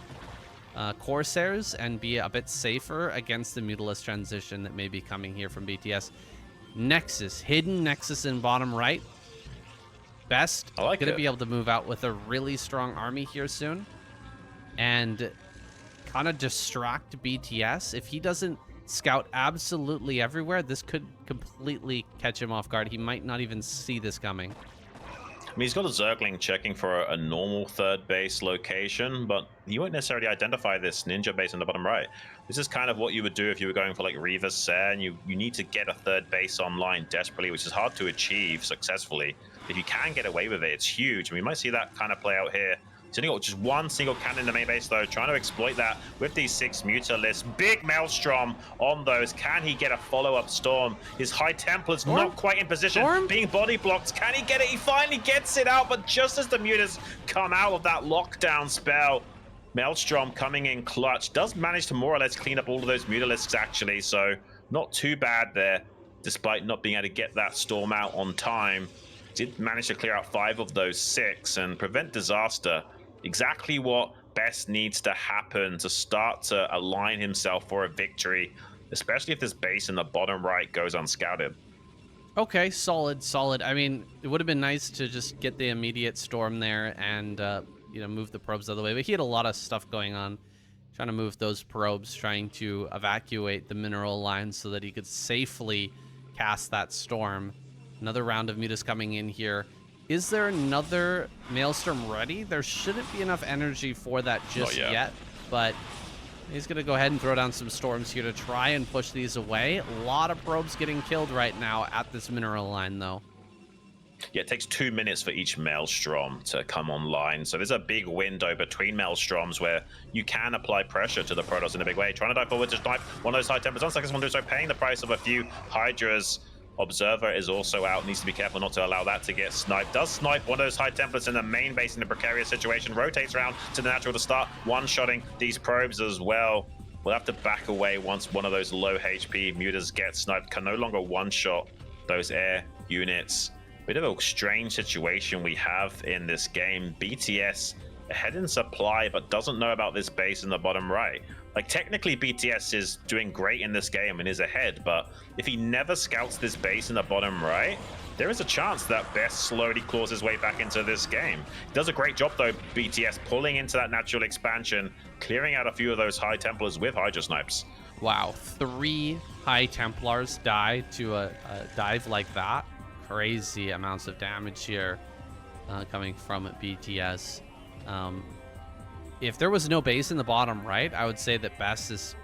Corsairs and be a bit safer against the Mutalist transition that may be coming here from BTS. Nexus. Hidden Nexus in bottom right. Best going to be able to move out with a really strong army here soon. And kind of distract BTS. If he doesn't scout absolutely everywhere, this could completely catch him off guard. He might not even see this coming. I mean, he's got a Zergling checking for a normal 3rd base location, but you won't necessarily identify this ninja base in the bottom right. This is kind of what you would do if you were going for like Reaver Ser, and you need to get a 3rd base online desperately, which is hard to achieve successfully. If you can get away with it, it's huge. And we might see that kind of play out here. He's only got just one single cannon in the main base, though, trying to exploit that with these 6 Mutalisks. Big Maelstrom on those. Can he get a follow-up Storm? His High Templar's not quite in position, being body blocked. Can he get it? He finally gets it out, but just as the Mutas come out of that lockdown spell, Maelstrom coming in clutch. Does manage to more or less clean up all of those Mutalisks, actually, so not too bad there, despite not being able to get that Storm out on time. Did manage to clear out 5 of those 6 and prevent disaster. Exactly what best needs to happen to start to align himself for a victory, especially if this base in the bottom right goes unscouted. Okay, solid, solid. I mean, it would have been nice to just get the immediate storm there and, you know, move the probes out of the way. But he had a lot of stuff going on, trying to move those probes, trying to evacuate the mineral lines so that he could safely cast that storm. Another round of mutas coming in here. Is there another Maelstrom ready? There shouldn't be enough energy for that just yet, but he's going to go ahead and throw down some storms here to try and push these away. A lot of probes getting killed right now at this mineral line, though. Yeah, it takes 2 minutes for each Maelstrom to come online. So there's a big window between Maelstroms where you can apply pressure to the Protoss in a big way. Trying to dive forward to snipe one of those high temperatures. Unseconds one do so, paying the price of a few Hydras. Observer is also out, needs to be careful not to allow that to get sniped. Does snipe one of those high templates in the main base in a precarious situation. Rotates around to the natural to start one-shotting these probes as well. We'll have to back away once one of those low HP mutas gets sniped. Can no longer one-shot those air units. Bit of a strange situation we have in this game. BTS ahead in supply, but doesn't know about this base in the bottom right. Like, technically, BTS is doing great in this game and is ahead, but if he never scouts this base in the bottom right, there is a chance that Best slowly claws his way back into this game. He does a great job, though, BTS, pulling into that natural expansion, clearing out a few of those High Templars with Hydra Snipes. Wow, 3 High Templars die to a dive like that. Crazy amounts of damage here coming from BTS. If there was no base in the bottom right, I would say that Best is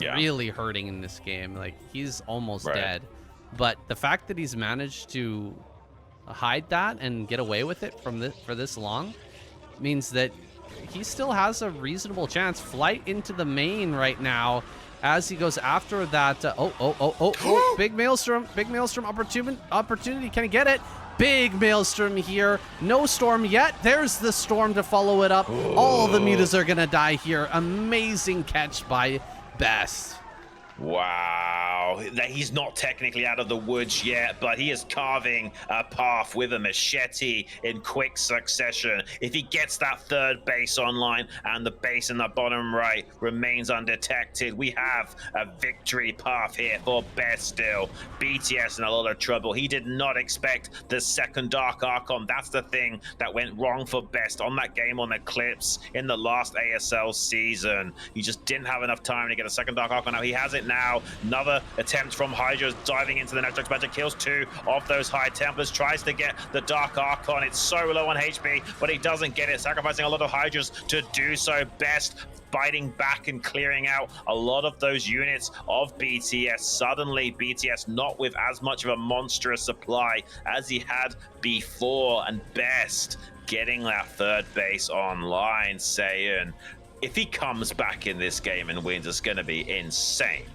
really hurting in this game. Like, he's almost dead. But the fact that he's managed to hide that and get away with it for this long means that he still has a reasonable chance. Flight into the main right now as he goes after that. Big Maelstrom opportunity. Can he get it? Big Maelstrom here. No storm yet. There's the storm to follow it up. All the mutas are gonna die here. Amazing catch by Best. Wow, he's not technically out of the woods yet, but he is carving a path with a machete in quick succession. If he gets that third base online and the base in the bottom right remains undetected, we have a victory path here for Best still. BTS in a lot of trouble. He did not expect the second Dark Archon. That's the thing that went wrong for Best on that game on Eclipse in the last ASL season. He just didn't have enough time to get a second Dark Archon. Now he has it now. Another attempt from Hydra, diving into the next expansion, kills 2 of those High Templars, tries to get the Dark Archon. It's so low on HP, but he doesn't get it, sacrificing a lot of Hydras to do so. Best fighting back and clearing out a lot of those units of BTS. Suddenly, BTS not with as much of a monstrous supply as he had before, and Best getting that third base online, saying, if he comes back in this game and wins, it's going to be insane.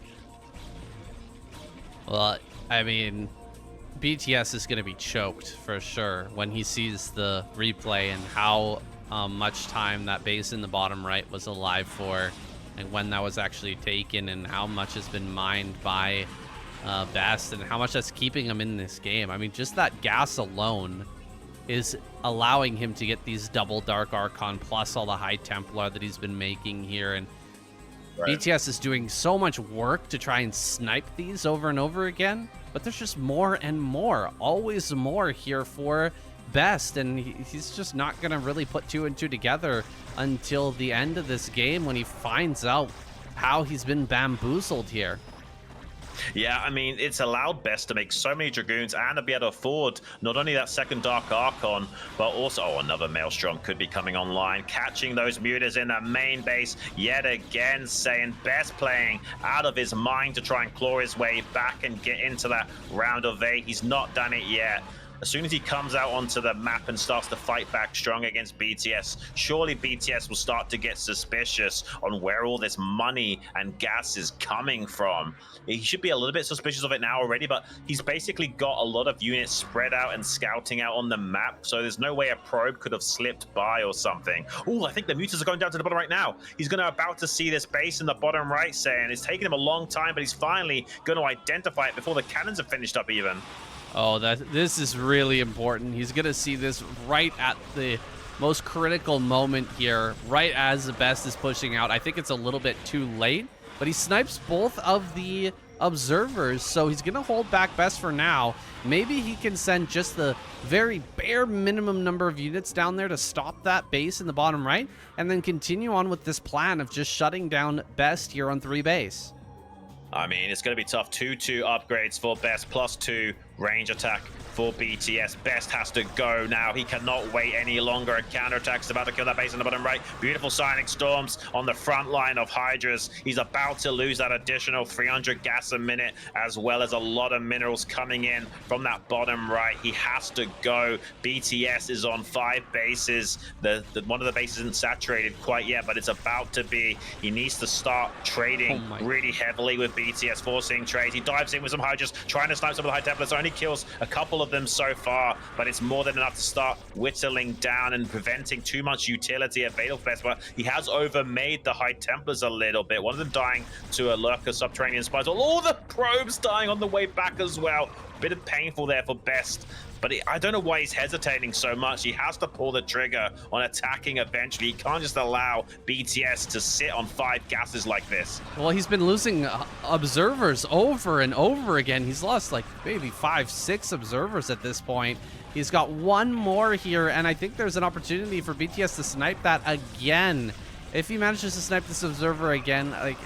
Well, I mean, BTS is going to be choked for sure when he sees the replay and how much time that base in the bottom right was alive for, and when that was actually taken, and how much has been mined by Best, and how much that's keeping him in this game. I mean, just that gas alone is allowing him to get these double Dark Archon plus all the High Templar that he's been making here. And BTS is doing so much work to try and snipe these over and over again, but there's just more and more, always more here for Best, and he's just not going to really put 2 and 2 together until the end of this game when he finds out how he's been bamboozled here. Yeah, I mean, it's allowed Best to make so many Dragoons and to be able to afford not only that second Dark Archon, but also, another Maelstrom could be coming online, catching those mutas in the main base yet again, saying Best playing out of his mind to try and claw his way back and get into that round of 8. He's not done it yet. As soon as he comes out onto the map and starts to fight back strong against BTS, surely BTS will start to get suspicious on where all this money and gas is coming from. He should be a little bit suspicious of it now already, but he's basically got a lot of units spread out and scouting out on the map, so there's no way a probe could have slipped by or something. Oh, I think the mutas are going down to the bottom right now. He's about to see this base in the bottom right, saying it's taken him a long time, but he's finally going to identify it before the cannons have finished up even. Oh, this is really important. He's going to see this right at the most critical moment here, right as the Best is pushing out. I think it's a little bit too late, but he snipes both of the observers, so he's gonna hold back Best for now. Maybe he can send just the very bare minimum number of units down there to stop that base in the bottom right, and then continue on with this plan of just shutting down Best here on 3 base. I mean, it's going to be tough. 2-2 upgrades for Best, +2 range attack for BTS. Best has to go now. He cannot wait any longer. A counterattack is about to kill that base in the bottom right. Beautiful Psionic Storms on the front line of Hydras. He's about to lose that additional 300 gas a minute, as well as a lot of minerals coming in from that bottom right. He has to go. BTS is on 5 bases. One of the bases isn't saturated quite yet, but it's about to be. He needs to start trading really heavily with BTS, forcing trades. He dives in with some Hydras, trying to snipe some of the High Templars. Only kills a couple of them so far, but it's more than enough to start whittling down and preventing too much utility available for Best. But he has overmade the High Templars a little bit. One of them dying to a Lurker Subterranean Spies. All the probes dying on the way back as well. Bit of painful there for Best, but I don't know why he's hesitating so much. He has to pull the trigger on attacking eventually. He can't just allow BTS to sit on 5 gases like this. Well, he's been losing observers over and over again. He's lost like maybe 5, 6 observers at this point. He's got one more here, and I think there's an opportunity for BTS to snipe that again. If he manages to snipe this observer again, like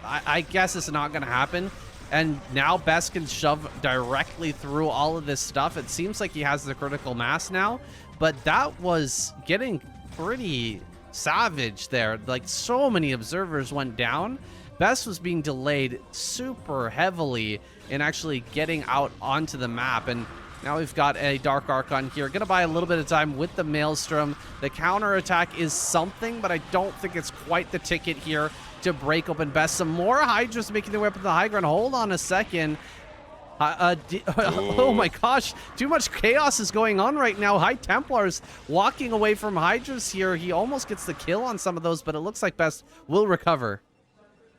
I guess it's not going to happen. And now Best can shove directly through all of this stuff. It seems like he has the critical mass now, but that was getting pretty savage there. Like, so many observers went down. Best was being delayed super heavily in actually getting out onto the map. And now we've got a Dark Archon here. Gonna buy a little bit of time with the Maelstrom. The counter attack is something, but I don't think it's quite the ticket here to break open Best. Some more Hydras making their way up to the high ground. Hold on a second. Oh my gosh, too much chaos is going on right now. High Templars walking away from Hydras here. He almost gets the kill on some of those, but it looks like Best will recover.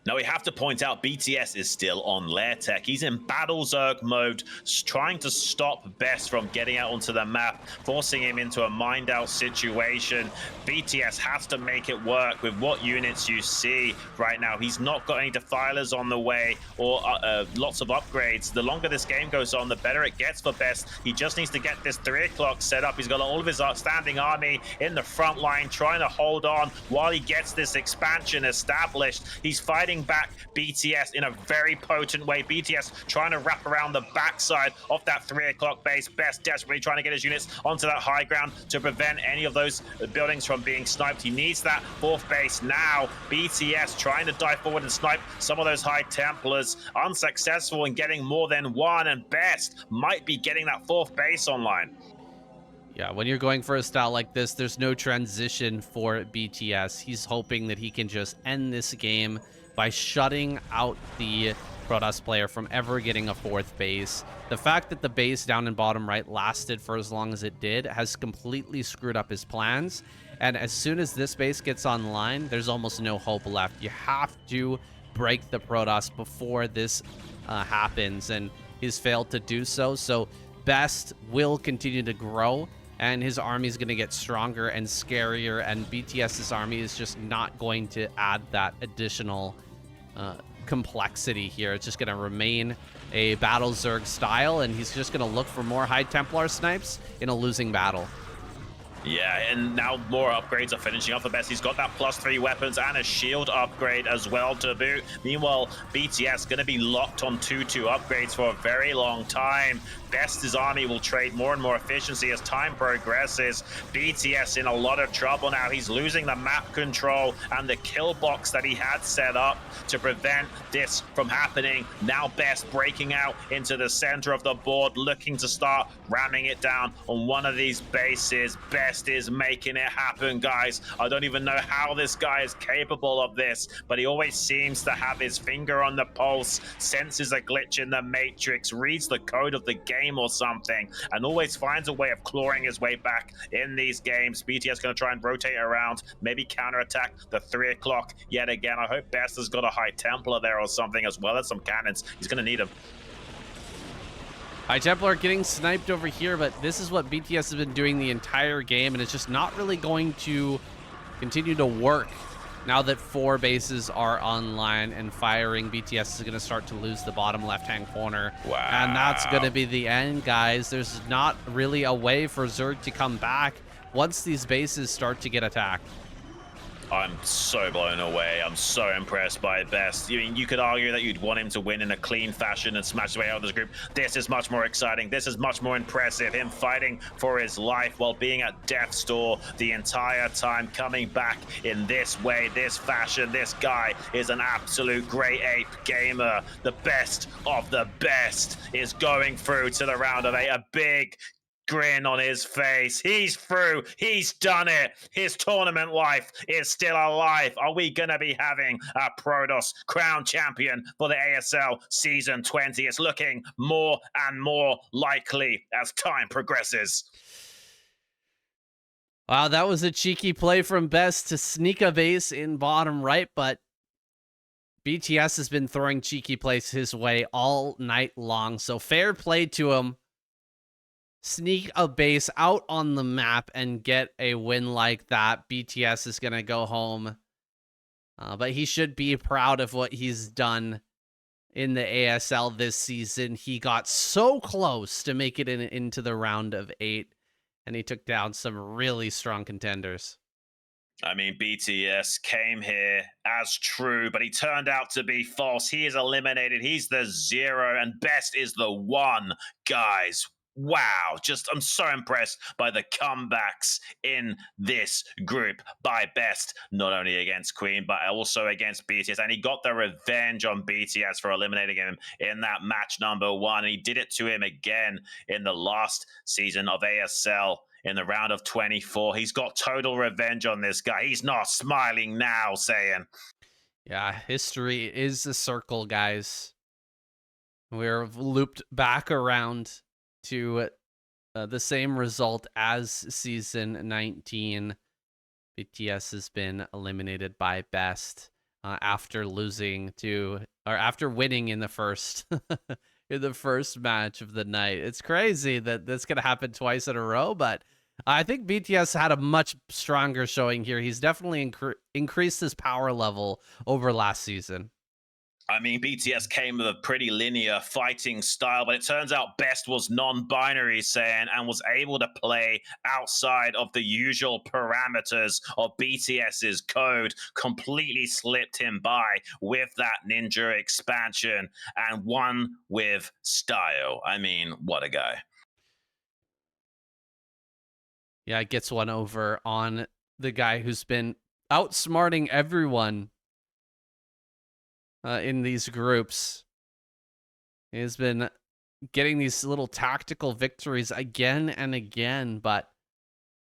Now, we have to point out BTS is still on Lair Tech. He's in Battle Zerg mode, trying to stop Best from getting out onto the map, forcing him into a mined out situation. BTS has to make it work with what units you see right now. He's not got any defilers on the way or lots of upgrades. The longer this game goes on, the better it gets for Best. He just needs to get this 3 o'clock set up. He's got all of his outstanding army in the front line, trying to hold on while he gets this expansion established. He's fighting back BTS in a very potent way. BTS trying to wrap around the backside of that 3 o'clock base. Best desperately trying to get his units onto that high ground to prevent any of those buildings from being sniped. He needs that 4th base now. BTS trying to dive forward and snipe some of those High Templars. Unsuccessful in getting more than one, and Best might be getting that 4th base online. Yeah, when you're going for a style like this, there's no transition for BTS. He's hoping that he can just end this game by shutting out the Protoss player from ever getting a 4th base. The fact that the base down in bottom right lasted for as long as it did has completely screwed up his plans. And as soon as this base gets online, there's almost no hope left. You have to break the Protoss before this happens, and he's failed to do so. So Best will continue to grow, and his army is going to get stronger and scarier, and BTS's army is just not going to add that additional complexity here. It's just going to remain a Battle Zerg style, and he's just going to look for more High Templar snipes in a losing battle. Yeah, and now more upgrades are finishing off for Best. He's got that +3 weapons and a shield upgrade as well to boot. Meanwhile, BTS going to be locked on 2-2 upgrades for a very long time. Best's army will trade more and more efficiency as time progresses. BTS in a lot of trouble now. He's losing the map control and the kill box that he had set up to prevent this from happening. Now Best breaking out into the center of the board, looking to start ramming it down on one of these bases. Best is making it happen, guys. I don't even know how this guy is capable of this, but he always seems to have his finger on the pulse, senses a glitch in the matrix, reads the code of the game or something, and always finds a way of clawing his way back in these games. BTS going to try and rotate around, maybe counterattack the 3 o'clock yet again. I hope Best has got a High Templar there or something, as well as some cannons. He's going to need them. High Templar getting sniped over here, but this is what BTS has been doing the entire game, and it's just not really going to continue to work now that 4 bases are online and firing. BTS is going to start to lose the bottom left-hand corner. Wow. And that's going to be the end, guys. There's not really a way for Zerg to come back once these bases start to get attacked. I'm so blown away. I'm so impressed by Best. I mean, you could argue that you'd want him to win in a clean fashion and smash away out of this group. This is much more exciting. This is much more impressive. Him fighting for his life while being at death's door the entire time, coming back in this way, this fashion. This guy is an absolute grey ape gamer. The best of the best is going through to the round of 8. A big grin on his face. He's through. He's done it. His tournament life is still alive. Are we going to be having a Protoss crown champion for the ASL Season 20? It's looking more and more likely as time progresses. Wow, that was a cheeky play from Best to sneak a base in bottom right, but BTS has been throwing cheeky plays his way all night long, so fair play to him. Sneak a base out on the map and get a win like that. BTS is going to go home. But he should be proud of what he's done in the ASL this season. He got so close to make it into the round of 8, and he took down some really strong contenders. I mean, BTS came here as true, but he turned out to be false. He is eliminated. He's the 0, and Best is the 1, guys. Wow, I'm so impressed by the comebacks in this group by Best, not only against Queen, but also against BTS. And he got the revenge on BTS for eliminating him in that match number 1. And he did it to him again in the last season of ASL in the round of 24. He's got total revenge on this guy. He's not smiling now, Saiyan. Yeah, history is a circle, guys. We're looped back around to the same result as season 19. BTS has been eliminated by Best after winning in the first in the first match of the night. It's crazy that this could happen twice in a row, but I think BTS had a much stronger showing here. He's definitely increased his power level over last season. I mean, BTS came with a pretty linear fighting style, but it turns out Best was non-binary, Saiyan, and was able to play outside of the usual parameters of BTS's code, completely slipped him by with that ninja expansion, and won with style. I mean, what a guy. Yeah, it gets one over on the guy who's been outsmarting everyone in these groups. He's been getting these little tactical victories again and again, but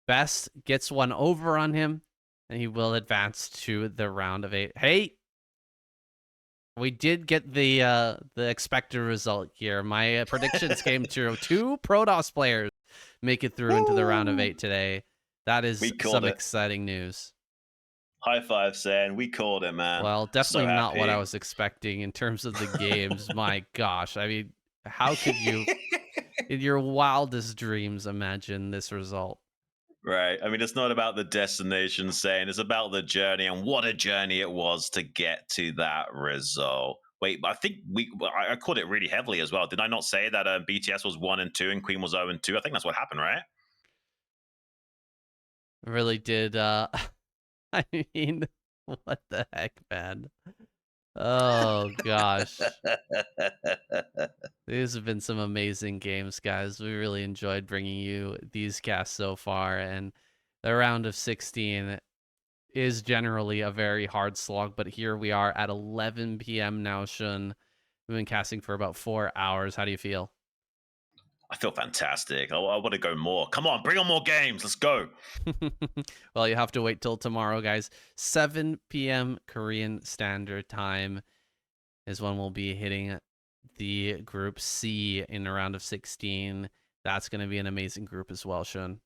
Best gets one over on him, and he will advance to the round of 8. Hey, we did get the expected result here. My predictions came true. 2 Protoss players make it through into the round of 8 today. That is some exciting news. High five, Saiyan. We called it, man. Well, definitely not what I was expecting in terms of the games. My gosh. I mean, how could you, in your wildest dreams, imagine this result? Right. I mean, it's not about the destination, Saiyan. It's about the journey, and what a journey it was to get to that result. Wait, I think I called it really heavily as well. Did I not say that BTS was 1 and 2 and Queen was 0 and 2? I think that's what happened, right? Really did. I mean, what the heck, man? Oh, gosh. These have been some amazing games, guys. We really enjoyed bringing you these casts so far, and the round of 16 is generally a very hard slog, but here we are at 11 p.m. now, Xun. We've been casting for about 4 hours. How do you feel? I feel fantastic. I want to go more. Come on, bring on more games. Let's go. Well, you have to wait till tomorrow, guys. 7 p.m. Korean Standard Time is when we'll be hitting the Group C in a round of 16. That's going to be an amazing group as well, Xun.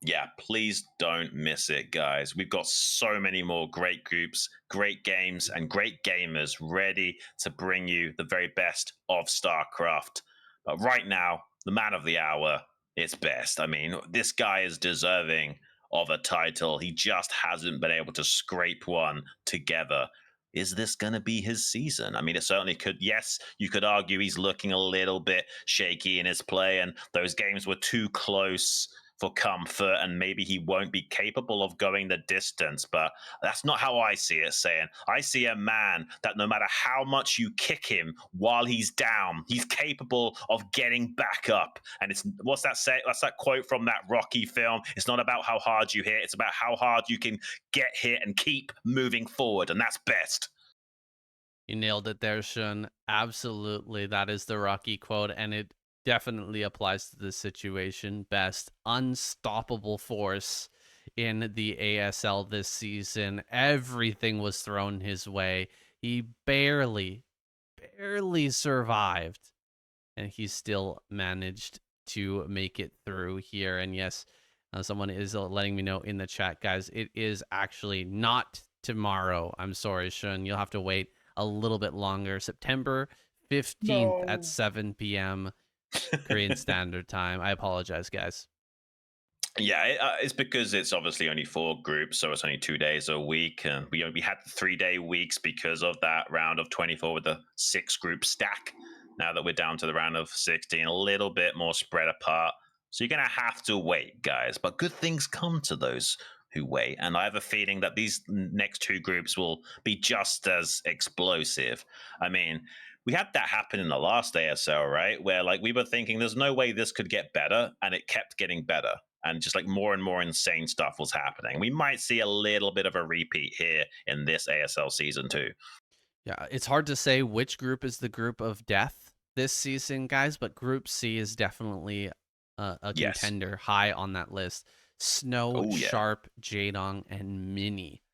Yeah, please don't miss it, guys. We've got so many more great groups, great games, and great gamers ready to bring you the very best of StarCraft. But right now, the man of the hour is best. I mean, this guy is deserving of a title. He just hasn't been able to scrape one together. Is this going to be his season? I mean, it certainly could. Yes, you could argue he's looking a little bit shaky in his play, and those games were too close for comfort, and maybe he won't be capable of going the distance. But that's not how I see it, saying. I see a man that no matter how much you kick him while he's down, he's capable of getting back up. And it's what's that say? That's that quote from that Rocky film. It's not about how hard you hit, it's about how hard you can get hit and keep moving forward. And that's best. You nailed it there, Xun. Absolutely. That is the Rocky quote, and it definitely applies to this situation. Best unstoppable force in the ASL this season. Everything was thrown his way. He barely survived, and he still managed to make it through here. And yes, someone is letting me know in the chat, guys, it is actually not tomorrow. I'm sorry, Xun. You'll have to wait a little bit longer. September 15th at 7 p.m. Korean Standard Time. I apologize, guys. Yeah, it's because it's obviously only 4 groups, so it's only 2 days a week, and we had 3-day weeks because of that round of 24 with the 6-group stack. Now that we're down to the round of 16, a little bit more spread apart. So you're gonna have to wait, guys. But good things come to those who wait, and I have a feeling that these next 2 groups will be just as explosive. I mean, we had that happen in the last ASL, right? Where like we were thinking there's no way this could get better, and it kept getting better. And just like more and more insane stuff was happening. We might see a little bit of a repeat here in this ASL season too. Yeah, it's hard to say which group is the group of death this season, guys, but Group C is definitely a Yes. contender high on that list. Snow, Oh, yeah. Sharp, Jaedong, and Mini.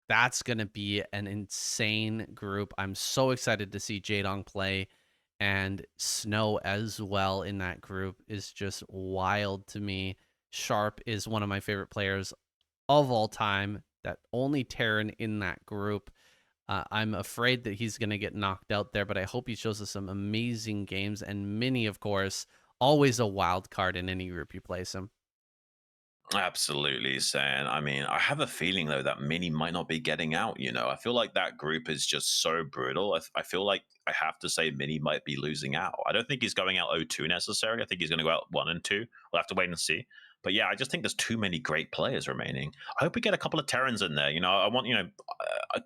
That's going to be an insane group. I'm so excited to see Jaedong play, and Snow as well in that group is just wild to me. Sharp is one of my favorite players of all time. That only Terran in that group. I'm afraid that he's going to get knocked out there, but I hope he shows us some amazing games. And Mini, of course, always a wild card in any group you place him. Absolutely, Sam. I mean, I have a feeling though that Mini might not be getting out. I feel like that group is just so brutal. I feel like I have to say Mini might be losing out. I don't think he's going out 0-2 necessarily. I think he's going to go out 1 and 2. We'll have to wait and see. But yeah, I just think there's too many great players remaining. I hope we get a couple of Terrans in there. I want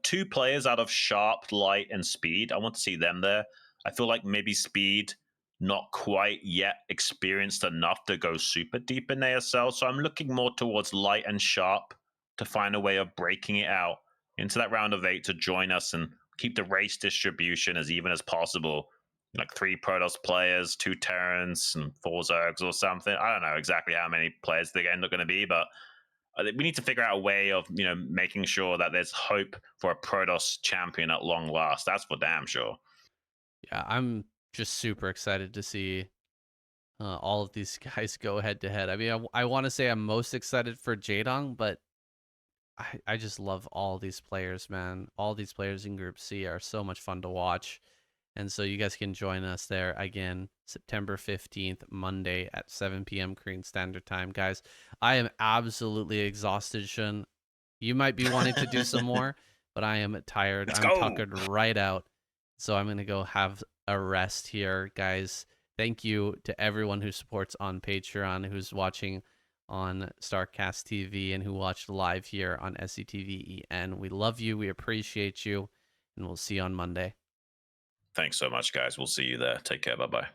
2 players out of Sharp, Light, and Speed. I want to see them there. I feel like maybe Speed not quite yet experienced enough to go super deep in ASL. So I'm looking more towards Light and Sharp to find a way of breaking it out into that round of 8 to join us and keep the race distribution as even as possible. Like 3 Protoss players, 2 Terrans, and 4 Zergs or something. I don't know exactly how many players they end up going to be, but we need to figure out a way of making sure that there's hope for a Protoss champion at long last. That's for damn sure. Yeah, I'm just super excited to see all of these guys go head to head. I mean, I want to say I'm most excited for Jaedong, but I just love all these players, man. All these players in Group C are so much fun to watch. And so you guys can join us there again, September 15th, Monday at 7 p.m. Korean Standard Time. Guys, I am absolutely exhausted, Xun. You might be wanting to do some more, but I am tired. I'm tuckered right out. So I'm going to go have a rest here, guys. Thank you to everyone who supports on Patreon, who's watching on StarCastTV, and who watched live here on SCTV-EN. We love you. We appreciate you. And we'll see you on Monday. Thanks so much, guys. We'll see you there. Take care. Bye-bye.